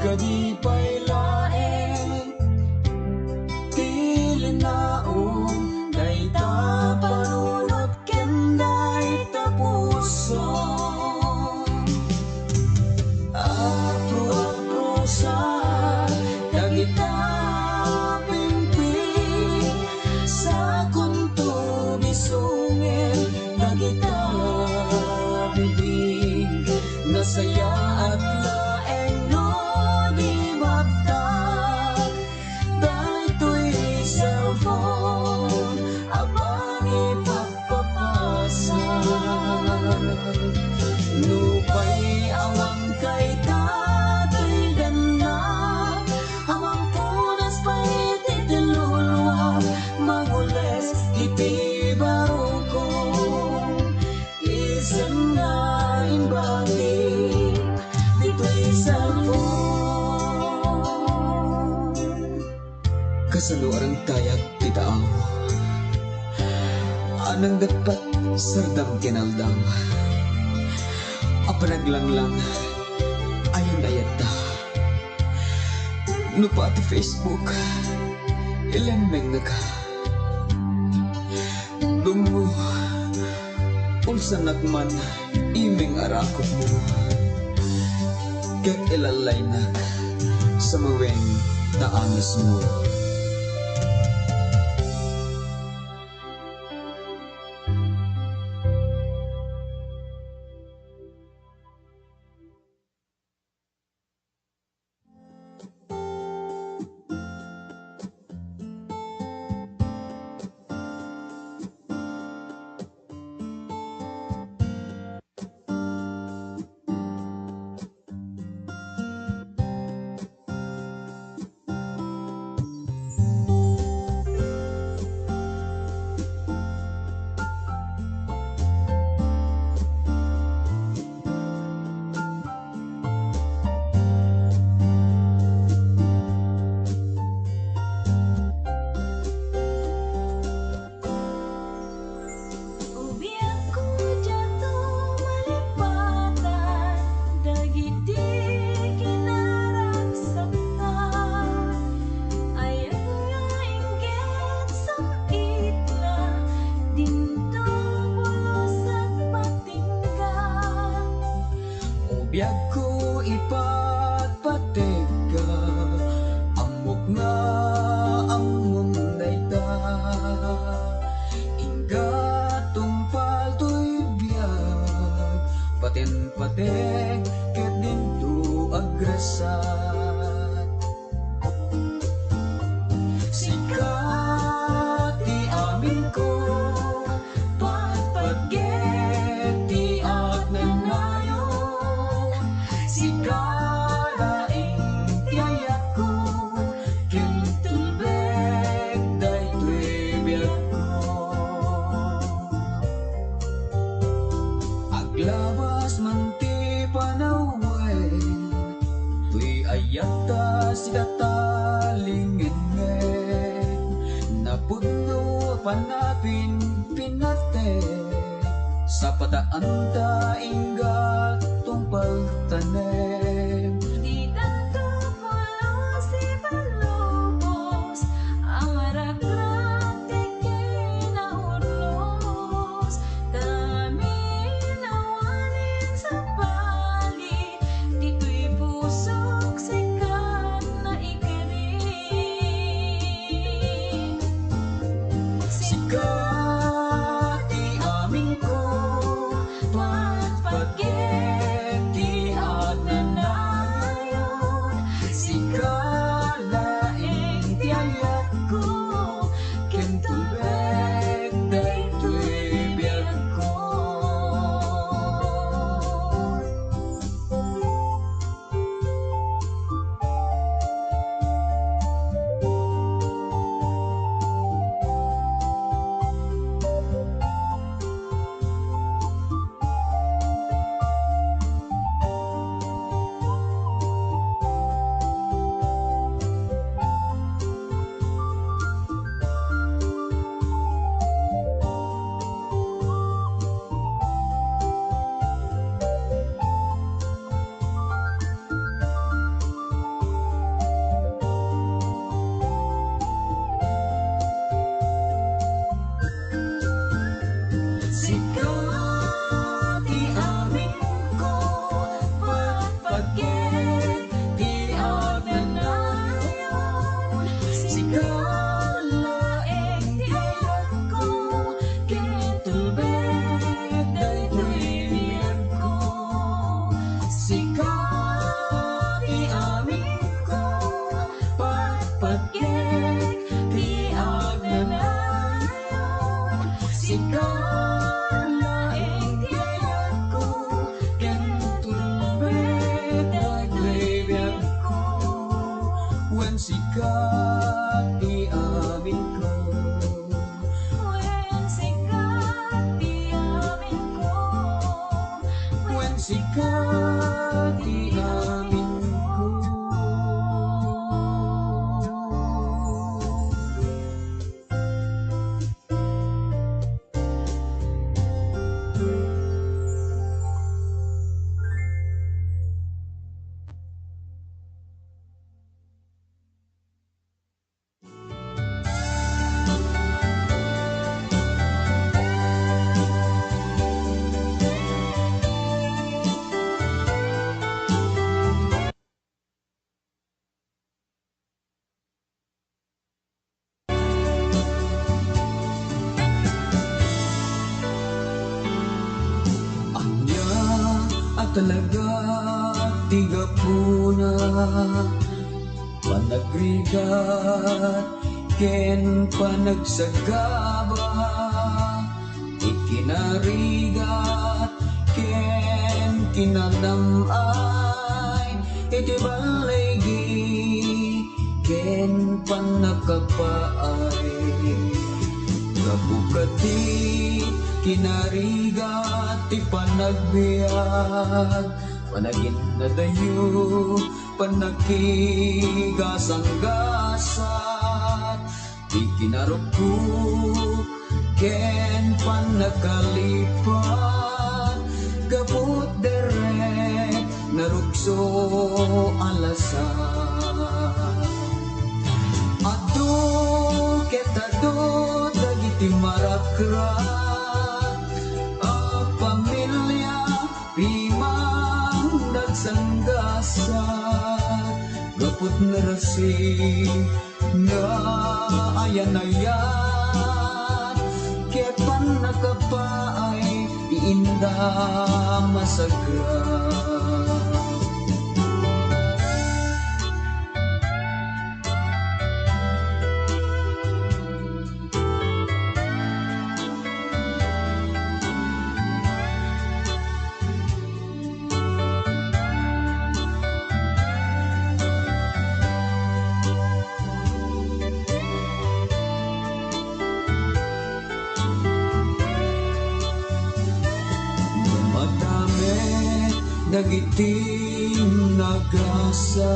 kadi pa'y laeng tilinaong day ta panunot kenday ta puso apro-aprosa dagita pingping sa kunto bisungin dagita bibig nasaya at laeng no di magtag dahito'y cellphone abang ipagpapasa lupay awang kay tatay ganda amang punas pa'y titilulwa magules iti baro ko isang na imbagi dito'y cellphone kasaluarang tayag titaaw anang dapat sardam kinaldam apanaglang ayun ayat ta no pati Facebook ilemeng naka dungo ulsa nakman imeng arakot mo ket ilalay na sa maweng taamis mo biag ko ipagpateka amok nga among dayta ingatong palto'y biag paten-patek ket dinto agresat sikat ti amin ko patpatget ti at nangayo sigalaing tiyayak ko kintulbek dayto'y biag ko aglabas man ti panaway tuy ayata sidatalingin napudno panapin pinate sa pataan ta inggat tumpal tanem di tanto pala si palubos amaragrat kinahurlos kami nawanin sa bali dito'y pusok sikat na ikirin sikat di amin ko patpatget sikat iamin ko. When sikat iamin ko. When sikat iamin ko. Anya at talaga tiga puna panagrigat ken panagsagaba ikinarigat ken kinanamay iti balegi ken panakapaay kabukati kinarigat ti panagbiag panagin na dayo panakigasang-gasat di kinaruko ken panagkalipat gabut deret narugso alasan ado ketado dagiti marakrat a pamilya pimang nagsanggasat gaput narasi nga ayan-ayan ket panakapaay iinda masagrat. Dagiti nagasan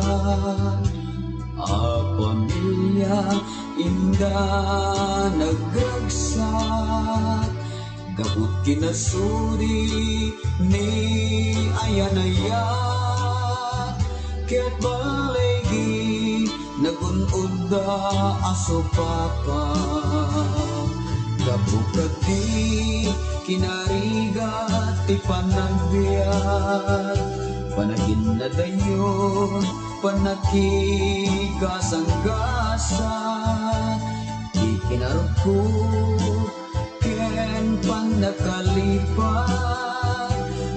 a pamilya inda nagragsak gabut kinasuri ni ayan-ayan ket balegi nagunudda aso papa gabukati kinarigat ti panagbiag panagin na dayon panakigasang-gasan di kinaruko ken panakalipat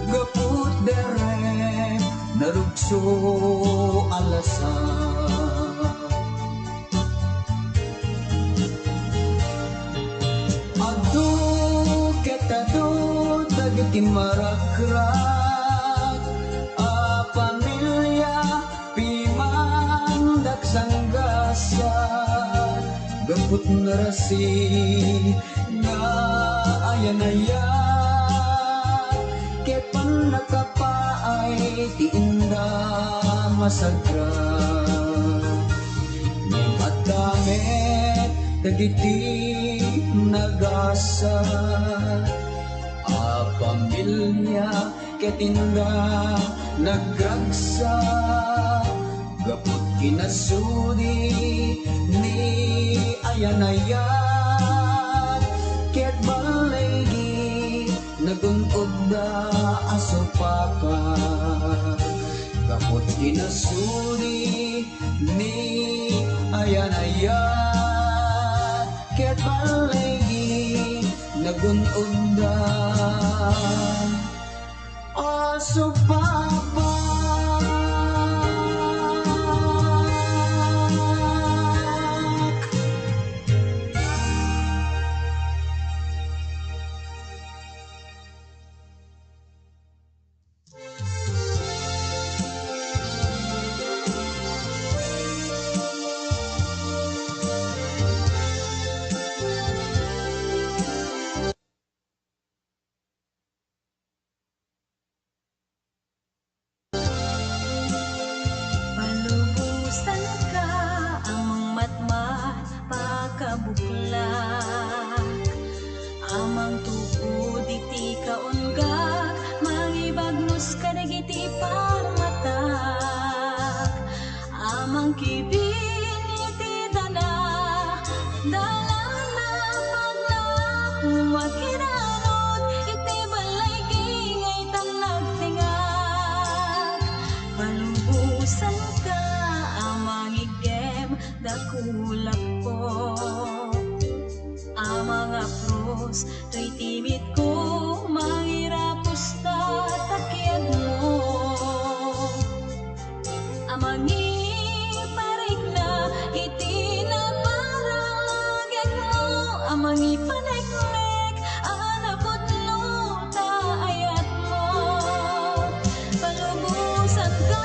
gaput deret narugso alasan ado ketado dagiti marakrat a pamilya pimang dagsang-gasat gaput narasi nga ayan-ayan ket panakapaay ti inda masagrat ngem at damet dagiti nagasat a pamilya ket inda nagragsak gaput kinasudi ni ayan-ayan ket balegi nagunod da aso papa gaput kinasudi ni ayan-ayan ket balegi nagunod da aso papa. buklak. Amang tukod iti kaunggak, mangibagnos kadagiti parmatak. Amang kibin iti dana, dalang na magnakumat kinanod, iti balay gingay tam nagtingak. Palubusan ka, amang igem, dakulap ko. Amang apros, to'y timid ko, mangirapos ta takyag mo. Amang iparik na, iti na paragag mo. Amang ipaneknek, anapot no, taayat mo. Palubusan ka,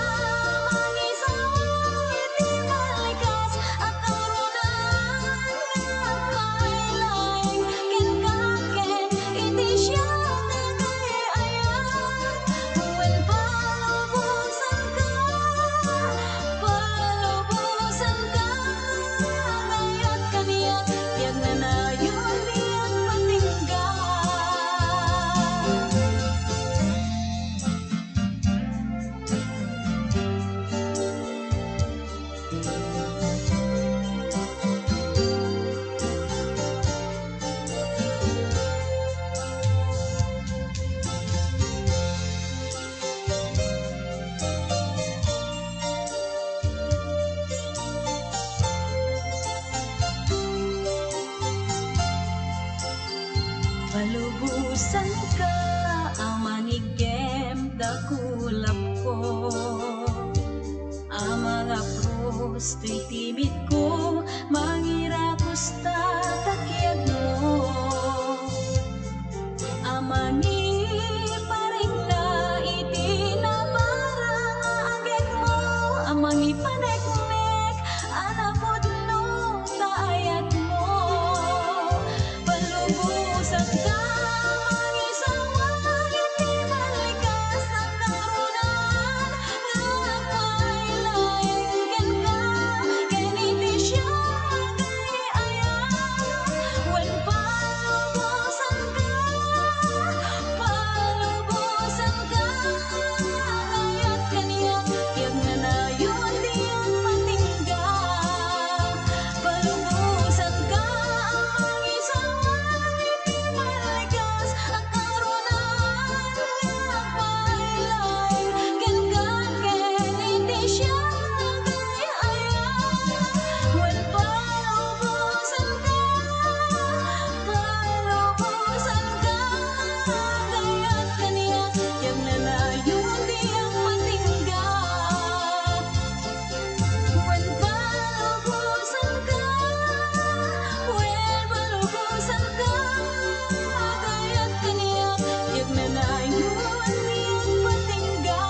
mangisawa, iti malikas, at karunan nga kailaing. Kinkaken, iti siya nagayayat. When palubusan ka, gayat kaniya, tiyag na nayon diyan matingga. Palubusan ka, ang manigem, dakulap ko. Ang mga pros, to'y timid ko, mangirakos ta takyag mo. Ang mangiparing na, iti na paragag mo. Ang mangipaneknek, anapod no, taayat mo. Palubusan ka, mangisawa, iti malikas, at karunan nga kailaing. Ken iti siya nagayayat. When palubusan ka, gayat kaniya, tiyag na nayon diyan matingga. Palubusan ka, ang isawa, iti malikas, at karunan nga kailaing. Ken iti siya nagayayat. When palubusan ka, gayat kaniya, tiyag na nayon diyan matingga. When palubusan ka, gayat kaniya, tiyag na nayon diyan matingga.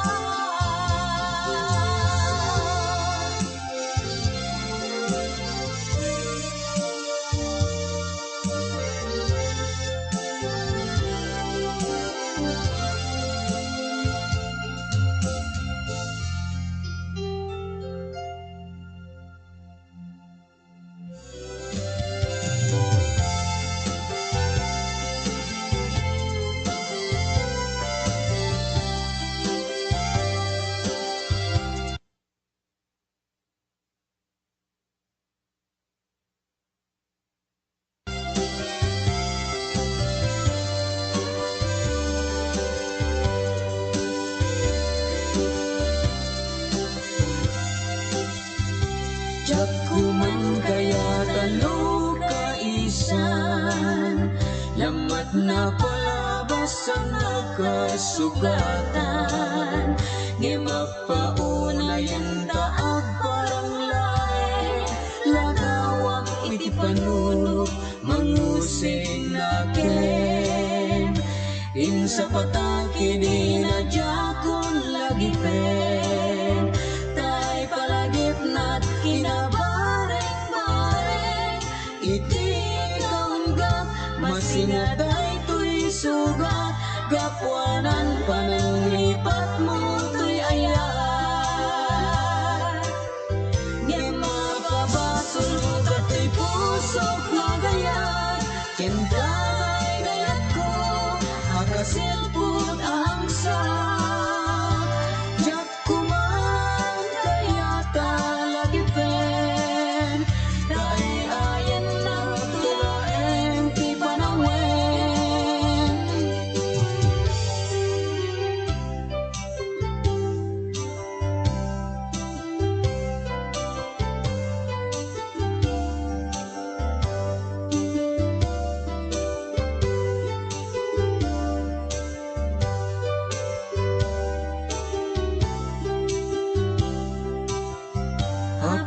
Diyak kuman kaya talo kaisan, lamat na palabas ang nagkasugatan. Ngemapauna taag parang lae, lagawang iti panunod, mangusing nakin. Insa pataki di na jakon lagi pen, tay palagip nat kinabareng-bareng. Iti kaunggap, masinaday to'y sugat, gapuanan pananglipat mo to'y ayat. Ngem mapabasol mo ka to'y puso ko,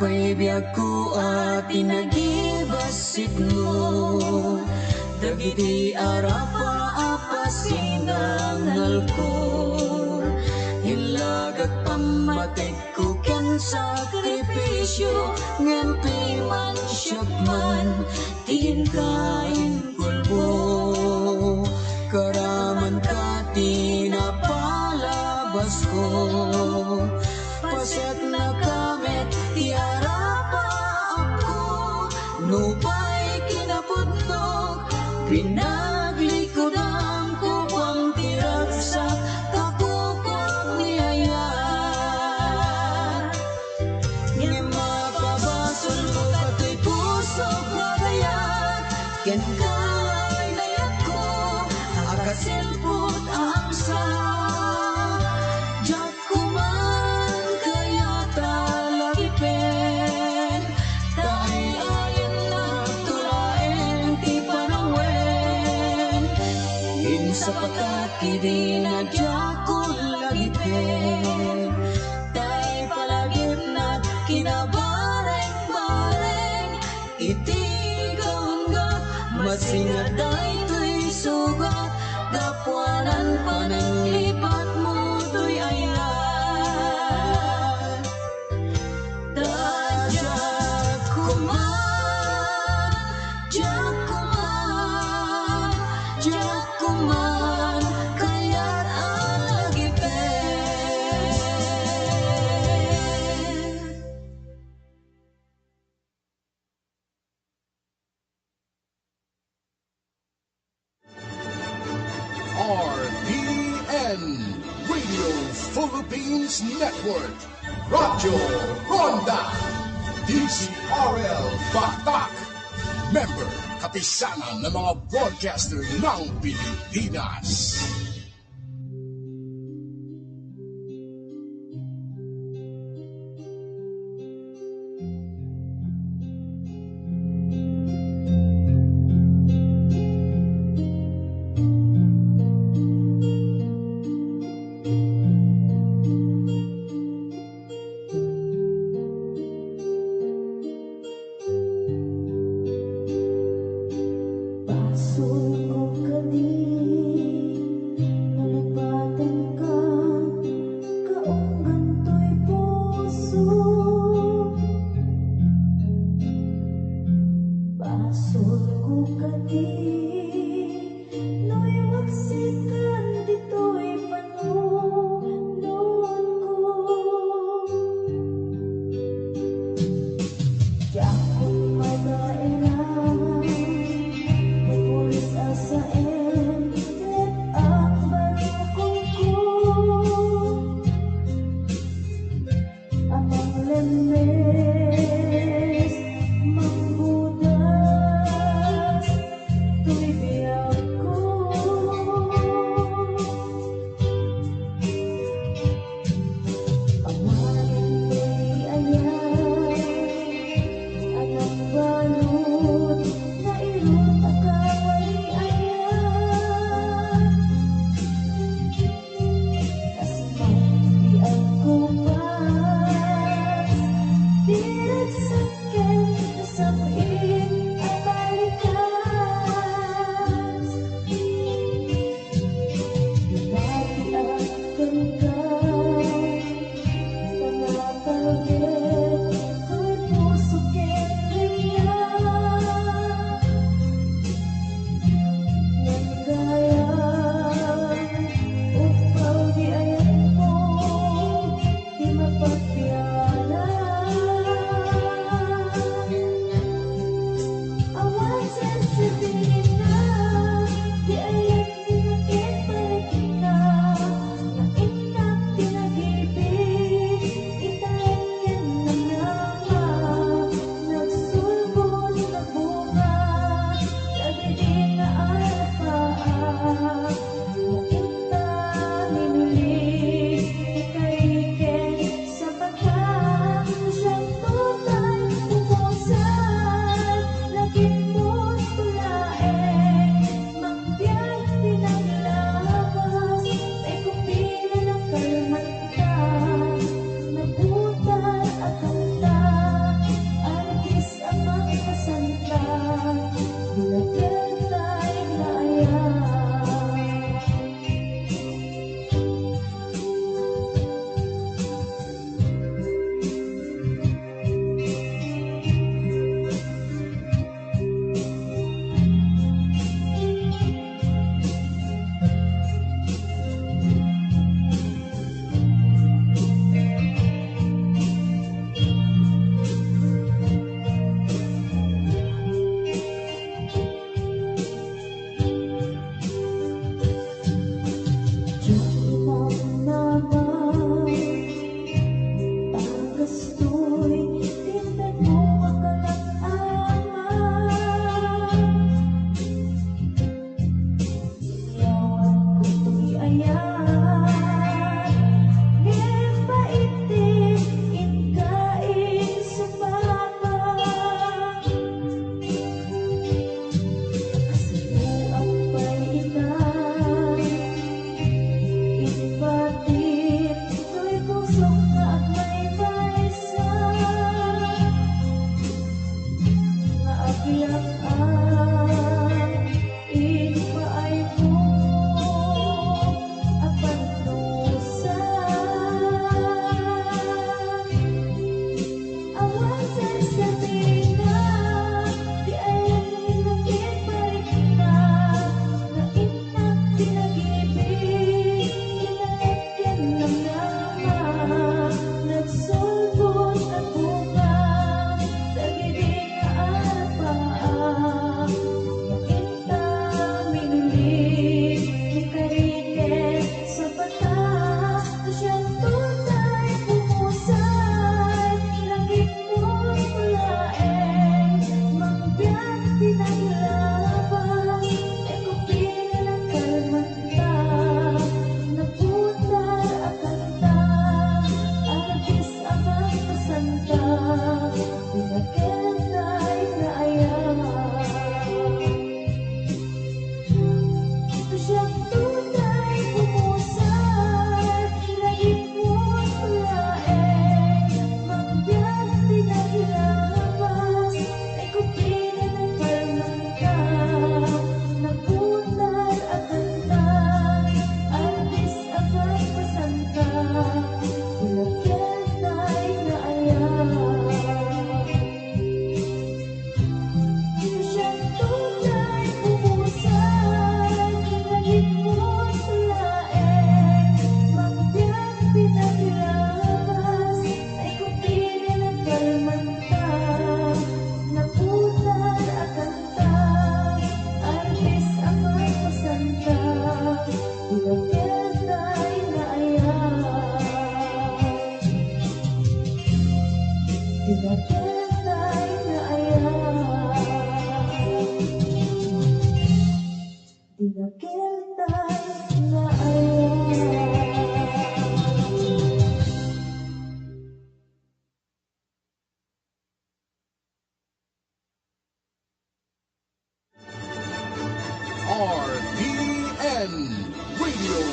Apay biyag ko at inagibasit mo Dagiti arapa apasinangal ko Ilagak pamatik ko ken sakripisyo Ngempi man syakman tiin kain kulbo Karaman ka tinapalabas ko Paset na kamit tiara pa ako Nupay kinapudnog Pinaglikodan ko pang tiragsak Takukog niyayat Ngayon mapabasol mo kato'y pusok na gayat Ken kay layat ko Akasilpot ang sa Diyak ko man kaya talagipin Taay ayon na tulain ti panangwen Insa patakidi na diyak ko lagipin Taay palagip na kinabareng-bareng Iti kaunggap masingaday to'y sugat Dapuanan pa ng lipat mo to'y ayan Tadyak kuman, jak kuman, jak kuman Kaya't alagipin RPN Radio Philippines Network Radyo Ronda DCRL Batak Member Kapisanan ng mga broadcaster ng Pilipinas. Lemon